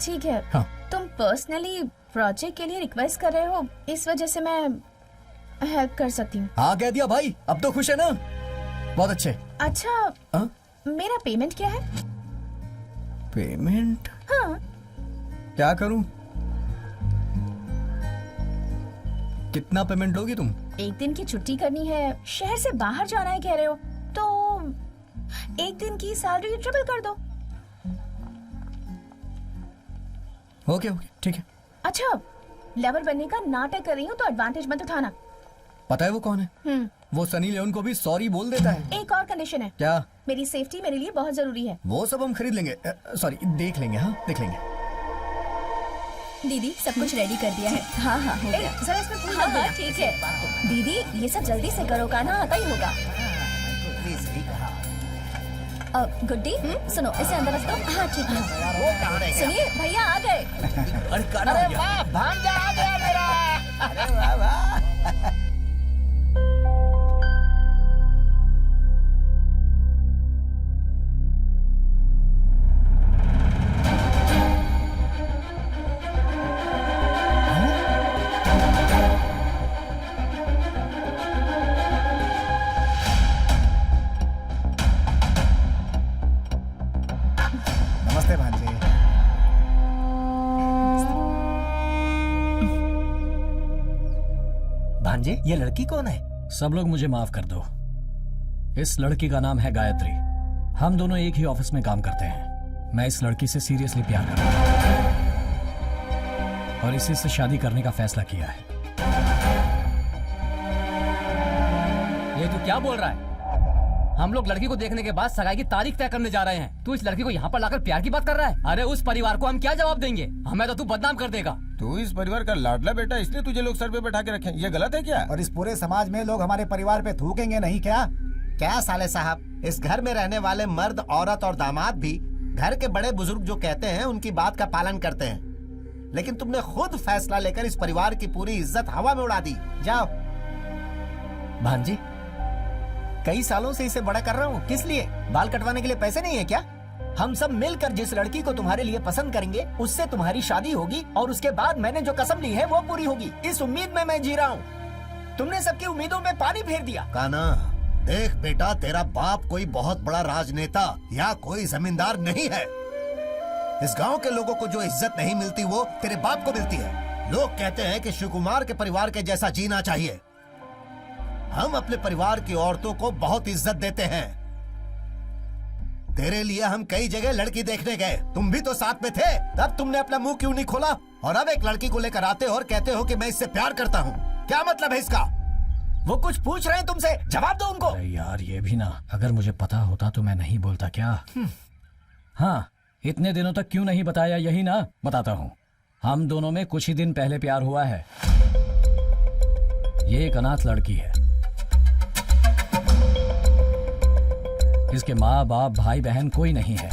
ठीक है। हाँ। तुम पर्सनली प्रोजेक्ट के लिए रिक्वेस्ट कर रहे हो, इस वजह से मैं हेल्प कर सकती हूँ। हाँ कह दिया भाई, अब तो खुश है ना? बहुत अच्छे। अच्छा हाँ? मेरा पेमेंट क्या है? पेमेंट? हाँ। क्या करूं? कितना पेमेंट लोगी तुम? एक दिन की छुट्टी करनी है, शहर से बाहर जाना है कह रहे हो, तो एक दिन की सैलरी ट्रिपल कर दो। ओके ओके ठीक है। अच्छा, लवर बनने का नाटक कर रही हूँ तो एडवांटेज मत उठाना। पता है वो कौन है? वो सनी लियोन को भी सॉरी बोल देता है। एक और कंडीशन है। क्या? मेरी सेफ्टी मेरे लिए बहुत जरूरी है। वो सब हम खरीद लेंगे। सॉरी देख लेंगे। हाँ देख लेंगे। दीदी सब कुछ रेडी कर दिया है। हाँ हाँ हो गया। जरा इसमें फूल हाँ डाल हाँ देना। ठीक है दीदी, ये सब जल्दी से करो, खाना आता ही होगा। गुड्डी सुनो, इसे अंदर रख दो। हाँ ठीक है। सुनिए भैया आ गए। अरे वाह, भांजा आ गया मेरा। अरे वाह वाह। नमस्ते भांजे। भांजे, ये लड़की कौन है? सब लोग मुझे माफ कर दो। इस लड़की का नाम है गायत्री। हम दोनों एक ही ऑफिस में काम करते हैं। मैं इस लड़की से सीरियसली प्यार करता हूं और इसी से शादी करने का फैसला किया है। ये तू क्या बोल रहा है? हम लोग लड़की को देखने के बाद सगाई की तारीख तय करने जा रहे हैं। तू इस लड़की को यहाँ पर लाकर प्यार की बात कर रहा है? अरे उस परिवार को हम क्या जवाब देंगे? हमें तो तू बदनाम कर देगा। तू इस परिवार का लाडला बेटा, इसलिए तुझे लोग सर पे बैठा के रखे। ये गलत है क्या? और इस पूरे समाज में लोग हमारे परिवार पे थूकेंगे नहीं क्या? क्या साले साहब, इस घर में रहने वाले मर्द, औरत और दामाद भी घर के बड़े बुजुर्ग जो कहते हैं उनकी बात का पालन करते हैं। लेकिन तुमने खुद फैसला लेकर इस परिवार की पूरी इज्जत हवा में उड़ा दी। जाओ। भांजी, कई सालों से इसे बड़ा कर रहा हूँ। किस लिए? बाल कटवाने के लिए पैसे नहीं है क्या? हम सब मिलकर जिस लड़की को तुम्हारे लिए पसंद करेंगे उससे तुम्हारी शादी होगी और उसके बाद मैंने जो कसम ली है वो पूरी होगी। इस उम्मीद में मैं जी रहा हूँ। तुमने सबकी उम्मीदों में पानी फेर दिया। काना, देख बेटा, तेरा बाप कोई बहुत बड़ा राजनेता या कोई जमींदार नहीं है। इस गांव के लोगों को जो इज्जत नहीं मिलती वो तेरे बाप को मिलती है। लोग कहते हैं कि शिव कुमार के परिवार के जैसा जीना चाहिए। हम अपने परिवार की औरतों को बहुत इज्जत देते हैं। तेरे लिए हम कई जगह लड़की देखने गए, तुम भी तो साथ में थे। तब तुमने अपना मुंह क्यों नहीं खोला? और अब एक लड़की को लेकर आते हो और कहते हो कि मैं इससे प्यार करता हूँ। क्या मतलब है इसका? वो कुछ पूछ रहे हैं तुमसे, जवाब दो उनको। अरे यार ये भी ना, अगर मुझे पता होता तो मैं नहीं बोलता क्या? हाँ, इतने दिनों तक क्यों नहीं बताया, यही ना? बताता हूँ। हम दोनों में कुछ ही दिन पहले प्यार हुआ है। ये एक अनाथ लड़की है। इसके माँ बाप भाई बहन कोई नहीं है।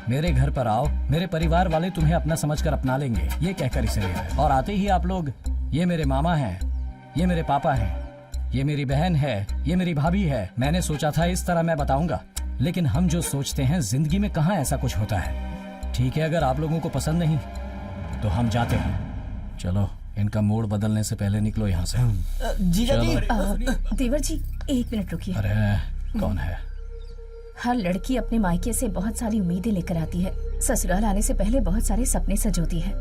मेरे घर पर आओ, मेरे परिवार वाले तुम्हें अपना समझकर अपना लेंगे, ये कहकर इसे ले आए। और आते ही आप लोग, ये मेरे मामा हैं, ये मेरे पापा हैं, ये मेरी बहन है, ये मेरी भाभी है। मैंने सोचा था इस तरह मैं बताऊंगा, लेकिन हम जो सोचते हैं जिंदगी में कहाँ ऐसा कुछ होता है। ठीक है, अगर आप लोगों को पसंद नहीं तो हम जाते हैं। चलो, इनका मूड बदलने से पहले निकलो यहाँ से। जीजा जी, देवर जी, 1 मिनट रुकिए। अरे कौन है? हर लड़की अपने मायके से बहुत सारी उम्मीदें लेकर आती है। ससुराल आने से पहले बहुत सारे सपने सजोती है।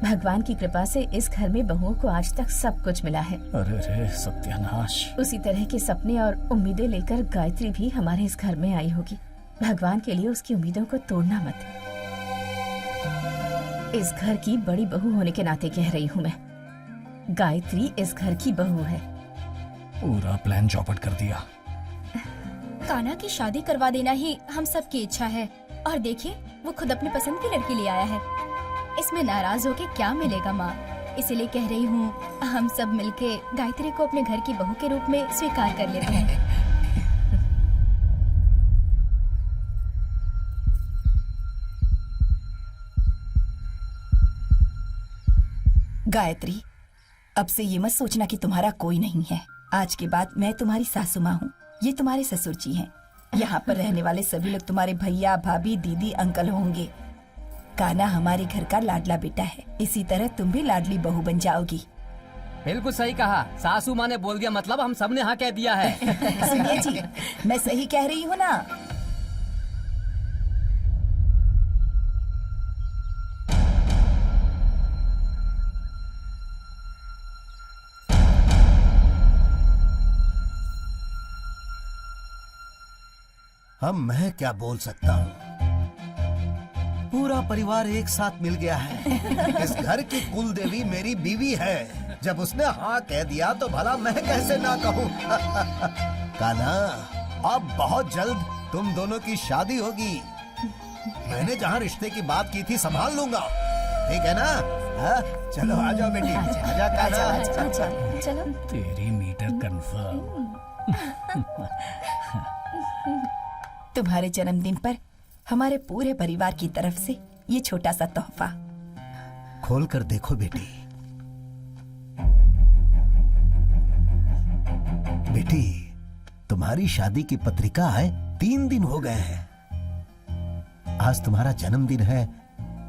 भगवान की कृपा से इस घर में बहुओं को आज तक सब कुछ मिला है। अरे रे सत्यानाश। उसी तरह के सपने और उम्मीदें लेकर गायत्री भी हमारे इस घर में आई होगी। भगवान के लिए उसकी उम्मीदों को तोड़ना मत। इस घर की बड़ी बहू होने के नाते कह रही हूँ मैं। गायत्री इस घर की बहू है। पूरा प्लान चौपट कर दिया। कान्हा की शादी करवा देना ही हम सब की इच्छा है। और देखिए, वो खुद अपनी पसंद की लड़की ले आया है। इसमें नाराज होके क्या मिलेगा माँ? इसीलिए कह रही हूँ, हम सब मिलके गायत्री को अपने घर की बहू के रूप में स्वीकार कर लेते हैं। गायत्री, अब से ये मत सोचना कि तुम्हारा कोई नहीं है। आज के बाद मैं तुम्हारी सासू माँ हूँ, ये तुम्हारे ससुर जी हैं। यहाँ पर रहने वाले सभी लोग तुम्हारे भैया, भाभी, दीदी, अंकल होंगे। कान्हा हमारे घर का लाडला बेटा है, इसी तरह तुम भी लाडली बहू बन जाओगी। बिल्कुल सही कहा, सासू माँ ने बोल दिया मतलब हम सब ने हाँ कह दिया है। सुनिए जी, मैं सही कह रही हूँ ना? मैं क्या बोल सकता हूँ? पूरा परिवार एक साथ मिल गया है। इस घर की कुल देवी मेरी बीवी है। जब उसने हाँ कह दिया तो भला मैं कैसे ना कहूँ। कान्हा, अब बहुत जल्द तुम दोनों की शादी होगी। मैंने जहाँ रिश्ते की बात की थी संभाल लूंगा, ठीक है ना? हाँ? चलो आ जाओ बेटी, आजा कान्हा। चलो। तेरी मीटर कंफर्म। तुम्हारे जन्मदिन पर हमारे पूरे परिवार की तरफ से ये छोटा सा तोहफा। खोल कर देखो बेटी। बेटी, तुम्हारी शादी की पत्रिका आए 3 दिन हो गए हैं। आज तुम्हारा जन्मदिन है,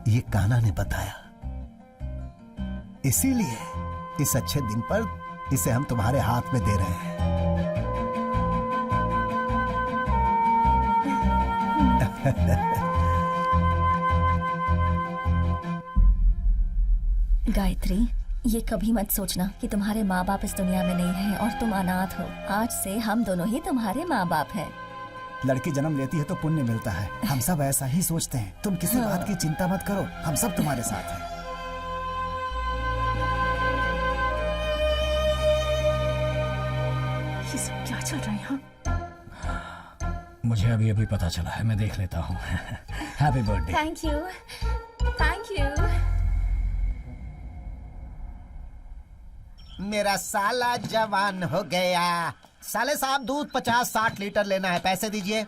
ये कान्हा ने बताया। इसीलिए इस अच्छे दिन पर इसे हम तुम्हारे हाथ में दे रहे हैं। गायत्री, ये कभी मत सोचना कि तुम्हारे माँ बाप इस दुनिया में नहीं हैं और तुम अनाथ हो। आज से हम दोनों ही तुम्हारे माँ बाप हैं। लड़की जन्म लेती है तो पुण्य मिलता है, हम सब ऐसा ही सोचते हैं। तुम किसी बात की चिंता मत करो, हम सब तुम्हारे साथ हैं। ये सब क्या चल रहा है यहाँ? मुझे अभी अभी पता चला है, मैं देख लेता हूँ। Happy birthday. Thank you, thank you. मेरा साला जवान हो गया। साले साहब, दूध 50-60 लीटर लेना है, पैसे दीजिए।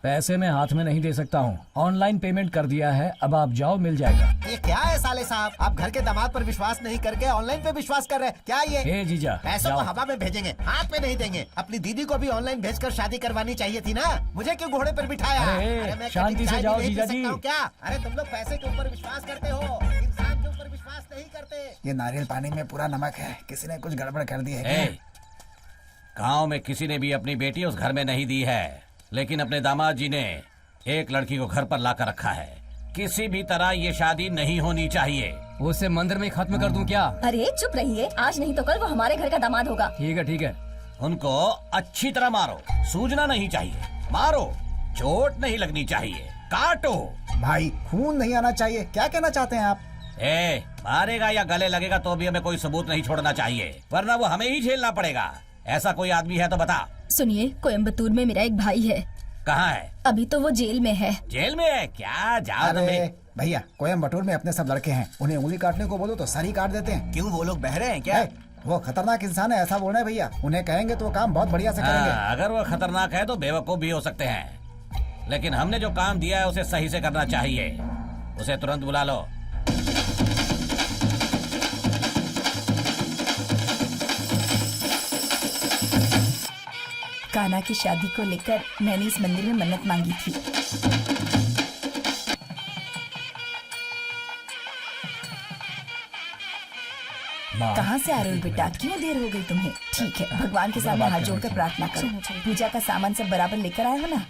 पैसे मैं हाथ में नहीं दे सकता हूँ, ऑनलाइन पेमेंट कर दिया है। अब आप जाओ, मिल जाएगा। ये क्या है साले साहब, आप घर के दामाद पर विश्वास नहीं करके ऑनलाइन पे विश्वास कर रहे हैं क्या? ये जीजा, पैसों जाओ। को हवा में भेजेंगे, हाथ में नहीं देंगे। अपनी दीदी को भी ऑनलाइन भेजकर शादी करवानी चाहिए थी ना, मुझे क्यों घोड़े पर बिठाया? अरे, मैं शांति कभी से चाय जाओ भी नहीं जीजा पी जी। सकता हूँ क्या? अरे तुम लोग पैसे के ऊपर विश्वास करते हो, इंसान के ऊपर विश्वास नहीं करते। ये नारियल पानी में पूरा नमक है, किसी ने कुछ गड़बड़ कर दी है। गांव में किसी ने भी अपनी बेटी उस घर में नहीं दी है, लेकिन अपने दामाद जी ने एक लड़की को घर पर लाकर रखा है। किसी भी तरह ये शादी नहीं होनी चाहिए। उसे मंदिर में खत्म कर दूं क्या? अरे चुप रहिए, आज नहीं तो कल वो हमारे घर का दामाद होगा। ठीक है ठीक है। उनको अच्छी तरह मारो, सूजना नहीं चाहिए। मारो, चोट नहीं लगनी चाहिए, काटो। भाई खून नहीं आना चाहिए, क्या कहना चाहते हैं आप? मारेगा या गले लगेगा तो भी हमें कोई सबूत नहीं छोड़ना चाहिए, वरना वो हमें ही झेलना पड़ेगा। ऐसा कोई आदमी है तो बता। सुनिए, कोयम्बतूर में मेरा एक भाई है। कहाँ है? अभी तो वो जेल में है। जेल में है क्या? जाओ अरे भैया, कोयम्बटूर में अपने सब लड़के हैं, उन्हें उंगली काटने को बोलो तो सर ही काट देते हैं। क्यों, वो लोग बहरे हैं क्या? वो खतरनाक इंसान है, ऐसा बोलना है भैया। उन्हें कहेंगे तो वो काम बहुत बढ़िया से करेंगे। अगर वो खतरनाक है तो बेवकूफ भी हो सकते हैं, लेकिन हमने जो काम दिया है उसे सही से करना चाहिए। उसे तुरंत बुला लो। कान्हा की शादी को लेकर मैंने इस मंदिर में मन्नत मांगी थी। कहाँ से आ रहे हो बेटा? क्यों देर हो गई तुम्हें? ठीक है, भगवान के सामने हाथ जोड़कर प्रार्थना करो। पूजा का सामान सब बराबर लेकर आए हो ना?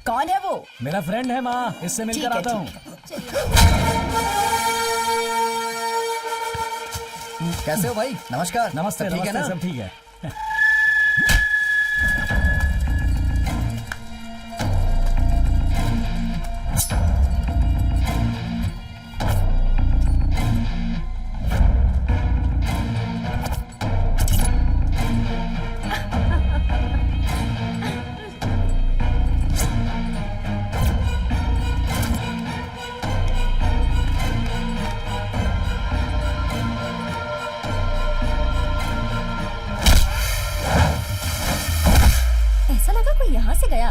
कौन है वो? मेरा फ्रेंड है माँ, इससे मिलकर आता हूँ। कैसे हो भाई? नमस्कार। नमस्ते। ठीक है ना? सब ठीक है।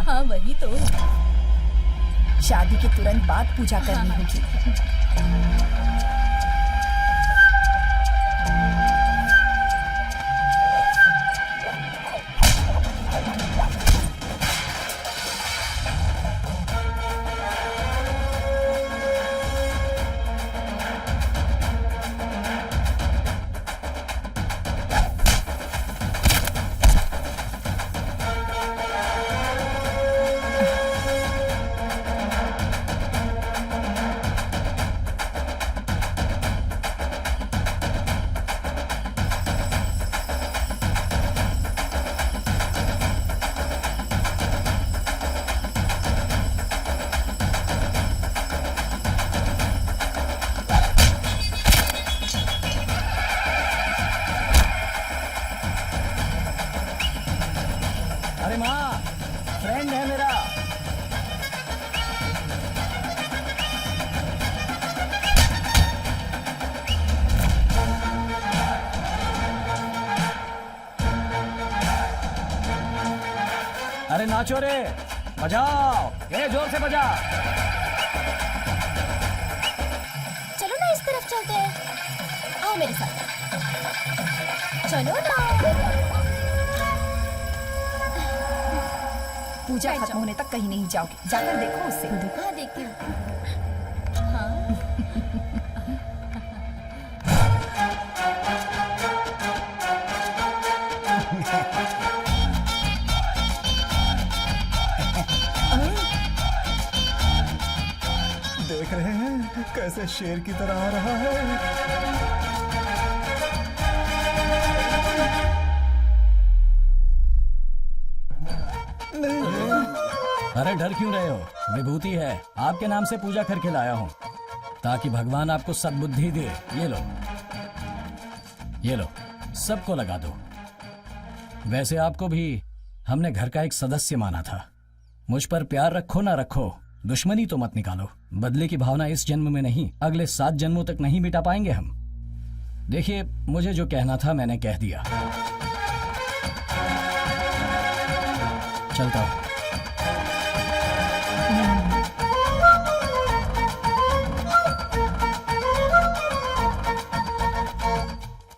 हाँ वही तो। शादी के तुरंत बाद पूजा करनी होगी। अरे माँ, फ्रेंड है मेरा। अरे नाचो रे, बजाओ, ये जोर से बजा। चलो ना, इस तरफ चलते हैं। आओ मेरे साथ, चलो ना। पूजा खत्म होने तक कहीं नहीं जाओगे, जाकर देखो उससे। हाँ देखती हूँ। हाँ। देख रहे हैं कैसे शेर की तरह आ रहा है। अरे डर क्यों रहे हो? विभूति है, आपके नाम से पूजा करके लाया हूँ, ताकि भगवान आपको सद्बुद्धि दे। ये लो, ये लो, सबको लगा दो। वैसे आपको भी हमने घर का एक सदस्य माना था। मुझ पर प्यार रखो ना रखो, दुश्मनी तो मत निकालो। बदले की भावना इस जन्म में नहीं, अगले 7 जन्मों तक नहीं मिटा पाएंगे हम। देखिए, मुझे जो कहना था मैंने कह दिया। चलता हूँ।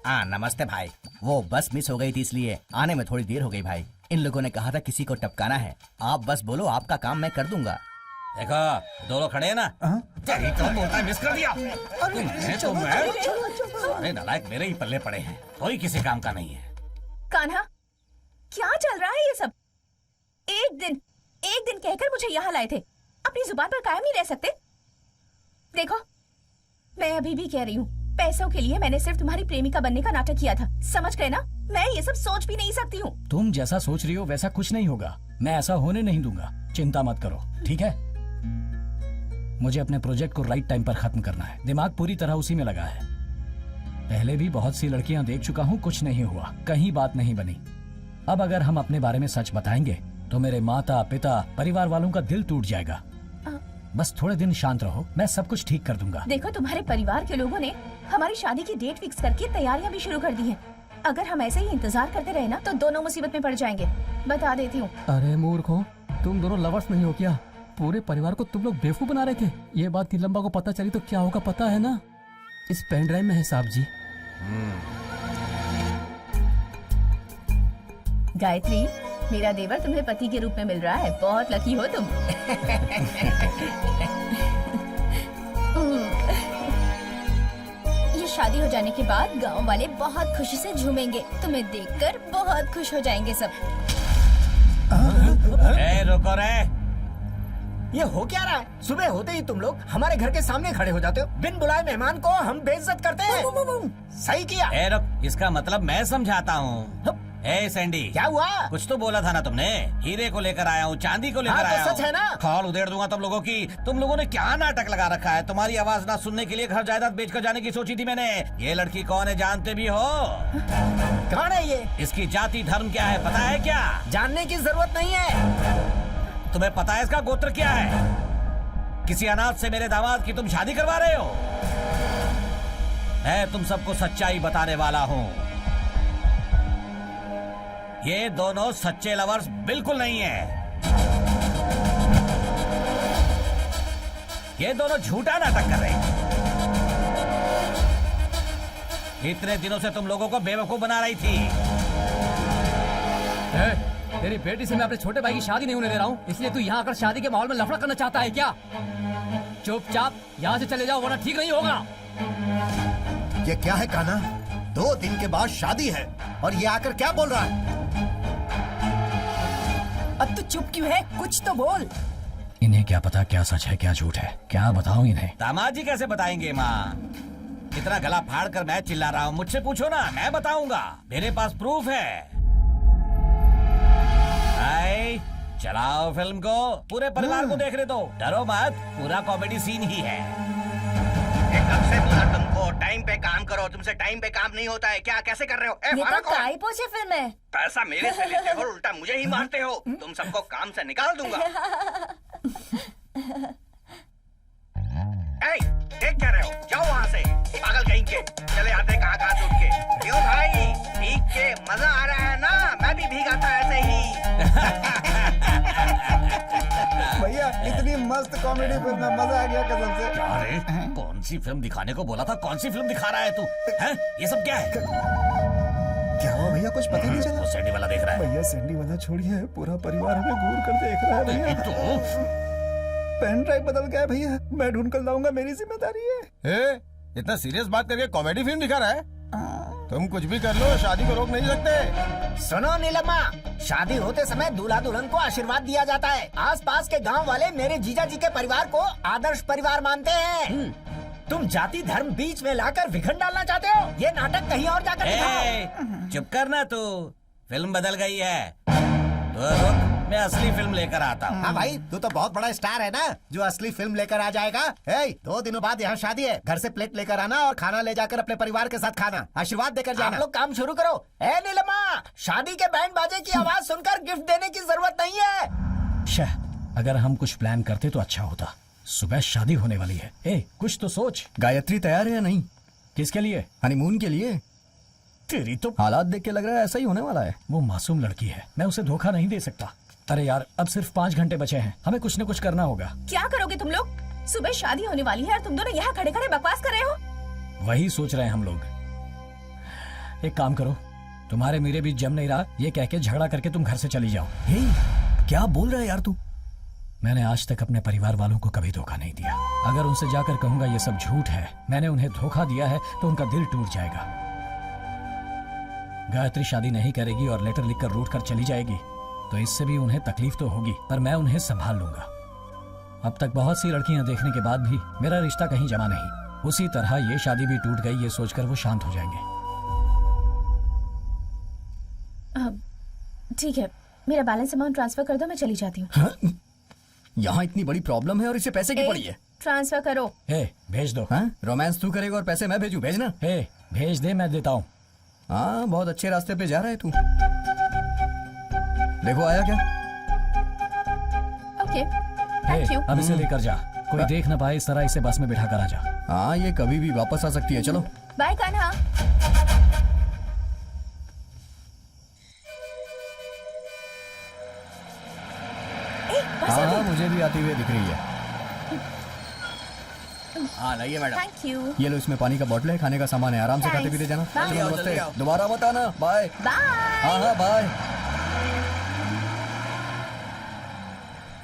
हाँ नमस्ते भाई। वो बस मिस हो गई थी इसलिए आने में थोड़ी देर हो गई भाई। इन लोगों ने कहा था किसी को टपकाना है। आप बस बोलो, आपका काम मैं कर दूंगा। देखो दो लोग खड़े हैं ना। तेरी तो बोलता है मिस कर दिया। अरे नालायक मेरे ही पल्ले पड़े हैं, कोई किसी काम का नहीं है। कान्हा, क्या चल रहा है ये सब? एक दिन कहकर मुझे यहाँ लाए थे, अपनी जुबान पर कायम नहीं रह सकते? देखो, मैं अभी भी कह रही हूँ, पैसों के लिए मैंने सिर्फ तुम्हारी प्रेमिका बनने का नाटक किया था, समझ गए ना? मैं ये सब सोच भी नहीं सकती हूँ। तुम जैसा सोच रही हो वैसा कुछ नहीं होगा। मैं ऐसा होने नहीं दूंगा, चिंता मत करो, ठीक है? मुझे अपने प्रोजेक्ट को राइट टाइम पर खत्म करना है। दिमाग पूरी तरह उसी में लगा है। पहले भी बहुत सी लड़कियां देख चुका हूँ, कुछ नहीं हुआ, कहीं बात नहीं बनी। अब अगर हम अपने बारे में सच बताएंगे तो मेरे माता पिता परिवार वालों का दिल टूट जाएगा। बस थोड़े दिन शांत रहो, मैं सब कुछ ठीक कर दूंगा। देखो, तुम्हारे परिवार के लोगों ने हमारी शादी की डेट फिक्स करके तैयारियां भी शुरू कर दी हैं। अगर हम ऐसे ही इंतजार करते रहे ना तो दोनों मुसीबत में पड़ जाएंगे, बता देती हूँ। अरे मूर्खों, तुम दोनों लवर्स नहीं हो क्या? पूरे परिवार को तुम लोग बेवकूफ बना रहे थे। ये बात नीलम्बा को पता चली तो क्या होगा पता है ना? इस पेन ड्राइव में है साहब जी। गायत्री, मेरा देवर तुम्हें पति के रूप में मिल रहा है, बहुत लकी हो तुम। ये शादी हो जाने के बाद गांव वाले बहुत खुशी से झूमेंगे। तुम्हें देखकर बहुत खुश हो जाएंगे सब। रुको रे। ये हो क्या रहा है? सुबह होते ही तुम लोग हमारे घर के सामने खड़े हो जाते हो। बिन बुलाए मेहमान को हम बेइज्जत करते हैं। सही किया। रुक, इसका मतलब मैं समझाता हूँ। ए सैंडी, क्या हुआ? कुछ तो बोला था ना तुमने। हीरे को लेकर आया हूँ, चांदी को लेकर आया हूँ। सच है ना? खाल उधेड़ दूंगा तुम लोगों की। तुम लोगों ने क्या नाटक लगा रखा है? तुम्हारी आवाज ना सुनने के लिए घर जायदाद बेचकर जाने की सोची थी मैंने। ये लड़की कौन है जानते भी हो? कौन है ये? इसकी जाति धर्म क्या है पता है क्या? जानने की जरूरत नहीं है। तुम्हें पता है इसका गोत्र क्या है? किसी अनाथ से मेरे दामाद की तुम शादी करवा रहे हो? मैं तुम सबको सच्चाई बताने वाला हूँ। ये दोनों सच्चे लवर्स बिल्कुल नहीं है। ये दोनों झूठा नाटक कर रहे हैं। इतने दिनों से तुम लोगों को बेवकूफ बना रही थी। तेरी बेटी से मैं अपने छोटे भाई की शादी नहीं होने दे रहा हूँ, इसलिए तू यहाँ आकर शादी के माहौल में लफड़ा करना चाहता है क्या? चुपचाप यहाँ से चले जाओ वरना ठीक नहीं होगा। ये क्या है कान्हा? 2 दिन के बाद शादी है और ये आकर क्या बोल रहा है? अब तू चुप क्यों है? कुछ तो बोल। इन्हें क्या पता क्या सच है क्या झूठ है, क्या बताऊं इन्हें? दामाद जी कैसे बताएंगे माँ? इतना गला फाड़ कर मैं चिल्ला रहा हूँ, मुझसे पूछो ना, मैं बताऊंगा। मेरे पास प्रूफ है। आई, चलाओ फिल्म को, पूरे परिवार को देखने दो। डरो मत, पूरा कॉमेडी सीन ही है। कब से बोला तुमको टाइम पे काम करो, तुमसे टाइम पे काम नहीं होता है क्या? कैसे कर रहे हो? ये तो काई पोछे फिल्म है। पैसा मेरे से लेते हो, उल्टा मुझे ही मारते हो। तुम सबको काम से निकाल दूंगा। देख क्या रहे हो? जाओ वहाँ से, पागल कहीं के। चले आते कहाँ छूट के। क्यों भाई, भीग के मजा आ रहा है ना? मैं भी भीगा था ऐसे ही। भैया इतनी मस्त कॉमेडी फिल्म है, मजा आ गया कसम से। अरे कौन सी फिल्म दिखाने को बोला था, कौन सी फिल्म दिखा रहा है तू? हैं? ये सब क्या है? क्या हुआ भैया? कुछ पता नहीं चला। वो सैंडी वाला देख रहा है। भैया सैंडी वाला छोड़िए, पूरा परिवार हमें घूर कर देख रहा है भैया। तो पेन ड्राइव बदल गया है भैया, मैं ढूंढ कर लाऊंगा, मेरी जिम्मेदारी है। इतना सीरियस बात करके कॉमेडी फिल्म दिखा रहा है? तुम कुछ भी कर लो, शादी को रोक नहीं सकते। सुनो नीलम्मा, शादी होते समय दूल्हा दुल्हन को आशीर्वाद दिया जाता है। आसपास के गांव वाले मेरे जीजा जी के परिवार को आदर्श परिवार मानते हैं। तुम जाति धर्म बीच में लाकर विघटन डालना चाहते हो? ये नाटक कहीं और जाकर दिखाओ। चुप करना तू, फिल्म बदल गई है। तो रुक, मैं असली फिल्म लेकर आता हूँ। हाँ भाई, तू तो बहुत बड़ा स्टार है ना, जो असली फिल्म लेकर आ जाएगा। 2 दिनों बाद यहाँ शादी है, घर से प्लेट लेकर आना और खाना ले जाकर अपने परिवार के साथ खाना, आशीर्वाद देकर जाना। आप लोग काम शुरू करो। ए नीलम्मा, शादी के बैंड बाजे की आवाज सुनकर गिफ्ट देने की जरूरत नहीं है। शाह, अगर हम कुछ प्लान करते तो अच्छा होता। सुबह शादी होने वाली है। कुछ तो सोच। गायत्री तैयार है या नहीं? किसके लिए? हनीमून के लिए। तेरी तो हालात देख के लग रहा है ऐसा ही होने वाला है। वो मासूम लड़की है, मैं उसे धोखा नहीं दे सकता। अरे यार, अब सिर्फ 5 घंटे बचे हैं, हमें कुछ न कुछ करना होगा। क्या करोगे तुम लोग? सुबह शादी होने वाली है और तुम दोनों यहाँ खड़े खड़े बकवास कर रहे हो। वही सोच रहे हैं हम लोग। एक काम करो, तुम्हारे मेरे बीच जम नहीं रहा ये कह के झगड़ा करके तुम घर से चली जाओ। क्या बोल रहा है यार तू? मैंने आज तक अपने परिवार वालों को कभी धोखा नहीं दिया। अगर उनसे जाकर कहूंगा ये सब झूठ है, मैंने उन्हें धोखा दिया है, तो उनका दिल टूट जाएगा। गायत्री शादी नहीं करेगी और लेटर लिखकर रूठ कर चली जाएगी, तो इससे भी उन्हें तकलीफ तो होगी, पर मैं उन्हें संभाल लूंगा। अब तक बहुत सी लड़कियां देखने के बाद भी मेरा रिश्ता कहीं जमा नहीं। उसी तरह ये शादी भी टूट गई, ये सोचकर वो शांत हो जाएंगे। ठीक है, मेरा बैलेंस अमाउंट ट्रांसफर कर दो, मैं चली जाती हूँ। यहाँ इतनी बड़ी प्रॉब्लम है और इसे पैसे की पड़ी है। ट्रांसफर करो। भेज दो। रोमांस तू करेगा और पैसे मैं भेजू? भेजना। भेज दे, मैं देता हूँ। हाँ, बहुत अच्छे रास्ते पे जा रहा है तू। देखो आया क्या? Okay, thank you. अब इसे लेकर जा, कोई देख न पाए, इस तरह इसे बस में बिठा कर आ जा। हाँ, ये कभी भी वापस आ सकती है। चलो बाय कान्हा। हाँ, मुझे भी आती हुई दिख रही है। हाँ, लाइए मैडम। Thank you. ये लो, इसमें पानी का बोतल है, खाने का सामान है, आराम से खाते पीते जाना। Bye. चलो, नमस्ते। दोबारा मत आना। बाय। हाँ हाँ, बाय।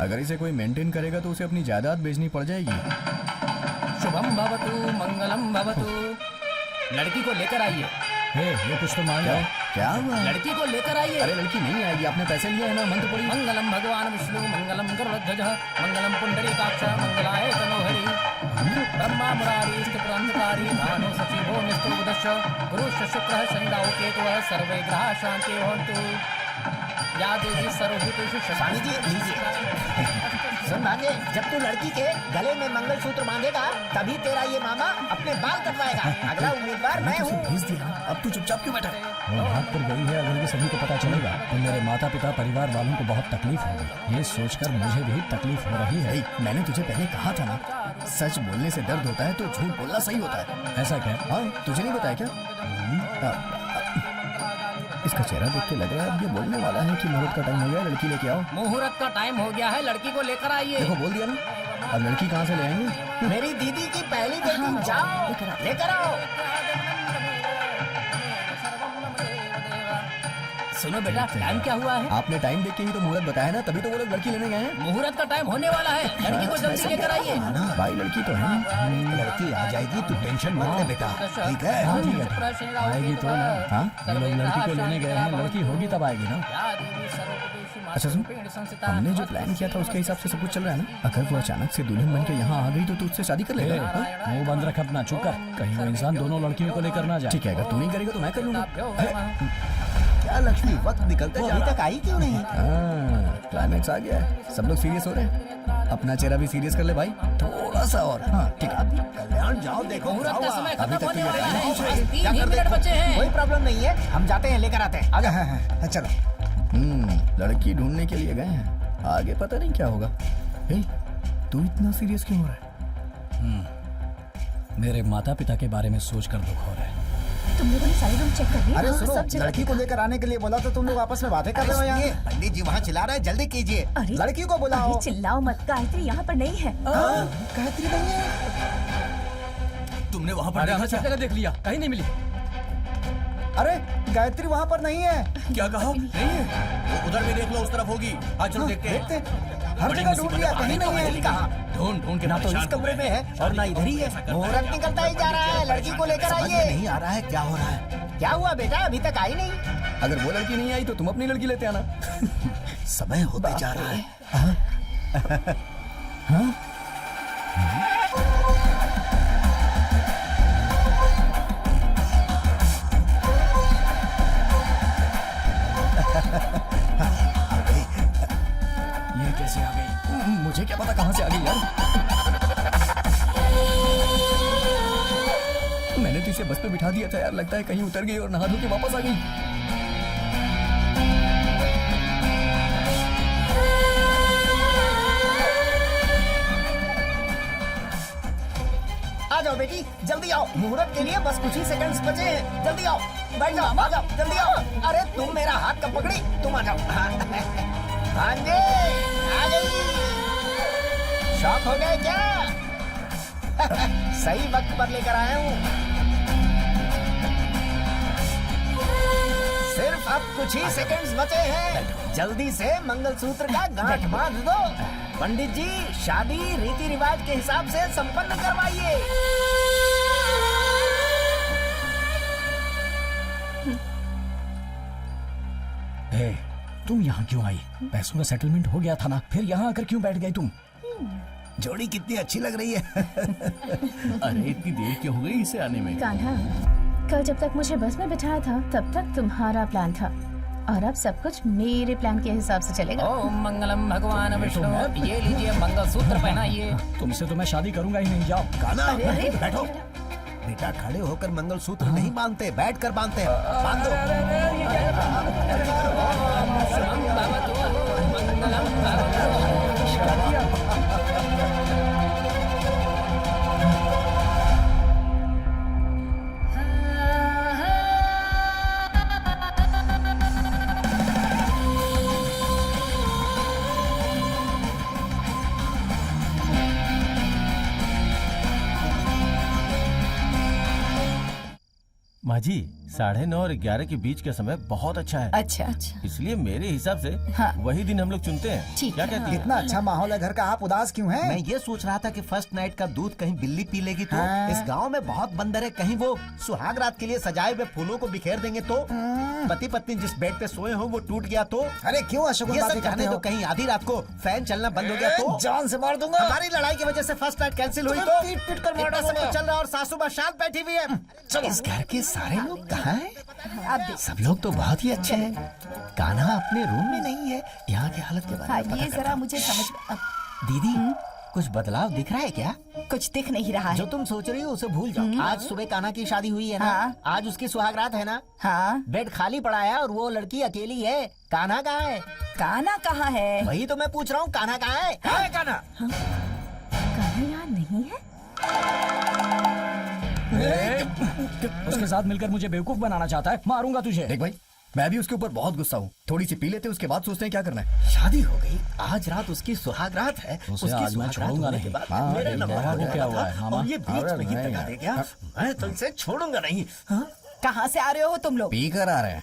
अगर इसे कोई मेंटेन करेगा तो उसे अपनी जायदाद बेचनी पड़ जाएगी। शुभम भवतु मंगलम भवतु। लड़की को लेकर आइए। ये कुछ तो मांग है। क्या हुआ? लड़की को लेकर आइए। अरे लड़की नहीं आएगी, आपने पैसे लिए है ना, मंत्र पड़ी। मंगलम भगवान विष्णु मंगलम गरुड़ध्वज मंगलम पुंडरीकाक्ष मंगलाय तनोहरि ब्रह्मा मुरारी स्थितंधकारी भानु सचिवो निस्तुदश गुरुश्च शुक्रः शनिराव केतुः सर्वे ग्रहाः शान्ति भवन्तु। या देवी सर्वभूतेषु स्वामी जी सुन भांजे, जब तू लड़की के गले में मंगलसूत्र बांधेगा तभी तेरा ये मामा अपने बाल कटवाएगा। अगला उम्मीदवार मैं हूँ। भेज दिया, अब तू चुपचाप क्यों बैठा है? वो भाग कर गई है, अगर ये सभी को पता चलेगा तो मेरे माता पिता परिवार वालों को बहुत तकलीफ होगी। ये सोचकर मुझे भी तकलीफ हो रही है। मैंने तुझे पहले कहा था ना, सच बोलने से दर्द होता है तो झूठ बोलना सही होता है। ऐसा क्या? हाँ, तुझे नहीं बताया क्या? इसका चेहरा देख के लग रहा है अब ये बोलने वाला है कि मुहूर्त का टाइम हो गया, लड़की लेके आओ। मुहूर्त का टाइम हो गया है, लड़की को लेकर आइए। देखो, बोल दिया ना। अब लड़की कहाँ से ले आएंगे? मेरी दीदी की पहली बेटी, जाओ लेकर आओ। सुनो बेटा, टाइम क्या हुआ है? आपने टाइम देख के ही तो मुहूर्त बताया ना, तभी तो वो लोग लड़की लेने गए हैं। मुहूर्त का टाइम होने वाला है, लड़की को जल्दी लेकर आइए। भाई लड़की तो है, लड़की आ जाएगी, तू टेंशन मत ले बेटा। ठीक है? हाँ ठीक है, आएगी तो ना। हाँ, ये लोग लड़की को लेने गए हैं, लड़की होगी तब आएगी ना। अच्छा सुन, हमने जो प्लान किया था उसके हिसाब से सब कुछ चल रहा है ना? अगर वो अचानक से दुल्हन बन के यहाँ आ गई तो तू उससे शादी कर लेगा? मुंह बंद रख अपना, चुप कर, कहीं वो इंसान दोनों लड़कियों को लेकर ना जाए। ठीक है, अगर तू नहीं करेगा तो मैं कर लूंगा। क्या लक्ष्मी, वक्त निकलते अभी तक आई क्यों नहीं? क्लाइमेक्स आ गया है, सब लोग सीरियस हो रहे हैं। अपना चेहरा भी सीरियस कर ले भाई, थोड़ा सा और। हाँ ठीक है, कल्याण जाओ, देखो मुहूर्त का समय अभी खत्म तक होने तो वाला है, ये बस 3 ही मिनट बचे हैं। कोई प्रॉब्लम नहीं है, हम जाते हैं, लेकर आते हैं। आजा। हाँ, चलो। लड़की ढूंढने के लिए गए हैं, आगे पता नहीं क्या होगा। हे, तू इतना सीरियस क्यों हो रहा है? मेरे माता पिता के बारे में सोचकर दुख हो रहा है। तुम लोगों ने सारे रूम चेक कर लिए? अरे हाँ, सुनो, सब जगह लड़की को लेकर आने के लिए बोला तो तुम लोग आपस में बातें कर रहे हो यहाँ। पंडित जी वहाँ चिल्ला रहे हैं, जल्दी कीजिए। अरे लड़की को बुलाओ। अरे चिल्लाओ मत, गायत्री यहाँ पर नहीं है। गायत्री नहीं है? तुमने वहाँ पर अरे देखा हमें सब क्या? जगह देख लिया, कहीं नहीं मिली। अरे गायत्री वहाँ पर नहीं है। क्या कहा? नहीं है, उधर भी देख लो, उस तरफ होगी। आज चलो देखते हैं। हर जगह ढूंढ लिया, कहीं नहीं है। कहा ढूंढ के ना तो इस कमरे में है और ना इधर ही है। मुहूर्त निकलता ही जा रहा है, लड़की को लेकर आइए। नहीं आ रहा है, क्या हो रहा है? क्या हुआ बेटा, अभी तक आई नहीं? अगर वो लड़की नहीं आई तो तुम अपनी लड़की लेते आना। समय होते जा रहा है। ये कैसे आ गई? मुझे क्या पता कहाँ से आ गई यार। मैंने तो इसे बस पे बिठा दिया था यार, लगता है कहीं उतर गई और नहा धो के वापस आ गई। आ जाओ बेटी, जल्दी आओ, मुहूर्त के लिए बस कुछ ही सेकंड्स बचे हैं। जल्दी आओ, बैठ जाओ, आ जाओ, जल्दी आओ। अरे तुम मेरा हाथ कब पकड़ी? तुम आ जाओ। भांजे आ गई। शॉक हो गए क्या? सही वक्त पर लेकर आया हूँ। सिर्फ अब कुछ ही सेकंड्स बचे हैं। जल्दी से मंगलसूत्र का गांठ बांध दो। पंडित जी, शादी रीति रिवाज के हिसाब से संपन्न करवाइए। हे, तुम यहाँ क्यों आई? पैसों का सेटलमेंट हो गया था ना, फिर यहाँ आकर क्यों बैठ गई तुम? जोड़ी कितनी अच्छी लग रही है। अरे इतनी देर क्यों हो गई इसे आने में? कान्हा, कल जब तक मुझे बस में बिठाया था तब तक तुम्हारा प्लान था, और अब सब कुछ मेरे प्लान के हिसाब से चलेगा। ओम मंगलम भगवान विष्णु। ये लीजिए मंगलसूत्र पहनाइए। तुमसे तो मैं शादी करूंगा ही नहीं, जाओ। कान्हा, अरे, बैठो। बेटा खड़े होकर मंगलसूत्र नहीं बांधते, बैठकर बांधते हैं। बांध दो। माँ जी, 9:30 और 11 के बीच का समय बहुत अच्छा है। अच्छा, इसलिए मेरे हिसाब से हाँ। वही दिन हम लोग चुनते हैं। ठीक क्या है, कहती है? इतना अच्छा माहौल है घर का, आप उदास क्यों हैं? मैं ये सोच रहा था कि फर्स्ट नाइट का दूध कहीं बिल्ली पी लेगी तो। हाँ। इस गांव में बहुत बंदर है, कहीं वो सुहाग रात के लिए सजाए हुए फूलों को बिखेर देंगे तो। पति पत्नी जिस बेड पे सोए हो वो टूट गया तो। अरे क्यों अशोक ये बातें सब करते जाने हो? दो, कहीं आधी रात को फैन चलना बंद हो गया तो। जान से मार दूंगा। हमारी लड़ाई की वजह से फर्स्ट नाइट कैंसिल हुई तो। पीट पीट कर मार इतना सब डालूंगा। कुछ चल रहा है और सासू माँ शांत बैठी हुई है। इस घर के सारे लोग कहाँ हैं? अब देख। सब लोग तो बहुत ही अच्छे हैं। कान्हा अपने रूम में नहीं है। यहाँ की हालत के बारे हाँ, में पता ये करता जरा हूँ। मुझे समझ दीदी, कुछ बदलाव दिख रहा है क्या? कुछ दिख नहीं रहा जो है। तुम सोच रही हो उसे भूल जाओ। आज सुबह कान्हा की शादी हुई है ना? हाँ। आज उसकी सुहागरात है ना? हाँ, बेड खाली पड़ा है और वो लड़की अकेली है। कान्हा कहाँ है? कान्हा कहाँ है? वही तो मैं पूछ रहा हूँ, कान्हा कहाँ है? कहाँ है कान्हा? कान्हा यहाँ नहीं है। उसके साथ मिलकर मुझे बेवकूफ बनाना चाहता है, मारूंगा तुझे। देख भाई, मैं भी उसके ऊपर बहुत गुस्सा हूँ। थोड़ी सी पी लेते उसके बाद सोचते हैं क्या करना है। शादी हो गई, आज रात उसकी सुहागरात है। उसे उसकी आज मैं सुहागरात छोड़ूंगा होने नहीं। के बाद हाँ, मेरा अरे नंबर बाबा, हो वो क्या गया हुआ है, था, मामा? और ये बीच अरे में ही नहीं धक्का यार। दे गया। मैं तुमसे छोड़ूंगा नहीं। हाँ? कहाँ से आ रहे हो तुम लोग? पी कर आ रहे हैं।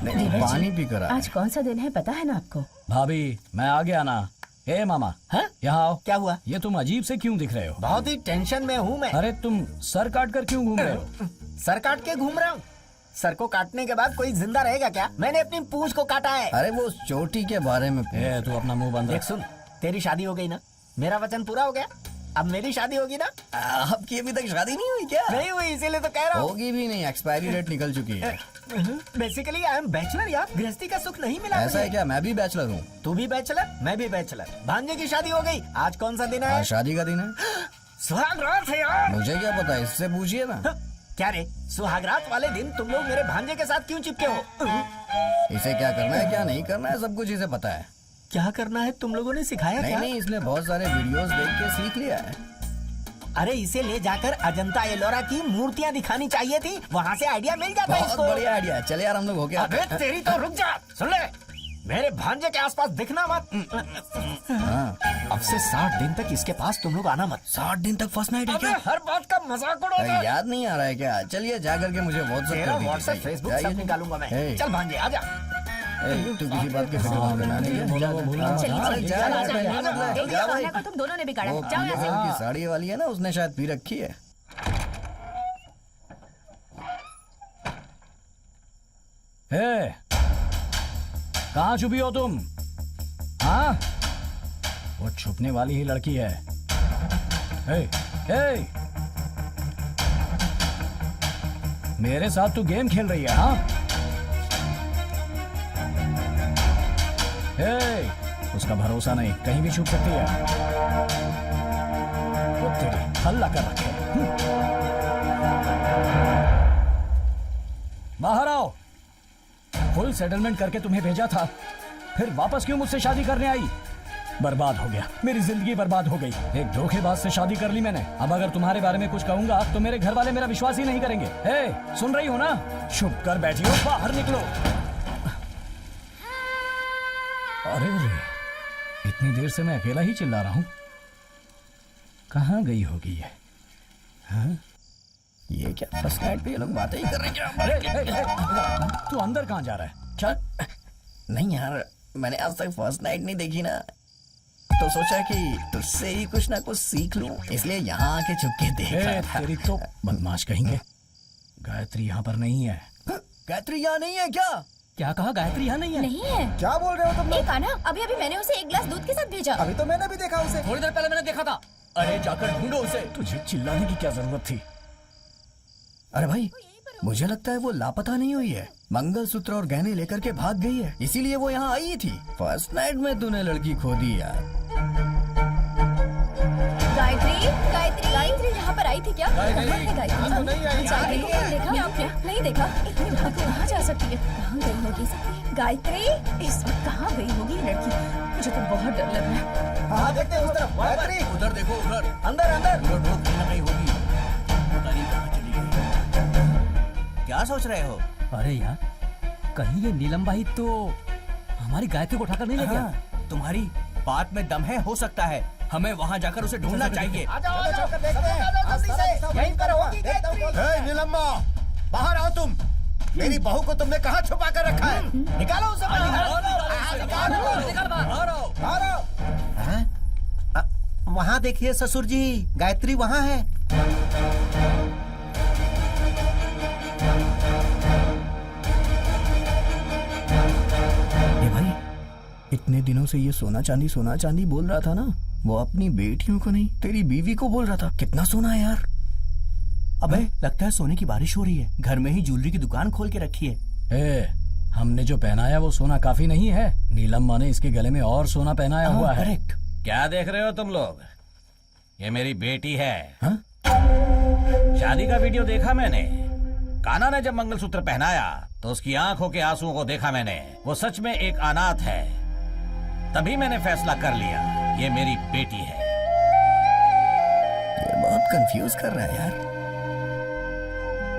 नहीं, पानी पी कर आ रहे आज कौन सा दिन है पता है ना आपको? भाभी, मैं आ गया ना। ए मामा, हाँ? यहाँ आओ। क्या हुआ? ये तुम अजीब से क्यों दिख रहे हो? बहुत ही टेंशन में हूँ मैं। अरे तुम सर काट कर क्यों घूम रहे हो? सर काट के घूम रहा हूँ। सर को काटने के बाद कोई जिंदा रहेगा क्या? मैंने अपनी पूंछ को काटा है। अरे वो चोटी के बारे में। ए, तू अपना मुंह बंद देख रख। सुन, तेरी शादी हो गई ना? मेरा वचन पूरा हो गया। अब मेरी शादी होगी ना? आपकी अभी तक शादी नहीं हुई क्या? नहीं हुई, इसीलिए तो कह रहा हूँ। होगी भी नहीं, एक्सपायरी डेट निकल चुकी है। बेसिकली आई एम बैचलर यार, गृहस्थी का सुख नहीं मिला ऐसा है मुझे। क्या? मैं भी बैचलर हूँ। तू भी बैचलर, मैं भी बैचलर। भांजे की शादी हो गई। आज कौन सा दिन है? आज शादी का दिन है। सुहागरात है यार। मुझे क्या पता, इससे पूछिए ना। क्या रे, सुहागरात वाले दिन तुम लोग मेरे भांजे के साथ क्यों चिपके हो? इसे क्या करना है क्या नहीं करना है सब कुछ इसे पता है। क्या करना है तुम लोगों ने सिखाया नहीं क्या? नहीं, इसने बहुत सारे वीडियोस देख के सीख लिया है। अरे इसे ले जाकर अजंता एलोरा की मूर्तियाँ दिखानी चाहिए थी, वहाँ से आइडिया मिल जाता बहुत इसको। बढ़िया आइडिया है। चले यार हम लोग हो गया। अबे तेरी तो रुक जा, सुन ले, मेरे भांजे के आसपास दिखना मत। हाँ। अब से 60 दिन तक इसके पास तुम लोग आना मत। 60 दिन तक फर्स्ट नाइट है अबे क्या? हर बात का मजाक उड़ाओगे। अरे याद नहीं आ रहा है क्या? चलिए जा करके मुझे व्हाट्सएप तेरा कर दीजिए। व्हाट्सएप फेसबुक जाइए। सब निकालूंगा मैं। हे, चल भांजे आजा। हे, तू किसी बात की फिक्र मत करना। नहीं है? बोला वो भूलना मत। चलिए, हाँ, चलिए, जा, चलो, जा, चलो, जा, चलो। जा, देखिए, जा, कान्हा को तुम दोनों ने बिगाड़ा। वो जाओ पीले यहाँ से। रंग की साड़ी वाली है ना, उसने शायद पी रखी है। ए, कहाँ छुपी हो तुम? हाँ, वो छुपने वाली ही लड़की है। ए, ए, मेरे साथ तू गेम खेल रही है? हाँ, ए, उसका भरोसा नहीं, कहीं भी छुप सकती है। वो तेरी हल्ला कर रखे। बाहर आओ। फुल सेटलमेंट करके तुम्हें भेजा था, फिर वापस क्यों मुझसे शादी करने आई? बर्बाद हो गया, मेरी जिंदगी बर्बाद हो गई। एक धोखेबाज से शादी कर ली मैंने। अब अगर तुम्हारे बारे में कुछ कहूंगा तो मेरे घर वाले मेरा विश्वास ही नहीं करेंगे। ए, सुन रही हो ना? छुप कर बैठी हो, बाहर निकलो। अरे रे, इतनी देर से मैं अकेला ही चिल्ला रहा हूँ। कहाँ गई होगी ये? हाँ? ये क्या फर्स्ट नाइट पे ये लोग बातें ही कर रहे हैं क्या? अरे तू अंदर कहाँ जा रहा है? क्या? नहीं यार, मैंने आज तक फर्स्ट नाइट नहीं देखी ना, तो सोचा कि तुझसे ही कुछ ना कुछ सीख लूं, इसलिए यहाँ आके चुप के देख रहा था। तेरी तो बदमाश कहेंगे। गायत्री यहाँ पर नहीं है। गायत्री यहाँ नहीं है क्या? क्या कहा? गायत्री यहाँ नहीं है? नहीं है। क्या बोल रहे हो तुम लोग? कान्हा, अभी अभी मैंने उसे एक गिलास दूध के साथ भेजा। अभी तो मैंने भी देखा उसे। थोड़ी देर पहले मैंने देखा था। अरे जाकर ढूंढो उसे। तुझे चिल्लाने की क्या जरूरत थी? अरे भाई, मुझे लगता है वो लापता नहीं हुई है, मंगलसूत्र और गहने लेकर के भाग गई है, इसीलिए वो यहाँ आई थी। फर्स्ट नाइट में तूने लड़की खो दी यार। गायत्री, गायत्री, गायत्री यहाँ पर आई थी क्या? गायत्री, कहाँ है गायत्री? यहाँ तो नहीं आई। गायत्री को देखा आपने? नहीं देखा। इतनी रात को कहाँ जा सकती है? कहाँ गई होगी गायत्री? इस वक्त कहाँ गई होगी लड़की? मुझे तो बहुत डर लग रहा है। हाँ देखते हैं उस तरफ। गायत्री, उधर देखो, उधर अंदर अंदर। उधर बहुत कहीं ना कहीं होगी। पता नहीं कहाँ चली गई। क्या सोच रहे हो? अरे यार, कहीं ये नीलम भाई तो हमारी गायत्री को उठाकर नहीं ले गया? तुम्हारी बात में दम है, हो सकता है। हमें वहाँ जाकर उसे ढूंढना चाहिए। यहीं पर होगी गायत्री। हे नीलम्मा, बाहर आओ तुम। मेरी बहू को तुमने कहाँ छुपा कर रखा है? निकालो उसे वहाँ देखिए ससुर जी, गायत्री वहाँ है। ये भाई, इतने दिनों से ये सोना चांदी बोल रहा था ना, वो अपनी बेटियों को नहीं, तेरी बीवी को बोल रहा था। कितना सोना है यार। अबे लगता है सोने की बारिश हो रही है। घर में ही ज्वेलरी की दुकान खोल के रखी है। हमने जो पहनाया वो सोना काफी नहीं है। नीलम माँ ने इसके गले में और सोना पहनाया हुआ है। करेक्ट। क्या देख रहे हो तुम लोग? ये मेरी बेटी है। हाँ? शादी का वीडियो देखा मैंने। कान्हा ने जब मंगलसूत्र पहनाया तो उसकी आंखों के आंसुओं को देखा मैंने। वो सच में एक अनाथ है। तभी मैंने फैसला कर लिया, ये मेरी बेटी है। ये बहुत कंफ्यूज कर रहा है यार।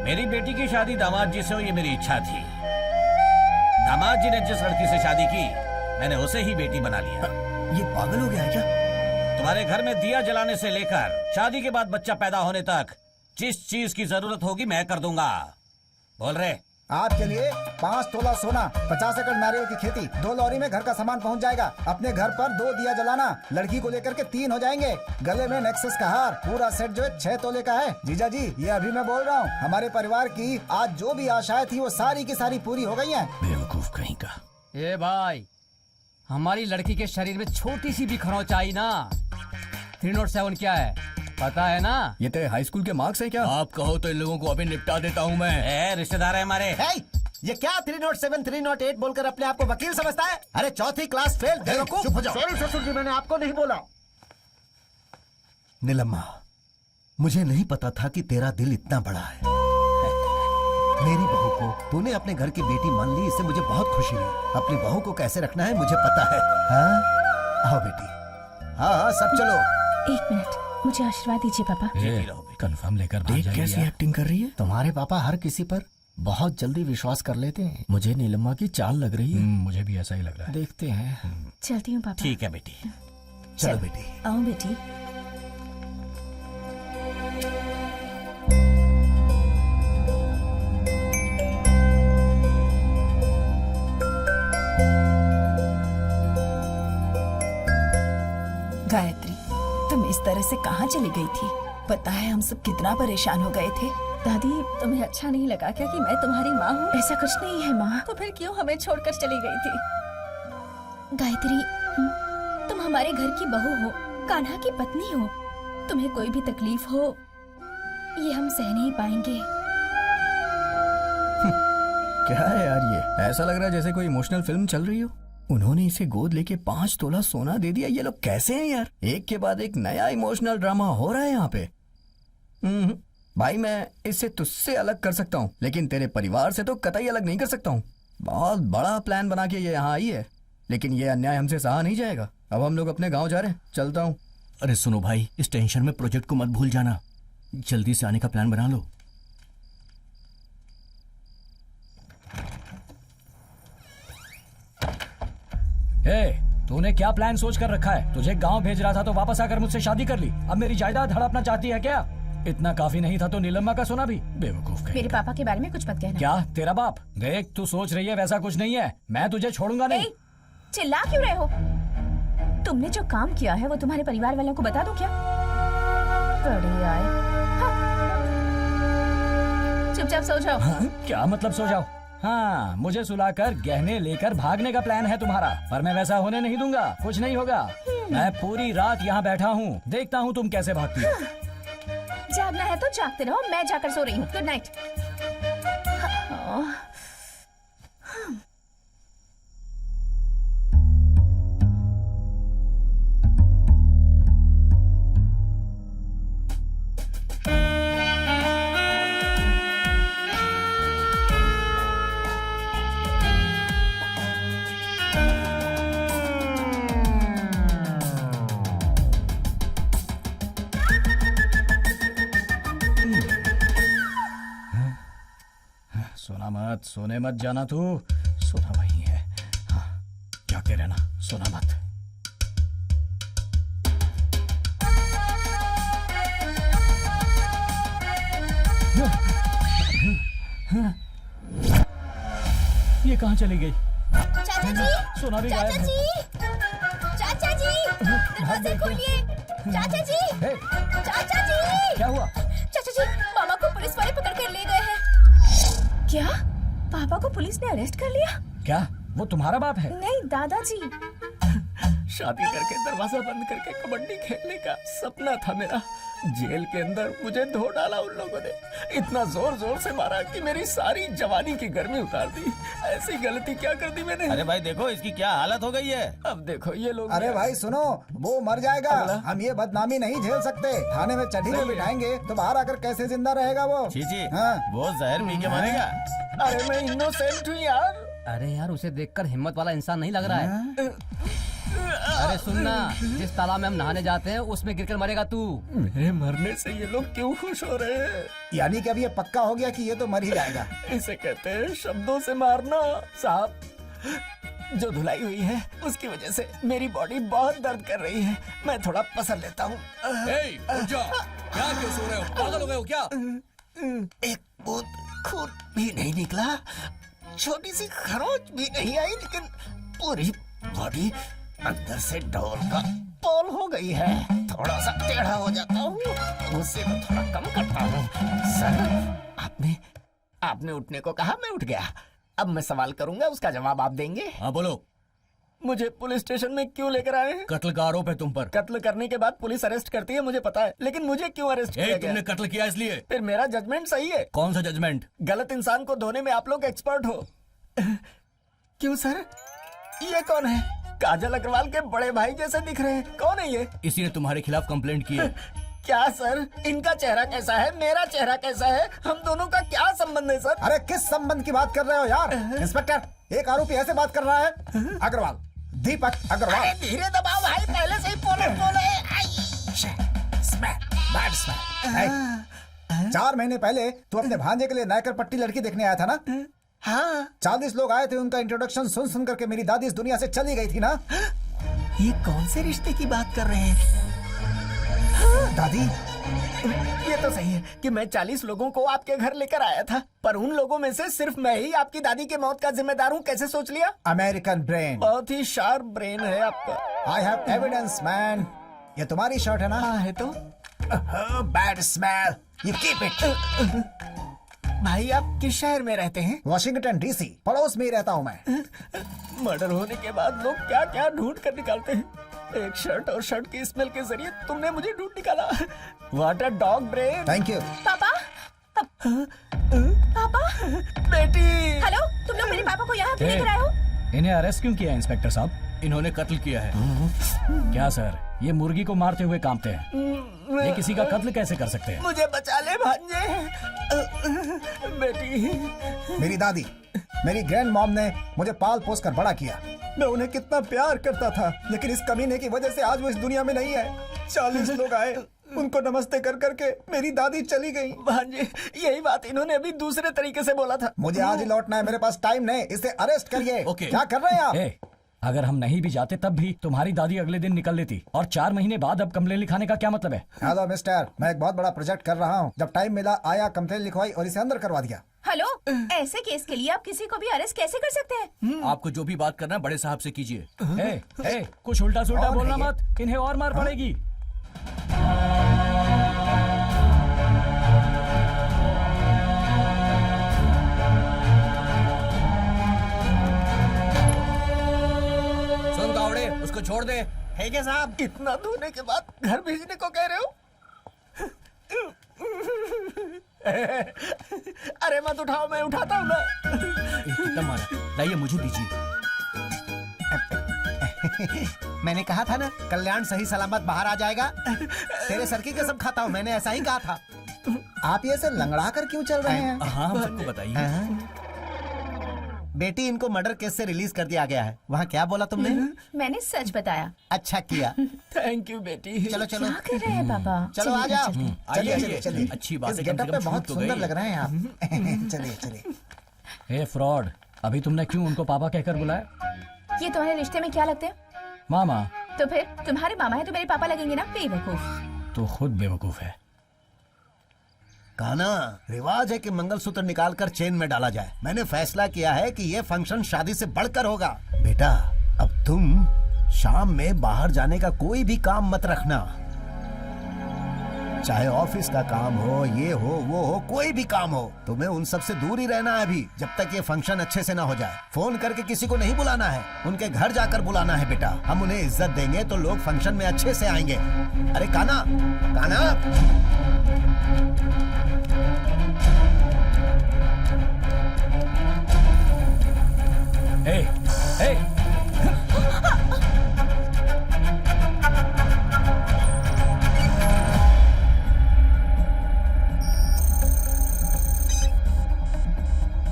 मेरी बेटी की शादी दामाद जी से हो, ये मेरी इच्छा थी। दामाद जी ने जिस लड़की से शादी की, मैंने उसे ही बेटी बना लिया। ये पागल हो गया है क्या? तुम्हारे घर में दिया जलाने से लेकर शादी के बाद बच्चा पैदा होने तक जिस चीज की जरूरत होगी मैं कर दूंगा। बोल रहे? आपके लिए 5 तोला सोना, 50 एकड़ नारियल की खेती, 2 लॉरी में घर का सामान पहुंच जाएगा। अपने घर पर 2 दिया जलाना, लड़की को लेकर के 3 हो जाएंगे। गले में नेक्सस का हार, पूरा सेट जो है 6 तोले का है। जीजा जी, ये अभी मैं बोल रहा हूँ, हमारे परिवार की आज जो भी आशाएं थी वो सारी की सारी पूरी हो गई हैं। बेवकूफ कहीं का। ए भाई, हमारी लड़की के शरीर में छोटी सी भी खरोंच आई ना, 307 क्या है पता है ना? ये तेरे हाई स्कूल के मार्क्स है क्या? आप कहो तो इन लोगों को अभी निपटा देता हूँ मैं। रिश्तेदार है हमारे। ये क्या 307, 308 बोलकर अपने आप को वकील समझता है? अरे 4th क्लास फेल बेवकूफ। चुप हो जाओ। सॉरी ससुर जी, मैंने आपको नहीं बोला। नीलम्मा, मुझे नहीं पता था कि तेरा दिल इतना बड़ा है। मेरी बहू को तूने अपने घर की बेटी मान ली, इससे मुझे बहुत खुशी हुई। अपनी बहू को कैसे रखना है मुझे पता है। हाँ आओ बेटी, हाँ सब चलो। 1 मिनट, मुझे आशीर्वाद दीजिए पापा। कंफर्म लेकर देख कैसी एक्टिंग कर रही है। तुम्हारे पापा हर किसी पर बहुत जल्दी विश्वास कर लेते हैं। मुझे नीलम्मा की चाल लग रही है। मुझे भी ऐसा ही लग रहा है। देखते हैं। चलती हूँ पापा। ठीक है बेटी। चलो बेटी। आओ बेटी। गायत्री, तुम इस तरह से कहाँ चली गई थी? पता है हम सब कितना परेशान हो गए थे। दादी, तुम्हें अच्छा नहीं लगा क्या कि मैं तुम्हारी माँ हूँ? ऐसा कुछ नहीं है माँ। तो फिर क्यों हमें छोड़कर चली गई थी? गायत्री, तुम हमारे घर की बहू हो, कान्हा की पत्नी हो। तुम्हें कोई भी तकलीफ हो, ये हम सह नहीं पाएंगे। क्या है यार ये? ऐसा लग रहा है जैसे कोई इमोशनल फिल्म चल रही हो। उन्होंने इसे गोद लेके 5 तोला सोना दे दिया। ये लोग कैसे हैं यार? एक के बाद एक नया इमोशनल ड्रामा हो रहा है यहाँ पे। भाई, मैं इससे तुझसे अलग कर सकता हूँ, लेकिन तेरे परिवार से तो कतई अलग नहीं कर सकता हूँ। बहुत बड़ा प्लान बना के ये यहाँ आई है, लेकिन ये अन्याय हमसे सहा नहीं जाएगा। अब हम लोग अपने गाँव जा रहे हैं, चलता हूँ। अरे सुनो भाई, इस टेंशन में प्रोजेक्ट को मत भूल जाना। जल्दी से आने का प्लान बना लो। तूने क्या प्लान सोच कर रखा है? तुझे गांव भेज रहा था तो वापस आकर मुझसे शादी कर ली। अब मेरी जायदाद हड़पना चाहती है क्या? इतना काफी नहीं था तो नीलम्मा का सोना भी? बेवकूफ कहीं। मेरे पापा के बारे में कुछ मत कहना। क्या तेरा बाप? देख तू सोच रही है वैसा कुछ नहीं है। मैं तुझे छोड़ूंगा नहीं। चिल्ला क्यों रहे हो? तुमने जो काम किया है वो तुम्हारे परिवार वालों को बता दो क्या? बड़े आए। हाँ। चुपचाप सो जाओ। हाँ? क्या मतलब सो जाओ? हाँ, मुझे सुलाकर गहने लेकर भागने का प्लान है तुम्हारा, पर मैं वैसा होने नहीं दूंगा। कुछ नहीं होगा। मैं पूरी रात यहाँ बैठा हूँ, देखता हूँ तुम कैसे भागती हो। जागना है तो जागते रहो, मैं जाकर सो रही हूँ। Good night. सोने मत जाना तू। सोना वही है। हाँ, जाके रहना, सोना मत। ये कहाँ चली गई? चाचा जी, सोना भी गायब है। चाचा जी, दरवाजे खोलिए। चाचा जी, चाचा जी। क्या हुआ? चाचा जी, मामा को पुलिस वाले पकड़ कर ले गए हैं। क्या? पापा को पुलिस ने अरेस्ट कर लिया? क्या वो तुम्हारा बाप है? नहीं, दादाजी। शादी करके दरवाजा बंद करके कबड्डी खेलने का सपना था मेरा। जेल के अंदर मुझे धो डाला उन लोगों ने। इतना जोर जोर से मारा कि मेरी सारी जवानी की गर्मी उतार दी। ऐसी गलती क्या कर दी मैंने? अरे भाई देखो इसकी क्या हालत हो गई है। अब देखो ये लोग। अरे भाई सुनो, वो मर जाएगा। हम ये बदनामी नहीं झेल सकते। थाने में चढ़ी में बिठाएंगे तो बाहर आकर कैसे जिंदा रहेगा वो? चीची, हाँ। वो जहर पी के मरेगा। अरे मैं इनोसेंट हूँ यार। अरे यार, उसे देखकर हिम्मत वाला इंसान नहीं लग रहा है। अरे सुनना, जिस तालाब में हम नहाने जाते हैं उसमें गिरकर मरेगा तू। मेरे मरने से ये लोग क्यों खुश हो रहे हैं? यानी कि अब ये पक्का हो गया कि ये तो मर ही जाएगा। इसे कहते हैं शब्दों से मारना। साहब, जो धुलाई हुई है उसकी वजह से मेरी बॉडी बहुत दर्द कर रही है। मैं थोड़ा पसर लेता हूँ। क्या क्यों सो रहे हो? पागल हो गए हो क्या? एक बूंद खून भी नहीं निकला, छोटी सी खरोच भी नहीं आई, लेकिन पूरी बॉडी अंदर से ढोल का पोल हो गई है। थोड़ा सा टेढ़ा हो जाता हूँ, गुस्से को थोड़ा कम करता हूँ। सर, आपने उठने को कहा, मैं उठ गया। अब मैं सवाल करूंगा, उसका जवाब आप देंगे। हाँ बोलो। मुझे पुलिस स्टेशन में क्यों लेकर आए हैं? कत्ल का आरोप है तुम पर। कत्ल करने के बाद पुलिस अरेस्ट करती है, मुझे पता है, लेकिन मुझे क्यों अरेस्ट किया गया? तुमने कत्ल किया इसलिए। फिर मेरा जजमेंट सही है। कौन सा जजमेंट? गलत इंसान को धोने में आप लोग एक्सपर्ट हो। क्यों सर? ये कौन है? काजल अग्रवाल के बड़े भाई जैसे दिख रहे हैं। कौन है ये? इसी ने तुम्हारे खिलाफ कंप्लेंट की है। क्या सर? इनका चेहरा कैसा है, मेरा चेहरा कैसा है? हम दोनों का क्या संबंध है सर? अरे किस संबंध की बात कर रहे हो यार? इंस्पेक्टर, एक आरोपी ऐसे बात कर रहा है। अग्रवाल, दीपक अग्रवाल। अरे धीरे दबाओ भाई, पहले से ही बोले। 4 महीने पहले तू अपने भांजे के लिए नायकर पट्टी लड़की देखने आया था ना? हाँ। 40 लोग आए थे, उनका इंट्रोडक्शन सुन सुन करके मेरी दादी इस दुनिया से चली गई थी ना? ये कौन से रिश्ते की बात कर रहे हैं? दादी, ये तो सही है कि मैं 40 लोगों को आपके घर लेकर आया था, पर उन लोगों में से सिर्फ मैं ही आपकी दादी के मौत का जिम्मेदार हूँ। कैसे सोच लिया? American brain. बहुत ही शार्प ब्रेन है आपका। I have evidence man. ये तुम्हारी शर्ट है ना? हाँ है तो। Bad smell, you keep it. भाई आप किस शहर में रहते हैं? वॉशिंगटन डीसी, पड़ोस में ही रहता हूँ मैं। मर्डर होने के बाद लोग क्या क्या ढूंढ कर निकालते हैं। एक शर्ट और शर्ट की स्मेल के जरिए तुमने मुझे ढूंढ निकाला। What a dog brain. Thank you. पापा, पापा, बेटी। हेलो, तुम लोग मेरे पापा को यहाँ क्यों लेकर आए हो? इन्हें अरेस्ट क्यों किया इंस्पेक्टर साहब? इन्होंने कत्ल किया है। क्या सर, ये मुर्गी को मारते हुए कांपते हैं। ये किसी का कत्ल कैसे कर सकते हैं? मुझे बचा ले भांजे। बेटी। मेरी दादी, मेरी ग्रैंड मॉम ने मुझे पाल पोस कर बड़ा किया। मैं उन्हें कितना प्यार करता था, लेकिन इस कमीने की वजह से आज वो इस दुनिया में नहीं है। 40 लोग आए, उनको नमस्ते कर करके मेरी दादी चली गई। भांजे, यही बात इन्होंने अभी दूसरे तरीके से बोला था। मुझे आज ही लौटना है, मेरे पास टाइम नहीं। इसे अरेस्ट करिए। ओके। क्या कर रहे हैं आप? अगर हम नहीं भी जाते तब भी तुम्हारी दादी अगले दिन निकल लेती, और 4 महीने बाद अब कंप्लेन लिखाने का क्या मतलब है? हेलो मिस्टर, मैं एक बहुत बड़ा प्रोजेक्ट कर रहा हूँ। जब टाइम मिला आया, कंप्लेन लिखवाई और इसे अंदर करवा दिया। हेलो, ऐसे केस के लिए आप किसी को भी अरेस्ट कैसे कर सकते हैं? आपको जो भी बात करना है बड़े साहब से कीजिए। कुछ उल्टा सुल्टा कौन बोलना है ये? मत, इन्हें और मार पड़ेगी। सुन कावड़े, उसको छोड़ दे। है क्या साहब? इतना धोने के बाद घर भेजने को कह रहे हो? अरे मत उठाओ, मैं उठाता हूँ ना। कितना मारा? लाइए मुझे दीजिए। मैंने कहा था ना, कल्याण सही सलामत बाहर आ जाएगा। तेरे सर की कसम खाता हूँ, मैंने ऐसा ही कहा था। आप ये ऐसे लंगड़ा कर क्यों चल रहे हैं? हाँ, हम सबको बताइए। बेटी, इनको मर्डर केस से रिलीज कर दिया गया है। वहाँ क्या बोला तुमने? मैंने सच बताया। अच्छा किया। थैंक यू बेटी। चलो चलो, क्या कर रहे हैं पापा? चलो आ जाओ। आइए चलिए, चलिए। अच्छी बात इस है, गेटअप कम पे से कम बहुत छूट तो सुंदर गई। लग रहे हैं आप। चलिए चलिए। हे फ्रॉड, अभी तुमने क्यों उनको पापा कहकर बुलाया? ये तुम्हारे रिश्ते में क्या लगते हैं? मामा। तो फिर तुम्हारे मामा है तो मेरे पापा लगेंगे ना? बेवकूफ। तो खुद बेवकूफ है। काना, रिवाज है कि मंगलसूत्र निकालकर चेन में डाला जाए। मैंने फैसला किया है कि ये फंक्शन शादी से बढ़कर होगा। बेटा, अब तुम शाम में बाहर जाने का कोई भी काम मत रखना। चाहे ऑफिस का काम हो, ये हो, वो हो, कोई भी काम हो, तुम्हें उन सब से दूर ही रहना है अभी, जब तक ये फंक्शन अच्छे से ना हो जाए। फोन करके किसी को नहीं बुलाना है, उनके घर जाकर बुलाना है बेटा। हम उन्हें इज्जत देंगे तो लोग फंक्शन में अच्छे से आएंगे। अरे काना, काना। हे, हे।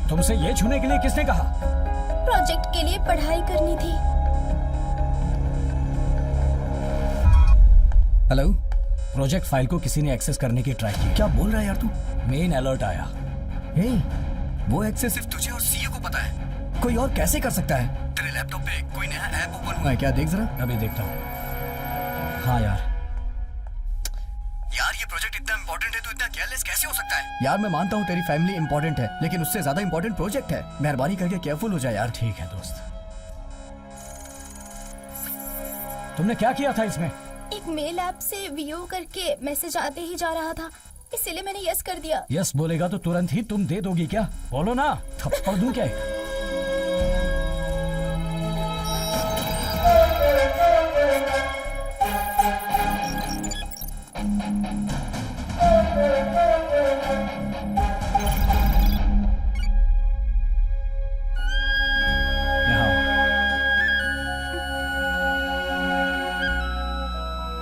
तुमसे ये छूने के लिए किसने कहा? प्रोजेक्ट के लिए पढ़ाई करनी थी। हेलो, प्रोजेक्ट फाइल को किसी ने एक्सेस करने की ट्राई की। क्या बोल रहा है यार तू? मेन अलर्ट आया। हे, वो एक्सेस सिर्फ तुझे और सीए को पता है। कोई और कैसे कर सकता है? तेरे लैपटॉप पे कोई नया ऐप ओपन हुआ है क्या? देख जरा। अभी देखता हूँ। हाँ यार, ये प्रोजेक्ट इतना इंपॉर्टेंट है तो इतना केयरलेस कैसे हो सकता है? यार मैं मानता हूँ तेरी फैमिली इंपॉर्टेंट है, लेकिन उससे ज्यादा इंपॉर्टेंट प्रोजेक्ट है। मेहरबानी करके केयरफुल हो जाए यार। ठीक है दोस्त। तुमने क्या किया था इसमें? एक मेल ऐप से व्यू करके मैसेज आते ही जा रहा था, इसीलिए मैंने यस कर दिया। यस बोलेगा तो तुरंत ही तुम दे दोगी क्या? बोलो ना, थप्पड़ दूं क्या?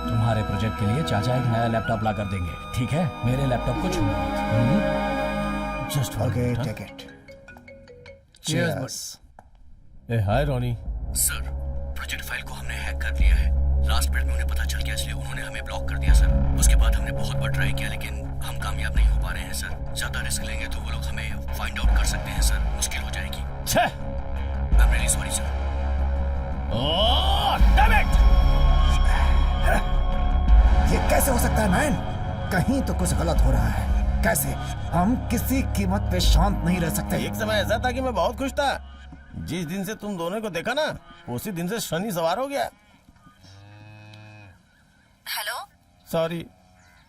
तुम्हारे प्रोजेक्ट के लिए चाचा एक नया लैपटॉप ला कर देंगे, ठीक है? मेरे लैपटॉप को छूना मत। Just okay, take it. Cheers. Eh hi Ronnie. Sir, project file को हमने हैक कर लिया है। लास्ट मिनट में उन्हें पता चल गया, इसलिए उन्होंने हमें ब्लॉक कर दिया सर। उसके बाद हमने बहुत बार ट्राई किया, लेकिन हम कामयाब नहीं हो पा रहे हैं सर। ज्यादा रिस्क लेंगे तो वो लोग हमें फाइंड आउट कर सकते हैं सर। मुश्किल हो जाएगी। I am really sorry sir. Oh damn it! ये कैसे हो सकता है मैन? कहीं तो कुछ गलत हो रहा है। कैसे? हम किसी कीमत पे शांत नहीं रह सकते। एक समय ऐसा था कि मैं बहुत खुश था। जिस दिन से तुम दोनों को देखा ना, उसी दिन से शनि सवार हो गया। हेलो, सॉरी,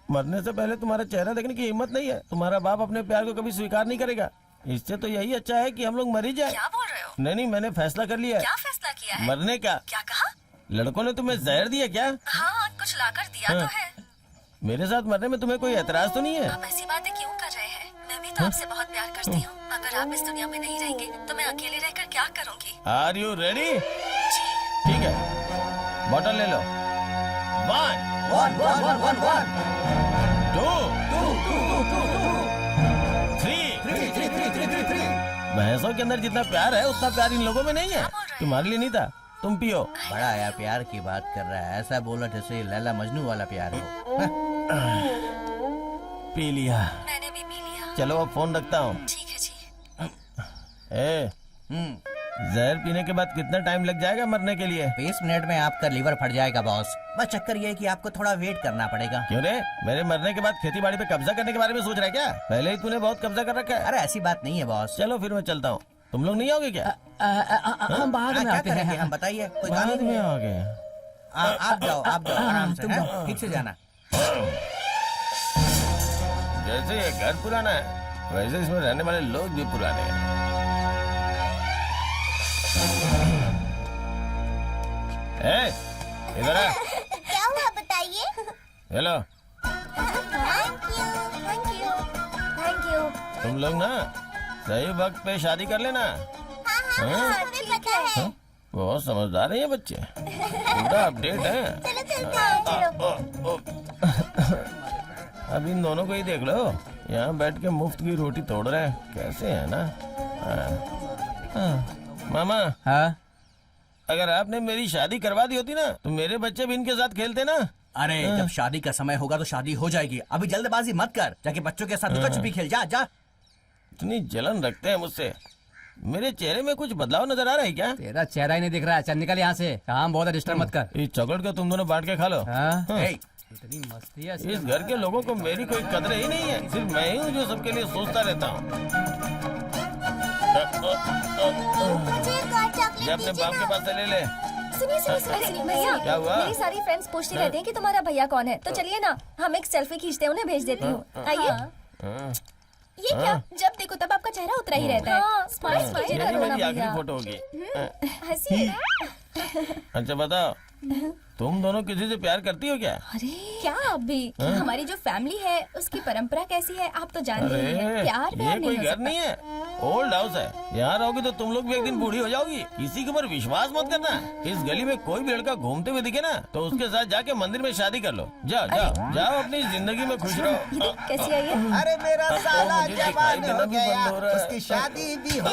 मरने से पहले तुम्हारा चेहरा देखने की हिम्मत नहीं है। तुम्हारा बाप अपने प्यार को कभी स्वीकार नहीं करेगा। इससे तो यही अच्छा है कि हम लोग मर ही जाए। क्या बोल रहे हो? नहीं, मैंने फैसला कर लिया है। क्या फैसला किया है? मरने का। क्या कहा? लड़कों ने तुम्हें जहर दिया क्या? हाँ, कुछ लाकर दिया हाँ। तो है। मेरे साथ मरने में तुम्हें कोई एतराज तो नहीं है? आप ऐसी बातें क्यों कर रहे हैं? मैं भी तो आपसे बहुत प्यार करती हूँ। अगर आप इस दुनिया में नहीं रहेंगे तो मैं अकेले रहकर क्या करूँगी? Are you ready? ठीक है, बॉटल ले लो। 1 1 1 1 1 1 2 3 भैंसों के अंदर जितना प्यार है उतना प्यार इन लोगों में नहीं है। तुम्हारे लिए नहीं था, तुम पियो। बड़ा यार प्यार की बात कर रहा है, ऐसा बोला जैसे लैला मजनू वाला प्यार हो। पी लिया। मैंने भी पी लिया। चलो अब फोन रखता हूँ। ठीक है जी। जहर पीने के बाद कितना टाइम लग जाएगा मरने के लिए? 20 मिनट में आपका लीवर फट जाएगा बॉस। बस चक्कर ये है कि आपको थोड़ा वेट करना पड़ेगा। क्यों रे? मेरे मरने के बाद खेती बाड़ी पे कब्जा करने के बारे में सोच रहा है क्या? पहले ही तूने बहुत कब्जा कर रखा है। अरे ऐसी बात नहीं है बॉस। चलो फिर मैं चलता हूँ, तुम लोग नहीं आओगे क्या? हम बाद में क्या आते करेंगे हैं। हम, बताइए। कोई काम बाद नहीं में है। आओगे? आप जाओ आराम से, हैं? ठीक से जाना। जैसे ये घर पुराना है वैसे इसमें रहने वाले लोग भी पुराने हैं। इधर आ। क्या हुआ बताइए? Hello, thank you. तुम लोग ना सही वक्त पे शादी कर लेना। हाँ? हमें पता है। हाँ? बहुत समझदार है ये बच्चे, पूरा अपडेट है। चलो। अब इन दोनों को ही देख लो, यहाँ बैठ के मुफ्त की रोटी तोड़ रहे हैं, कैसे है ना? मामा, हाँ? अगर आपने मेरी शादी करवा दी होती ना तो मेरे बच्चे भी इनके साथ खेलते ना। अरे जब शादी का समय होगा तो शादी हो जाएगी, अभी जल्दबाजी मत कर, जाके बच्चों के साथ लुका छुपी खेल। जा जा। इतनी जलन रखते हैं मुझसे, मेरे चेहरे में कुछ बदलाव नजर आ रहा है क्या? तेरा चेहरा ही नहीं दिख रहा है, चल निकल यहाँ से। काम बहुत है, डिस्टर्ब मत कर। इस चॉकलेट को तुम दोनों बांट के खा लो। इतनी मस्ती है इस घर के लोगों को मेरी कोई कदर ही नहीं है, सिर्फ मैं ही हूँ जो सबके लिए सोचता रहता हूँ। ये अपने बाप के पास से ले ले। सुनिए भैया, क्या हुआ? मेरी सारी फ्रेंड्स पूछती रहती हैं कि तुम्हारा भैया कौन है, तो चलिए ना हम एक सेल्फी खींचते हैं, उन्हें भेज देती हूँ। आइए। ये क्या? जब देखो तब आपका चेहरा उतरा ही रहता है। स्माइल कीजिए ना, यही रोना मेरी आखिरी भैया। फोटो होगी। हंसिए। अच्छा बताओ, तुम दोनों किसी से प्यार करती हो क्या? अरे क्या आप भी? हमारी जो फैमिली है उसकी परंपरा कैसी है आप तो जान रही हैं। अरे प्यार ये प्यार कोई नहीं हो घर सकता। नहीं है, ओल्ड हाउस है। यहाँ रहोगी तो तुम लोग भी एक दिन बूढ़ी हो जाओगी। किसी के ऊपर विश्वास मत करना। इस गली में कोई भी लड़का घूमते हुए दिखे ना तो उसके साथ जाके मंदिर में शादी कर लो। जाओ जाओ जाओ, अपनी जिंदगी में खुश रहो। कैसी आई है? अरे मेरा साला मुझे दिखाई जवान देना हो भी गया, बंद हो रहा है। उसकी शादी भी हो।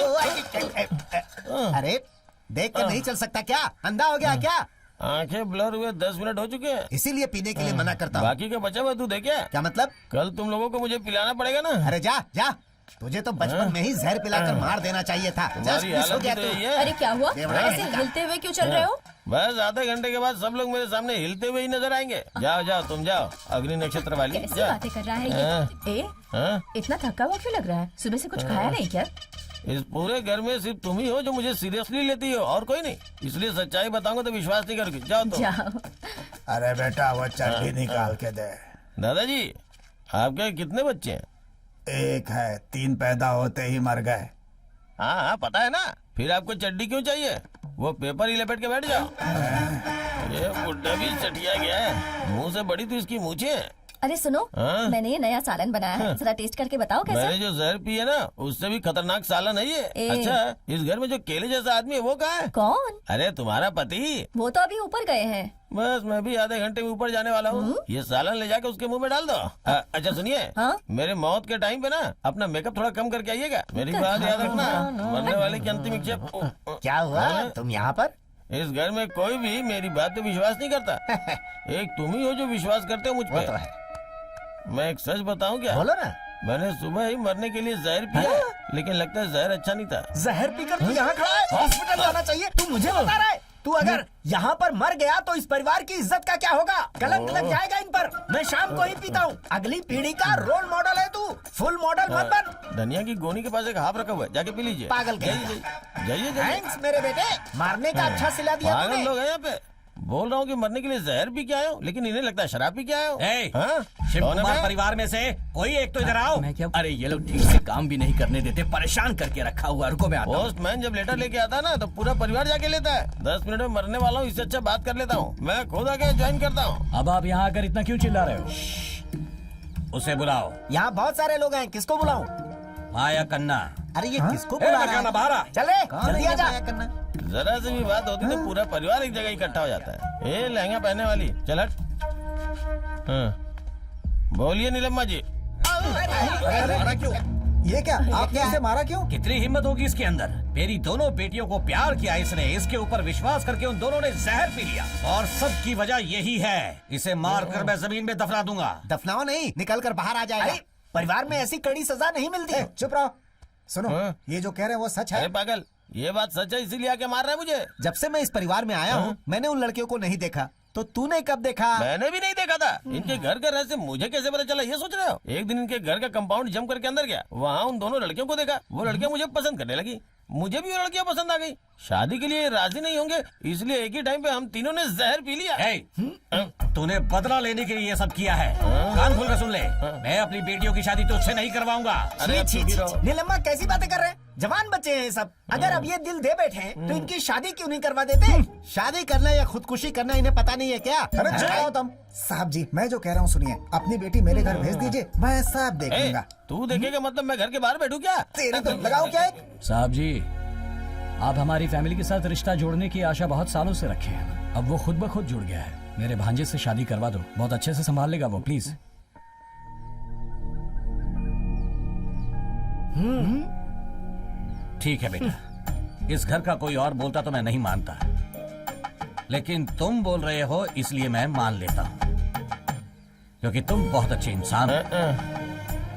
अरे देख कर नहीं चल सकता क्या? अंधा हो गया क्या? आंखें ब्लर हुए 10 मिनट हो चुके हैं, इसीलिए पीने के लिए मना करता हूँ। बाकी का बचा हुआ तू देखे? क्या मतलब? कल तुम लोगों को मुझे पिलाना पड़ेगा ना। अरे जा जा, तुझे तो बचपन में ही जहर पिलाकर मार देना चाहिए था। तुम्हारी Just miss हो हालत गया तो तू। यही है। अरे क्या हुआ? देवड़ा ऐसे है क्या? हिलते हुए क्यों चल रहे हो? बस आधे घंटे के बाद सब लोग मेरे सामने हिलते हुए ही नजर आएंगे। जाओ जाओ तुम जाओ, अग्नि नक्षत्र वाली कैसी जाओ। बातें कर रहा है ये? हाँ? इतना थका हुआ क्यों लग रहा है? सुबह से कुछ खाया नहीं क्या? इस पूरे घर में सिर्फ तुम ही हो जो मुझे सीरियसली लेती हो, और कोई नहीं। इसलिए सच्चाई बताऊंगा तो विश्वास नहीं करोगी। जाओ तो। जाओ। अरे बेटा वो चड्डी निकाल के दे। दादाजी आपके कितने बच्चे हैं? एक है, 3 पैदा होते ही मर गए। हाँ हाँ पता है ना, फिर आपको चड्डी क्यों चाहिए? वो पेपर ही लपेट के बैठ जाओ। ये बुड्ढा भी चटिया गया है, मुंह से बड़ी तो इसकी मूछें हैं। अरे सुनो, हाँ? मैंने ये नया सालन बनाया है, जरा टेस्ट करके बताओ कैसा। मैंने जो जहर पी है ना उससे भी खतरनाक सालन है ये। अच्छा, इस घर में जो केले जैसा आदमी है वो कहाँ है? कौन? अरे तुम्हारा पति। वो तो अभी ऊपर गए हैं। बस मैं भी आधे घंटे में ऊपर जाने वाला हूँ। ये सालन ले जाके उसके मुंह में डाल दो। अच्छा सुनिए, मेरे मौत के टाइम पे ना अपना मेकअप थोड़ा कम करके आइएगा। मेरी बात याद रखना, मरने वाले की अंतिम इच्छा। क्या हुआ? तुम यहाँ पर? इस घर में कोई भी मेरी बात पे विश्वास नहीं करता। एक तुम ही हो जो विश्वास करते हो मुझ वो पे। तो है। मैं एक सच बताऊं क्या? बोलो ना। मैंने सुबह ही मरने के लिए जहर पिया, लेकिन लगता है जहर अच्छा नहीं था। जहर पीकर तू यहाँ खड़ा है? हॉस्पिटल जाना चाहिए। तू मुझे बता रहा है? तू अगर यहाँ पर मर गया तो इस परिवार की इज्जत का क्या होगा? कलंक लग जाएगा इन पर। मैं शाम को ही पीता हूँ। अगली पीढ़ी का रोल मॉडल है तू, फुल मॉडल मत बन। धनिया की गोनी के पास एक हाफ रखा हुआ है, जाके पी लीजिए। पागल जाइए कहीं। जाइए। थैंक्स मेरे बेटे, मारने का अच्छा सिला दिया पागल तूने। लोग हैं यहाँ पे। बोल रहा हूँ कि मरने के लिए जहर पी के आए हो, लेकिन इन्हें लगता है शराब पी के आए हो। हाँ? शिव कौन है कुमार मैं? परिवार में से कोई एक तो इधर आओ। मैं क्या? अरे ये लोग ठीक से काम भी नहीं करने देते, परेशान करके रखा हुआ। रुको मैं आता हूँ। पोस्टमैन जब लेटर लेके आता है ना तो पूरा परिवार जाके लेता है। 10 मिनट में मरने वाला हूँ, इससे अच्छा बात कर लेता हूँ। मैं खुद आके ज्वाइन करता हूँ। अब आप यहाँ आकर इतना क्यों चिल्ला रहे हो? उसे बुलाओ। यहाँ बहुत सारे लोग हैं, किसको बुलाऊं? माया कन्ना। अरे ये किसको बुला रहा है? बाहर आ। चले जल्दी आ जा। जरा से भी बात होती तो पूरा परिवार एक जगह इकट्ठा हो जाता है। ए लहंगा पहनने वाली, चल हट। हाँ। बोलिए नीलम्मा जी। ये क्या? आपने इसे मारा क्यों? कितनी हिम्मत होगी इसके अंदर? मेरी दोनों बेटियों को प्यार किया इसने, इसके ऊपर विश्वास करके उन दोनों ने जहर पी लिया, और सब की वजह यही है। इसे मार कर मैं जमीन में दफना दूंगा। दफनाओ नहीं, निकल कर बाहर आ जाएगा। परिवार में ऐसी कड़ी सजा नहीं मिलती। चुप रहो। सुनो, ये जो कह रहे हैं वो सच है? अरे पागल, ये बात सच है, इसीलिए आके मार रहा है मुझे। जब से मैं इस परिवार में आया हूँ मैंने उन लड़कियों को नहीं देखा, तो तूने कब देखा? मैंने भी नहीं देखा था। इनके घर का रहस्य मुझे कैसे पता चला, ये सोच रहे हो? एक दिन इनके घर का कंपाउंड जम करके अंदर गया, वहाँ उन दोनों लड़कियों को देखा। वो लड़कियां मुझे पसंद करने लगी, मुझे भी वो लड़कियां पसंद आ गई। शादी के लिए राजी नहीं होंगे, इसलिए एक ही टाइम पे हम तीनों ने जहर पी लिया। तूने बदला लेने के लिए ये सब किया है। कान खोल कर सुन ले, मैं अपनी बेटियों की शादी तुझसे नहीं करवाऊंगा। अरे छी, छी, छी, निलम्मा कैसी बातें कर रहे हैं? जवान बच्चे हैं ये सब। अगर अब ये दिल दे बैठे हैं तो इनकी शादी क्यों नहीं करवा देते? शादी करना या खुदकुशी करना इन्हें पता नहीं है क्या? अरे चुप तुम। साहब जी मैं जो कह रहा हूँ सुनिए, अपनी बेटी मेरे घर भेज दीजिए, मैं सब देख लूंगा। तू देखेगा मतलब मैं घर के बाहर बैठूं क्या? तेरे तो लगाओ क्या? साहब जी, आप हमारी फैमिली के साथ रिश्ता जोड़ने की आशा बहुत सालों से रखे हैं। अब वो खुद ब खुद जुड़ गया है। मेरे भांजे से शादी करवा दो, बहुत अच्छे से संभाल लेगा वो, प्लीज। ठीक है बेटा, इस घर का कोई और बोलता तो मैं नहीं मानता, लेकिन तुम बोल रहे हो इसलिए मैं मान लेता हूँ, क्योंकि तुम बहुत अच्छे इंसान हो।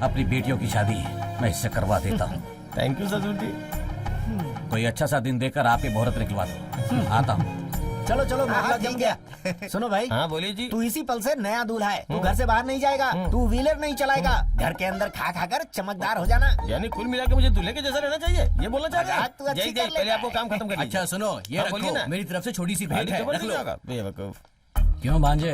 अपनी बेटियों की शादी मैं इससे करवा देता हूँ। थैंक यू ससुर जी। कोई अच्छा सा दिन देकर आप ये मुहूर्त निकलवा दो। आता हूँ। चलो चलो मामला जम गया। सुनो भाई, हाँ बोलिए जी। तू इसी पल से नया दूल्हा है। तू घर से बाहर नहीं जाएगा, तू व्हीलर नहीं चलाएगा, घर के अंदर खा खा कर चमकदार हो जाना। यानी कुल मिला के मुझे दूल्हे के जैसा रहना चाहिए, ये बोलना चाह रहे मजाक तू हैं? अच्छी जय कर जय, पहले लेता आपको काम खत्म कर अच्छा सुनो, ये बोलिए रखो, ना। मेरी तरफ से छोटी सी भेंट है, रख लो। बेवकूफ। क्यों भांजे,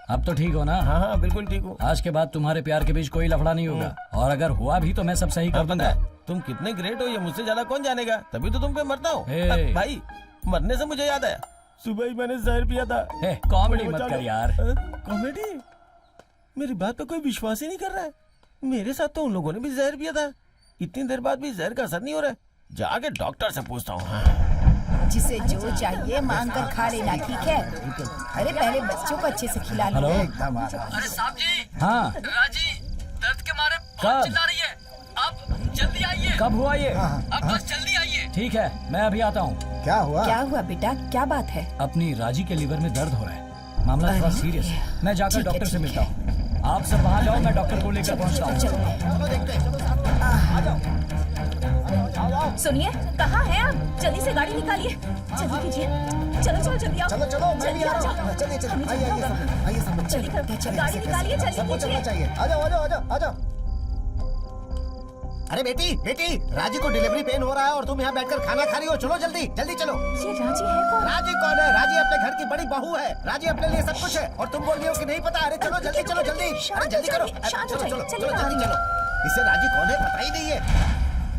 अब तो ठीक हो ना? हाँ हाँ बिल्कुल ठीक हूँ। आज के बाद तुम्हारे प्यार के बीच कोई लफड़ा नहीं होगा, और अगर हुआ भी तो मैं सब सही कर दूंगा। तुम कितने ग्रेट हो ये मुझसे ज्यादा कौन जानेगा, तभी तो तुम पे मरता हूँ। हे। अब भाई मरने से मुझे याद आया, सुबह ही मैंने जहर पिया था। कॉमेडी मत कर यार। कॉमेडी? मेरी बात पे कोई विश्वास ही नहीं कर रहा है। मेरे साथ तो उन लोगों ने भी जहर पिया था, इतनी देर बाद भी जहर का असर नहीं हो रहा है। जाके डॉक्टर से पूछता हूँ। जिसे जो चाहिए मांग कर खा लेना, ठीक है? अरे पहले बच्चों को अच्छे से खिला लो। एकदम आ रहा। अरे साहब जी, हाँ राजी दर्द के मारे कब? बहुत चिल्ला रही है, आप जल्दी आइए। कब हुआ ये? आप बस जल्दी आइए। ठीक है, मैं अभी आता हूँ। क्या हुआ? क्या हुआ बेटा, क्या बात है? अपनी राजी के लीवर में दर्द हो रहा है, मामला थोड़ा सीरियस है। मैं जाकर ठीक है, डॉक्टर से ठीक मिलता हूँ। आप सब वहाँ जाओ, मैं डॉक्टर को लेकर पहुँचता हूँ। सुनिए, कहाँ हैं आप? जल्दी से गाड़ी निकालिए, जल्दी कीजिए। चलो चलो जल्दी आओ। चलो चलो मैं भी आ रहा हूँ। जल्दी चलिए चलिए, हमें आइए जाना आइए होगा। सब, आइए सब। जल्दी करो, गाड़ी निकालिए, जल्दी सबको चलना कीजिए। चाहिए। आ जाओ आ जाओ आ जाओ आ जाओ। अरे बेटी बेटी, राजी को डिलीवरी पेन हो रहा है और तुम यहाँ बैठकर खाना खा रही हो। चलो जल्दी जल्दी चलो। ये राजी है कौन? राजी कौन है? राजी अपने घर की बड़ी बहू है। राजी अपने लिए सब कुछ है और तुम बोल रही हो कि नहीं पता। अरे चलो जल्दी चलो जल्दी, अरे जल्दी करो। शांत हो चलो चलो जाइए, चलो चलिए जल्दी चलो। इसे राजी कौन है पता ही नहीं है।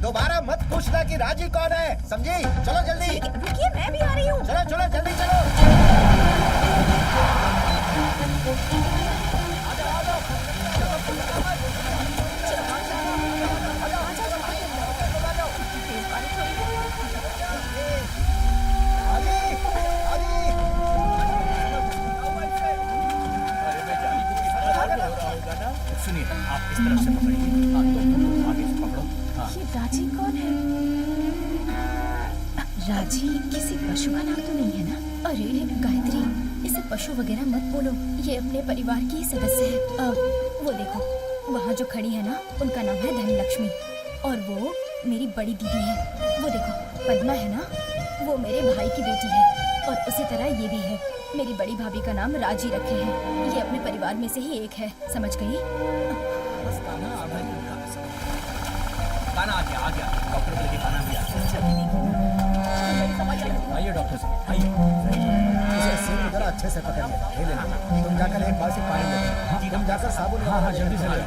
दोबारा मत पूछना कि राजी कौन है, समझी? चलो जल्दी। रुकिए, मैं भी आ रही हूँ। चलो चलो जल्दी चलो। सुनिए, आप इस तरफ से पकड़िए, तुम आगे से पकड़ो। हाँ। ये राजी कौन है? राजी किसी पशु का नाम तो नहीं है ना? अरे गायत्री, इसे पशु वगैरह मत बोलो, ये अपने परिवार की ही सदस्य है। वो देखो वहाँ जो खड़ी है ना, उनका नाम है धनलक्ष्मी और वो मेरी बड़ी दीदी है। वो देखो पद्मा है ना, वो मेरे भाई की बेटी है। और उसी तरह ये भी है, मेरी बड़ी भाभी का नाम राजी रखे हैं। ये अपने परिवार में से ही एक है, समझ गई? खाना आ गया, डॉक्टर के लिए खाना भी आ गया। आइए डॉक्टर साहब, आइए। इसे सीन जरा अच्छे से पकड़िए। ले लेना। तुम जाकर एक बाल्टी पानी लेते, तुम जाकर साबुन। हाँ जल्दी से ले।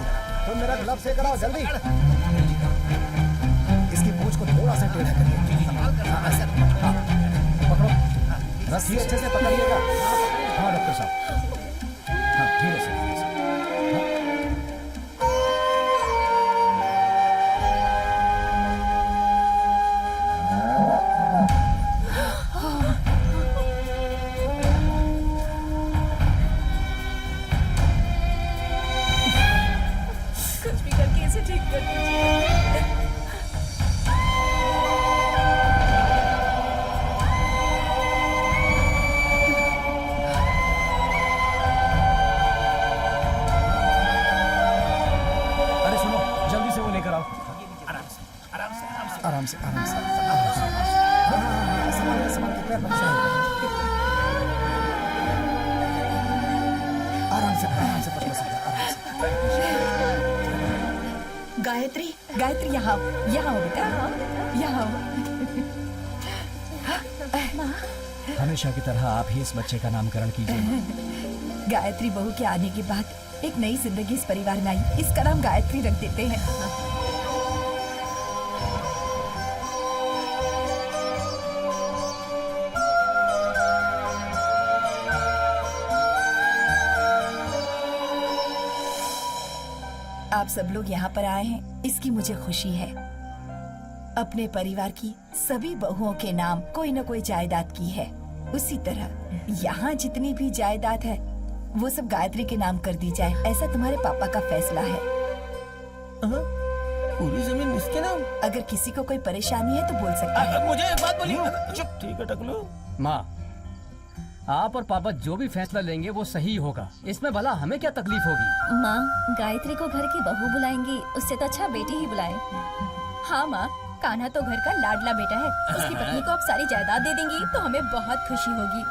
तुम मेरा ग्लव से कराओ जल्दी। इसकी पूंछ को थोड़ा सा टेढ़ा करिए। पकड़ो। रस्सी अच्छे से पकड़िएगा। हाँ डॉक्टर साहब, हाँ धीरे से धीरे से। कुछ भी करके इसे ठीक कर दीजिए। अरे सुनो, जल्दी से वो लेकर आओ। आराम से आराम से आराम से। संभाल के पैर बंद आराम से पटना से गायत्री गायत्री यहाँ आओ बेटा, यहाँ आओ। हमेशा की तरह आप ही इस बच्चे का नामकरण कीजिए। गायत्री बहू के आने के बाद एक नई जिंदगी इस परिवार में आई, इसका नाम गायत्री रख देते हैं। आप सब लोग यहाँ पर आए हैं, इसकी मुझे खुशी है। अपने परिवार की सभी बहुओं के नाम कोई न कोई जायदाद की है, उसी तरह यहाँ जितनी भी जायदाद है वो सब गायत्री के नाम कर दी जाए, ऐसा तुम्हारे पापा का फैसला है। पूरी जमीन इसके नाम? अगर किसी को कोई परेशानी है तो बोल सकते हैं। मुझे एक बात बोलिए। चुप, ठीक है टकलू। माँ, आप और पापा जो भी फैसला लेंगे वो सही होगा, इसमें भला हमें क्या तकलीफ होगी। माँ, गायत्री को घर की बहू बुलाएंगी, उससे तो अच्छा बेटी ही बुलाए। हाँ माँ, कान्हा तो घर का लाडला बेटा है, उसकी पत्नी को आप सारी जायदाद दे देंगी तो हमें बहुत खुशी होगी।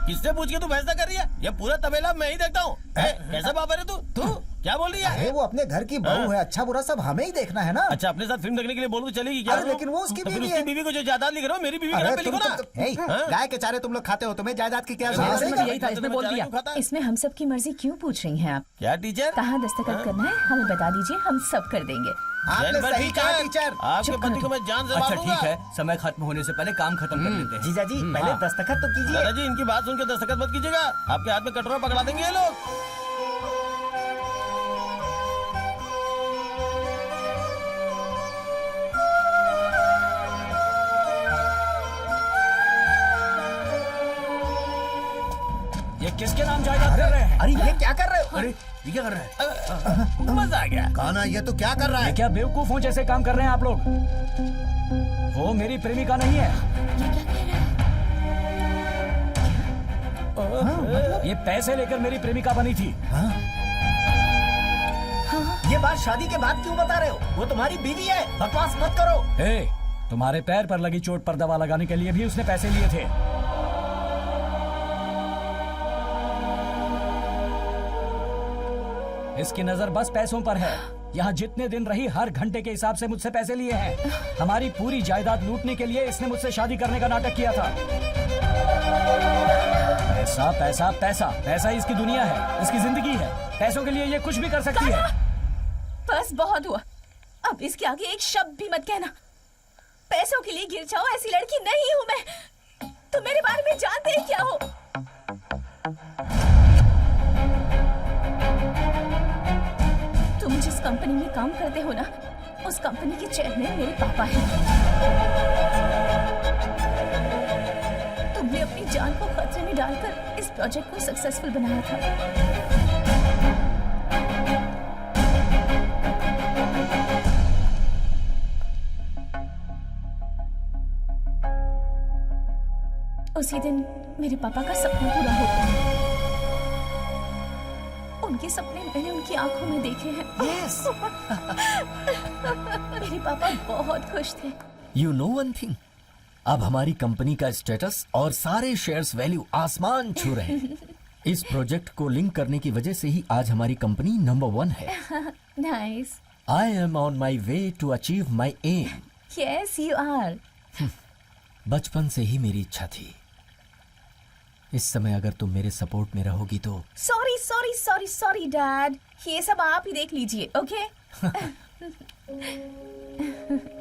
किससे पूछ के तू फैसला कर रही है? ये पूरा तबेला मैं ही देखता हूँ। कैसा बाबा रे तू क्या बोल रही है? अरे वो अपने घर की बहू है, अच्छा बुरा सब हमें ही देखना है ना। अच्छा, अपने साथ फिल्म देखने के लिए बोलूं तो चलेगी क्या? अरे लेकिन वो उसकी बीवी है। बीवी को जो जायदाद लिख रहा हो, मेरी बीवी के नाम पे लिखो ना। गाय के चारे तुम लोग खाते हो, तुम्हें जायदाद की क्या यही था, इसने बोल दिया। इसमें हम सब की मर्जी क्यों पूछ रही हैं आप? क्या टीचर? कहाँ दस्तखत करना है हमें बता दीजिए, हम सब कर देंगे। आपने सही कहा टीचर। आपके पति को मैं जान से मारूंगा। ठीक है, समय खत्म होने से पहले काम खत्म कर लेते हैं। जीजा जी पहले दस्तखत तो कीजिए। दादाजी, इनकी बात सुन के दस्तखत मत कीजिएगा, आपके हाथ में कटोरा पकड़ा देंगे ये लोग। ये किसके नाम जायदाद कर रहे हैं? अरे ये क्या कर रहे हो? अरे ये क्या कर रहा है? मजा आ गया। कान्हा ये तो क्या कर रहा ये है? क्या बेवकूफों जैसे काम कर रहे हैं आप लोग? वो मेरी प्रेमिका नहीं है। ये पैसे लेकर मेरी प्रेमिका बनी थी। ये बात शादी के बाद क्यों बता रहे हो? वो तुम्हारी बीवी है, बकवास मत करो। हे, तुम्हारे पैर पर लगी चोट पर दवा लगाने के लिए भी उसने पैसे लिए थे। इसकी नजर बस पैसों पर है। यहाँ जितने दिन रही हर घंटे के हिसाब से मुझसे पैसे लिए हैं। हमारी पूरी जायदाद लूटने के लिए इसने मुझसे शादी करने का नाटक किया था। पैसा पैसा पैसा, पैसा ही इसकी दुनिया है, इसकी जिंदगी है। पैसों के लिए ये कुछ भी कर सकती है। बस बहुत हुआ, अब इसके आगे एक शब्द भी मत कहना। पैसों के लिए गिर जाओ ऐसी लड़की नहीं हूँ मैं। तुम मेरे बारे में जानते ही क्या हो? तुम जिस कंपनी में काम करते हो ना, उस कंपनी के चेयरमैन मेरे पापा हैं। तुमने अपनी जान को खतरे में डालकर इस प्रोजेक्ट को सक्सेसफुल बनाया था। उसी दिन मेरे पापा का सपना पूरा हो गया। उनके सपने मैंने उनकी आंखों में देखे हैं। Yes. मेरे पापा बहुत खुश थे। You know one thing? अब हमारी कंपनी का स्टेटस और सारे शेयर्स वैल्यू आसमान छू रहे हैं। इस प्रोजेक्ट को लिंक करने की वजह से ही आज हमारी कंपनी नंबर 1 है। Nice. I am on my way to achieve my aim. Yes, you are. बचपन से ही मेरी इच्छा थी। इस समय अगर तुम मेरे सपोर्ट में रहोगी तो। Sorry sorry sorry sorry dad, ये सब आप ही देख लीजिए, ओके?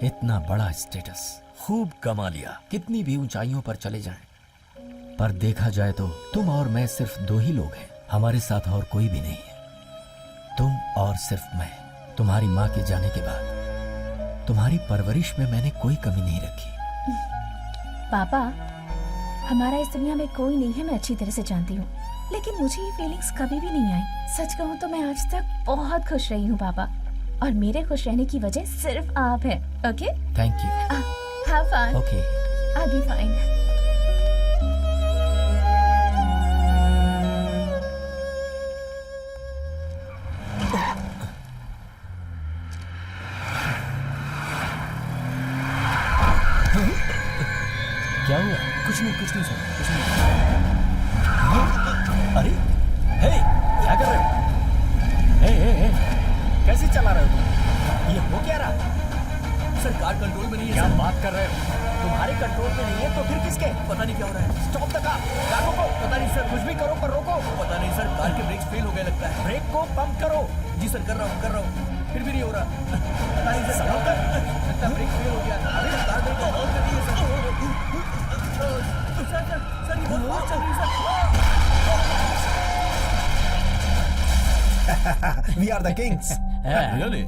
इतना बड़ा स्टेटस खूब कमा लिया, कितनी भी ऊंचाइयों पर चले जाएं। पर देखा जाए तो तुम और मैं सिर्फ 2 ही लोग हैं, हमारे साथ और कोई भी नहीं है। तुम और सिर्फ मैं। तुम्हारी माँ के जाने के बाद तुम्हारी परवरिश में मैंने कोई कमी नहीं रखी। पापा, हमारा इस दुनिया में कोई नहीं है, मैं अच्छी तरह से जानती हूँ, लेकिन मुझे ये फीलिंग्स कभी भी नहीं आई। सच कहूँ तो मैं आज तक बहुत खुश रही हूँ पापा, और मेरे खुश रहने की वजह सिर्फ आप हैं, okay? Thank you. Have fun. Okay. I'll be fine. कुछ नहीं सर, कुछ नहीं। अरे हे, क्या कर रहे हो? हे, कैसे चला रहे हो तुम? ये हो क्या रहा है? सर कार कंट्रोल में नहीं है। क्या बात कर रहे हो? तुम्हारे कंट्रोल में नहीं है तो फिर किसके? पता नहीं क्या हो रहा है। स्टॉप द कार, कार रोको। पता नहीं सर, कुछ भी करो पर रोको। पता नहीं सर, कार के ब्रेक्स फेल हो गए लगता है। ब्रेक को पंप करो। जी सर, कर रहा हूँ, फिर भी नहीं हो रहा। पता नहीं सर, लगता ब्रेक फेल हो गया। अरे कार ब्रेक को ऑन कर दिए सर। सर ये बहुत फास्ट चल रही है sir. We are the kings. Really?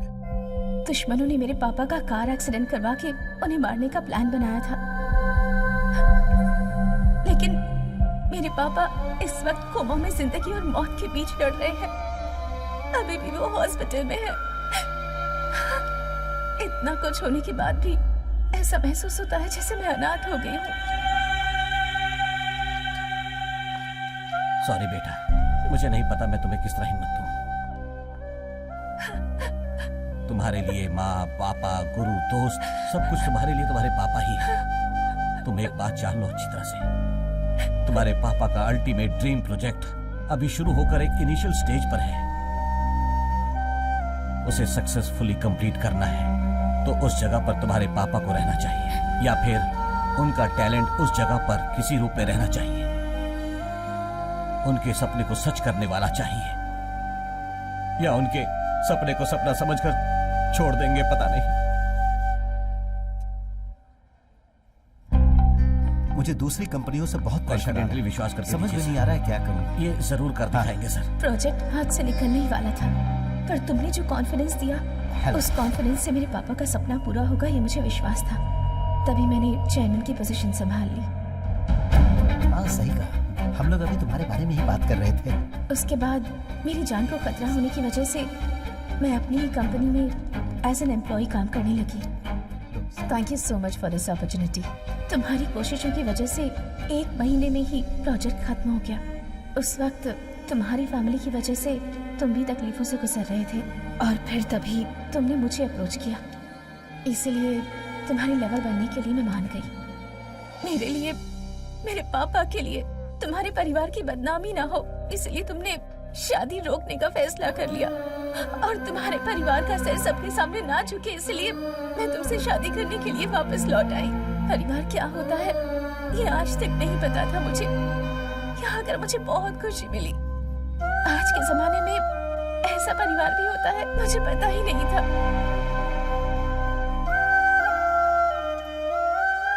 दुश्मनों ने मेरे पापा का कार एक्सीडेंट करवा के उन्हें मारने का प्लान बनाया था, लेकिन मेरे पापा इस वक्त कोमा में जिंदगी और मौत के बीच लड़ रहे हैं। अभी भी वो हॉस्पिटल में है। इतना कुछ होने के बाद भी ऐसा महसूस होता है जैसे मैं अनाथ हो गई हूँ। सॉरी बेटा, मुझे नहीं पता मैं तुम्हें किस तरह हिम्मत दूं। तुम्हारे लिए माँ, पापा, गुरु, दोस्त, सब कुछ तुम्हारे लिए तुम्हारे पापा ही है। तुम एक बात जान लो अच्छी तरह से, तुम्हारे पापा का अल्टीमेट ड्रीम प्रोजेक्ट अभी शुरू होकर एक इनिशियल स्टेज पर है। उसे सक्सेसफुली कंप्लीट करना है तो उस जगह पर तुम्हारे पापा को रहना चाहिए, या फिर उनका टैलेंट उस जगह पर किसी रूप में रहना चाहिए। उनके सपने को सच करने वाला चाहिए, या उनके सपने को सपना समझकर छोड़ देंगे, पता नहीं। मुझे दूसरी कंपनियों से बहुत कॉन्फिडेंटली विश्वास करके समझ में नहीं आ रहा है क्या करूं। ये जरूर कर दिखाएंगे सर। प्रोजेक्ट हाथ से निकलने ही वाला था, पर तुमने जो कॉन्फिडेंस दिया, उस कॉन्फिडेंस से मेरे पापा का सपना पूरा होगा ये मुझे विश्वास था। तभी मैंने चेयरमैन की पोजीशन संभाल ली। हाँ सही कहा, हम लोग अभी तुम्हारे बारे में ही बात कर रहे थे। उसके बाद मेरी जान को खतरा होने की वजह से मैं अपनी ही कंपनी में एज एन एम्प्लॉय काम करने लगी। Thank you so much for this opportunity. तुम्हारी कोशिशों की वजह से 1 महीने में ही प्रोजेक्ट खत्म हो गया। उस वक्त तुम्हारी फैमिली की वजह से तुम भी तकलीफों से गुजर रहे थे, और फिर तभी तुमने मुझे अप्रोच किया। इसीलिए तुम्हारी लवर बनने के लिए मैं मान गई। मेरे लिए, मेरे पापा के लिए, तुम्हारे परिवार की बदनामी ना हो, इसलिए तुमने शादी रोकने का फैसला कर लिया, और तुम्हारे परिवार का सिर सबके सामने ना झुके, इसलिए मैं तुमसे शादी करने के लिए वापस लौट आई। परिवार क्या होता है ये आज तक नहीं पता था मुझे। यहाँ आकर मुझे बहुत खुशी मिली। आज के जमाने में ऐसा परिवार भी होता है, मुझे पता ही नहीं था।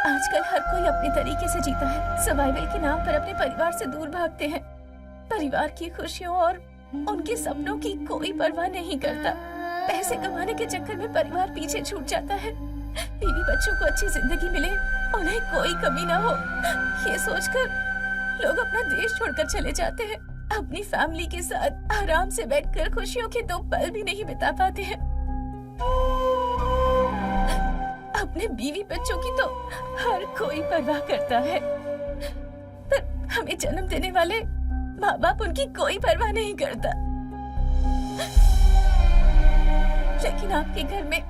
आजकल हर कोई अपने तरीके से जीता है, सर्वाइवल के नाम पर अपने परिवार से दूर भागते हैं। परिवार की खुशियों और उनके सपनों की कोई परवाह नहीं करता। पैसे कमाने के चक्कर में परिवार पीछे छूट जाता है। बीवी बच्चों को अच्छी जिंदगी मिले, उन्हें कोई कमी ना हो, ये सोचकर लोग अपना देश छोड़कर चले जाते हैं। अपनी फैमिली के साथ आराम से बैठकर खुशियों के 2 पल भी नहीं बिता पाते हैं। अपने बीवी बच्चों की तो हर कोई परवाह करता है, पर हमें जन्म देने वाले माँ बाप उनकी कोई परवाह नहीं करता। लेकिन आपके घर में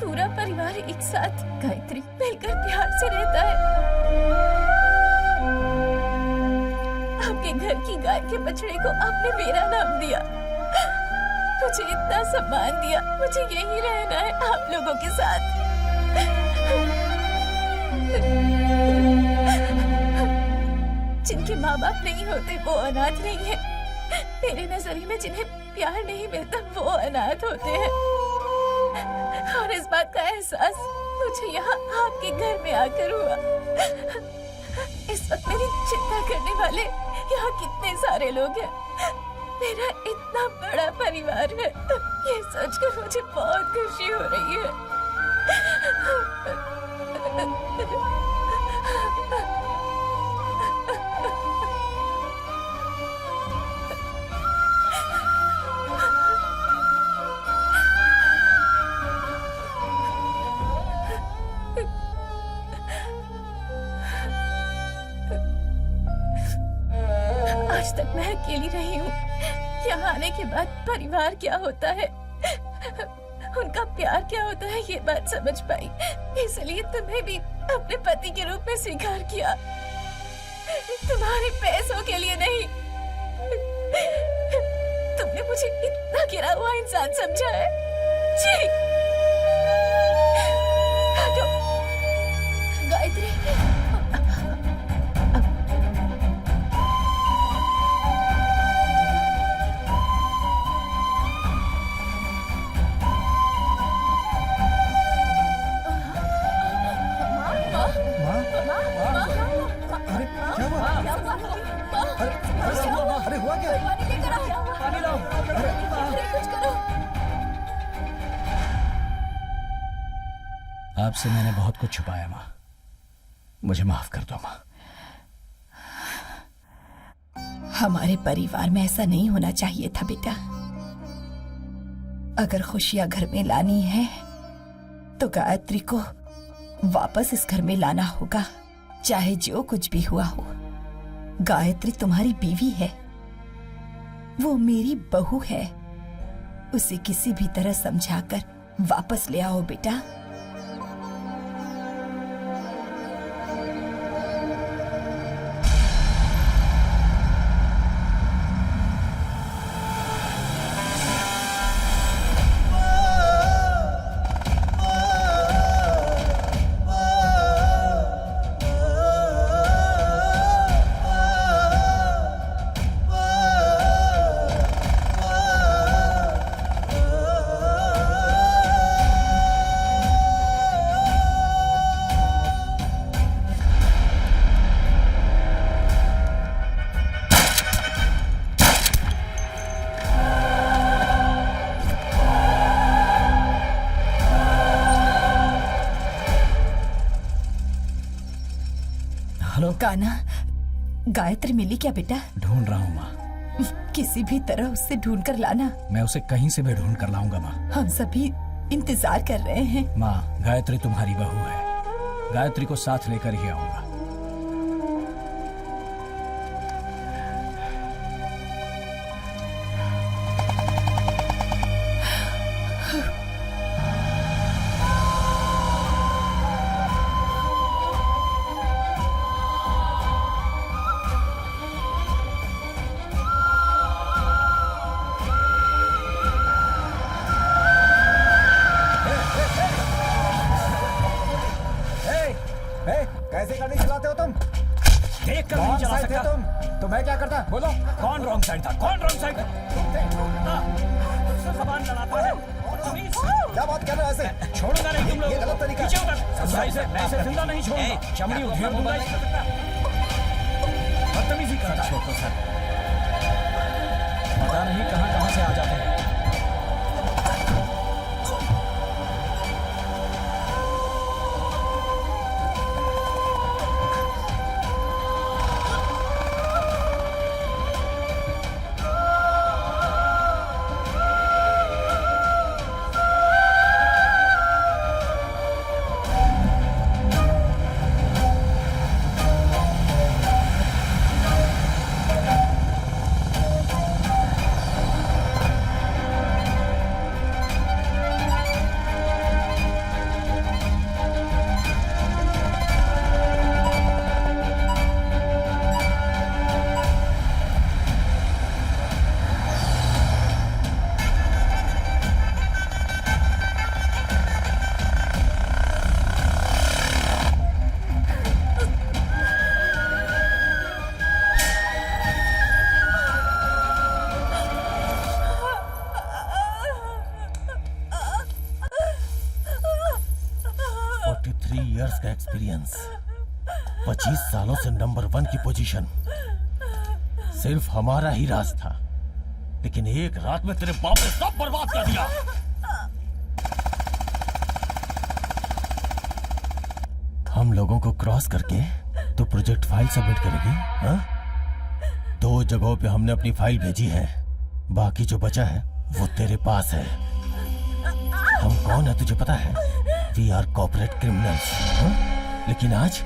पूरा परिवार एक साथ गायत्री मिलकर प्यार से रहता है। आपके घर की गाय के बछड़े को आपने मेरा नाम दिया, मुझे इतना सम्मान दिया। मुझे यही रहना है आप लोगों के साथ। जिनके माँ बाप नहीं होते वो अनाथ नहीं है। मेरे नजरिए में जिन्हें प्यार नहीं मिलता वो अनाथ होते हैं, और इस बात का एहसास मुझे यहाँ आपके घर में आकर हुआ। इस वक्त मेरी चिंता करने वाले यहाँ कितने सारे लोग हैं। मेरा इतना बड़ा परिवार है, ये सोचकर मुझे बहुत खुशी हो रही है। आज तक मैं अकेली रही हूँ। यहाँ आने के बाद परिवार क्या होता है, उनका प्यार क्या होता है, ये बात समझ पाई। इसलिए तुम्हें भी अपने पति के रूप में स्वीकार किया, तुम्हारे पैसों के लिए नहीं। तुमने मुझे इतना गिरा हुआ इंसान समझा है। जी हटो। गायत्री, अरे क्या हुआ? अरे हुआ क्या? पानी लाओ। अरे कुछ करो। आपसे मैंने बहुत कुछ छुपाया माँ, मुझे माफ कर दो माँ। हमारे परिवार में ऐसा नहीं होना चाहिए था बेटा। अगर खुशियां घर में लानी है तो गायत्री को वापस इस घर में लाना होगा, चाहे जो कुछ भी हुआ हो। गायत्री तुम्हारी बीवी है, वो मेरी बहू है। उसे किसी भी तरह समझाकर वापस ले आओ बेटा। कान्हा, गायत्री मिली क्या बेटा? ढूंढ रहा हूँ माँ। किसी भी तरह उससे ढूंढ कर लाना। मैं उसे कहीं से भी ढूंढ कर लाऊंगा माँ। हम सभी इंतजार कर रहे हैं। माँ, गायत्री तुम्हारी बहू है, गायत्री को साथ लेकर ही आऊंगा। कैसे गाड़ी चलाते हो तुम? देख कर नहीं चला सकता तुम तो मैं क्या करता? बोलो कौन रॉन्ग साइड था? कौन रॉन्ग साइड था? जबान लड़ाता है। क्या बात कर रहे हो ऐसे? छोड़ूंगा नहीं तुम लोग। ये गलत तरीका पीछे उतर। मैं इसे जिंदा नहीं छोड़ूंगा। चमड़ी उधेड़ दूंगा। बदतमीजी करता है। पता नहीं कहां से आ जाते हैं। का एक्सपीरियंस, 25 सालों से नंबर 1 की पोजीशन सिर्फ हमारा ही राज था, लेकिन एक रात में तेरे बाप ने सब बर्बाद कर दिया। हम लोगों को क्रॉस करके तो प्रोजेक्ट फाइल सबमिट करेगी? हाँ? 2 जगहों पे हमने अपनी फाइल भेजी है, बाकी जो बचा है वो तेरे पास है। हम कौन है तुझे पता है? We are corporate criminals. लेकिन आज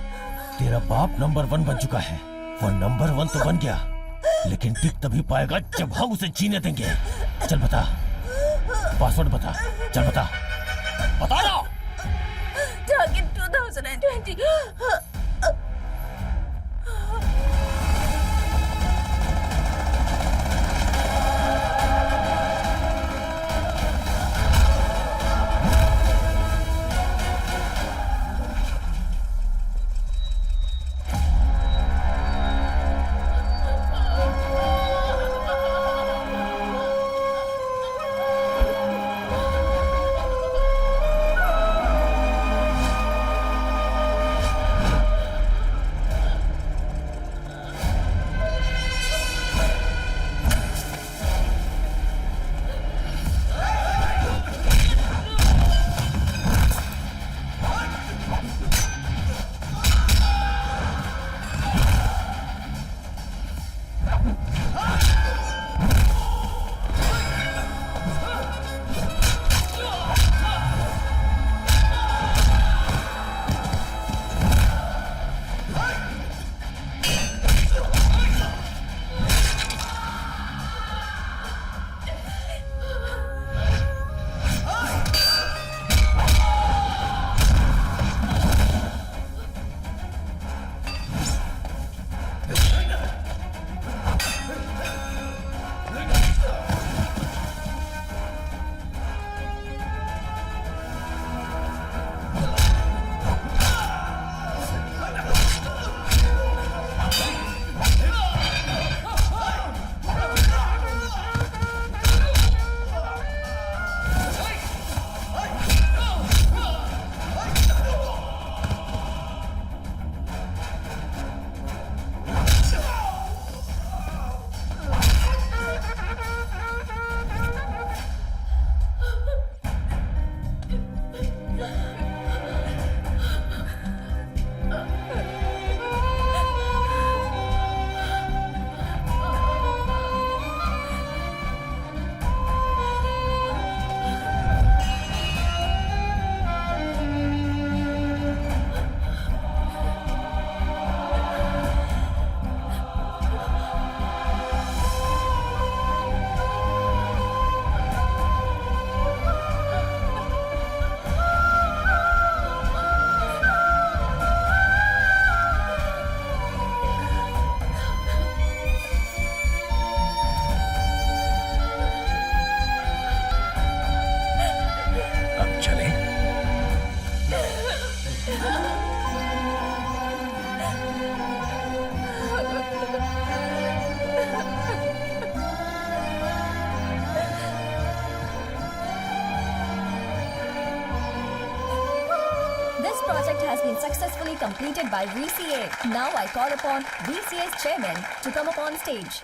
तेरा बाप नंबर 1 बन चुका है। वो नंबर 1 तो बन गया, लेकिन टिक तभी पाएगा जब हम उसे जीने देंगे। चल बता, पासवर्ड बता, चल बता, बता ना। Target 2000 2020. This project has been successfully completed by VCA. Now I call upon VCA's chairman to come up on stage.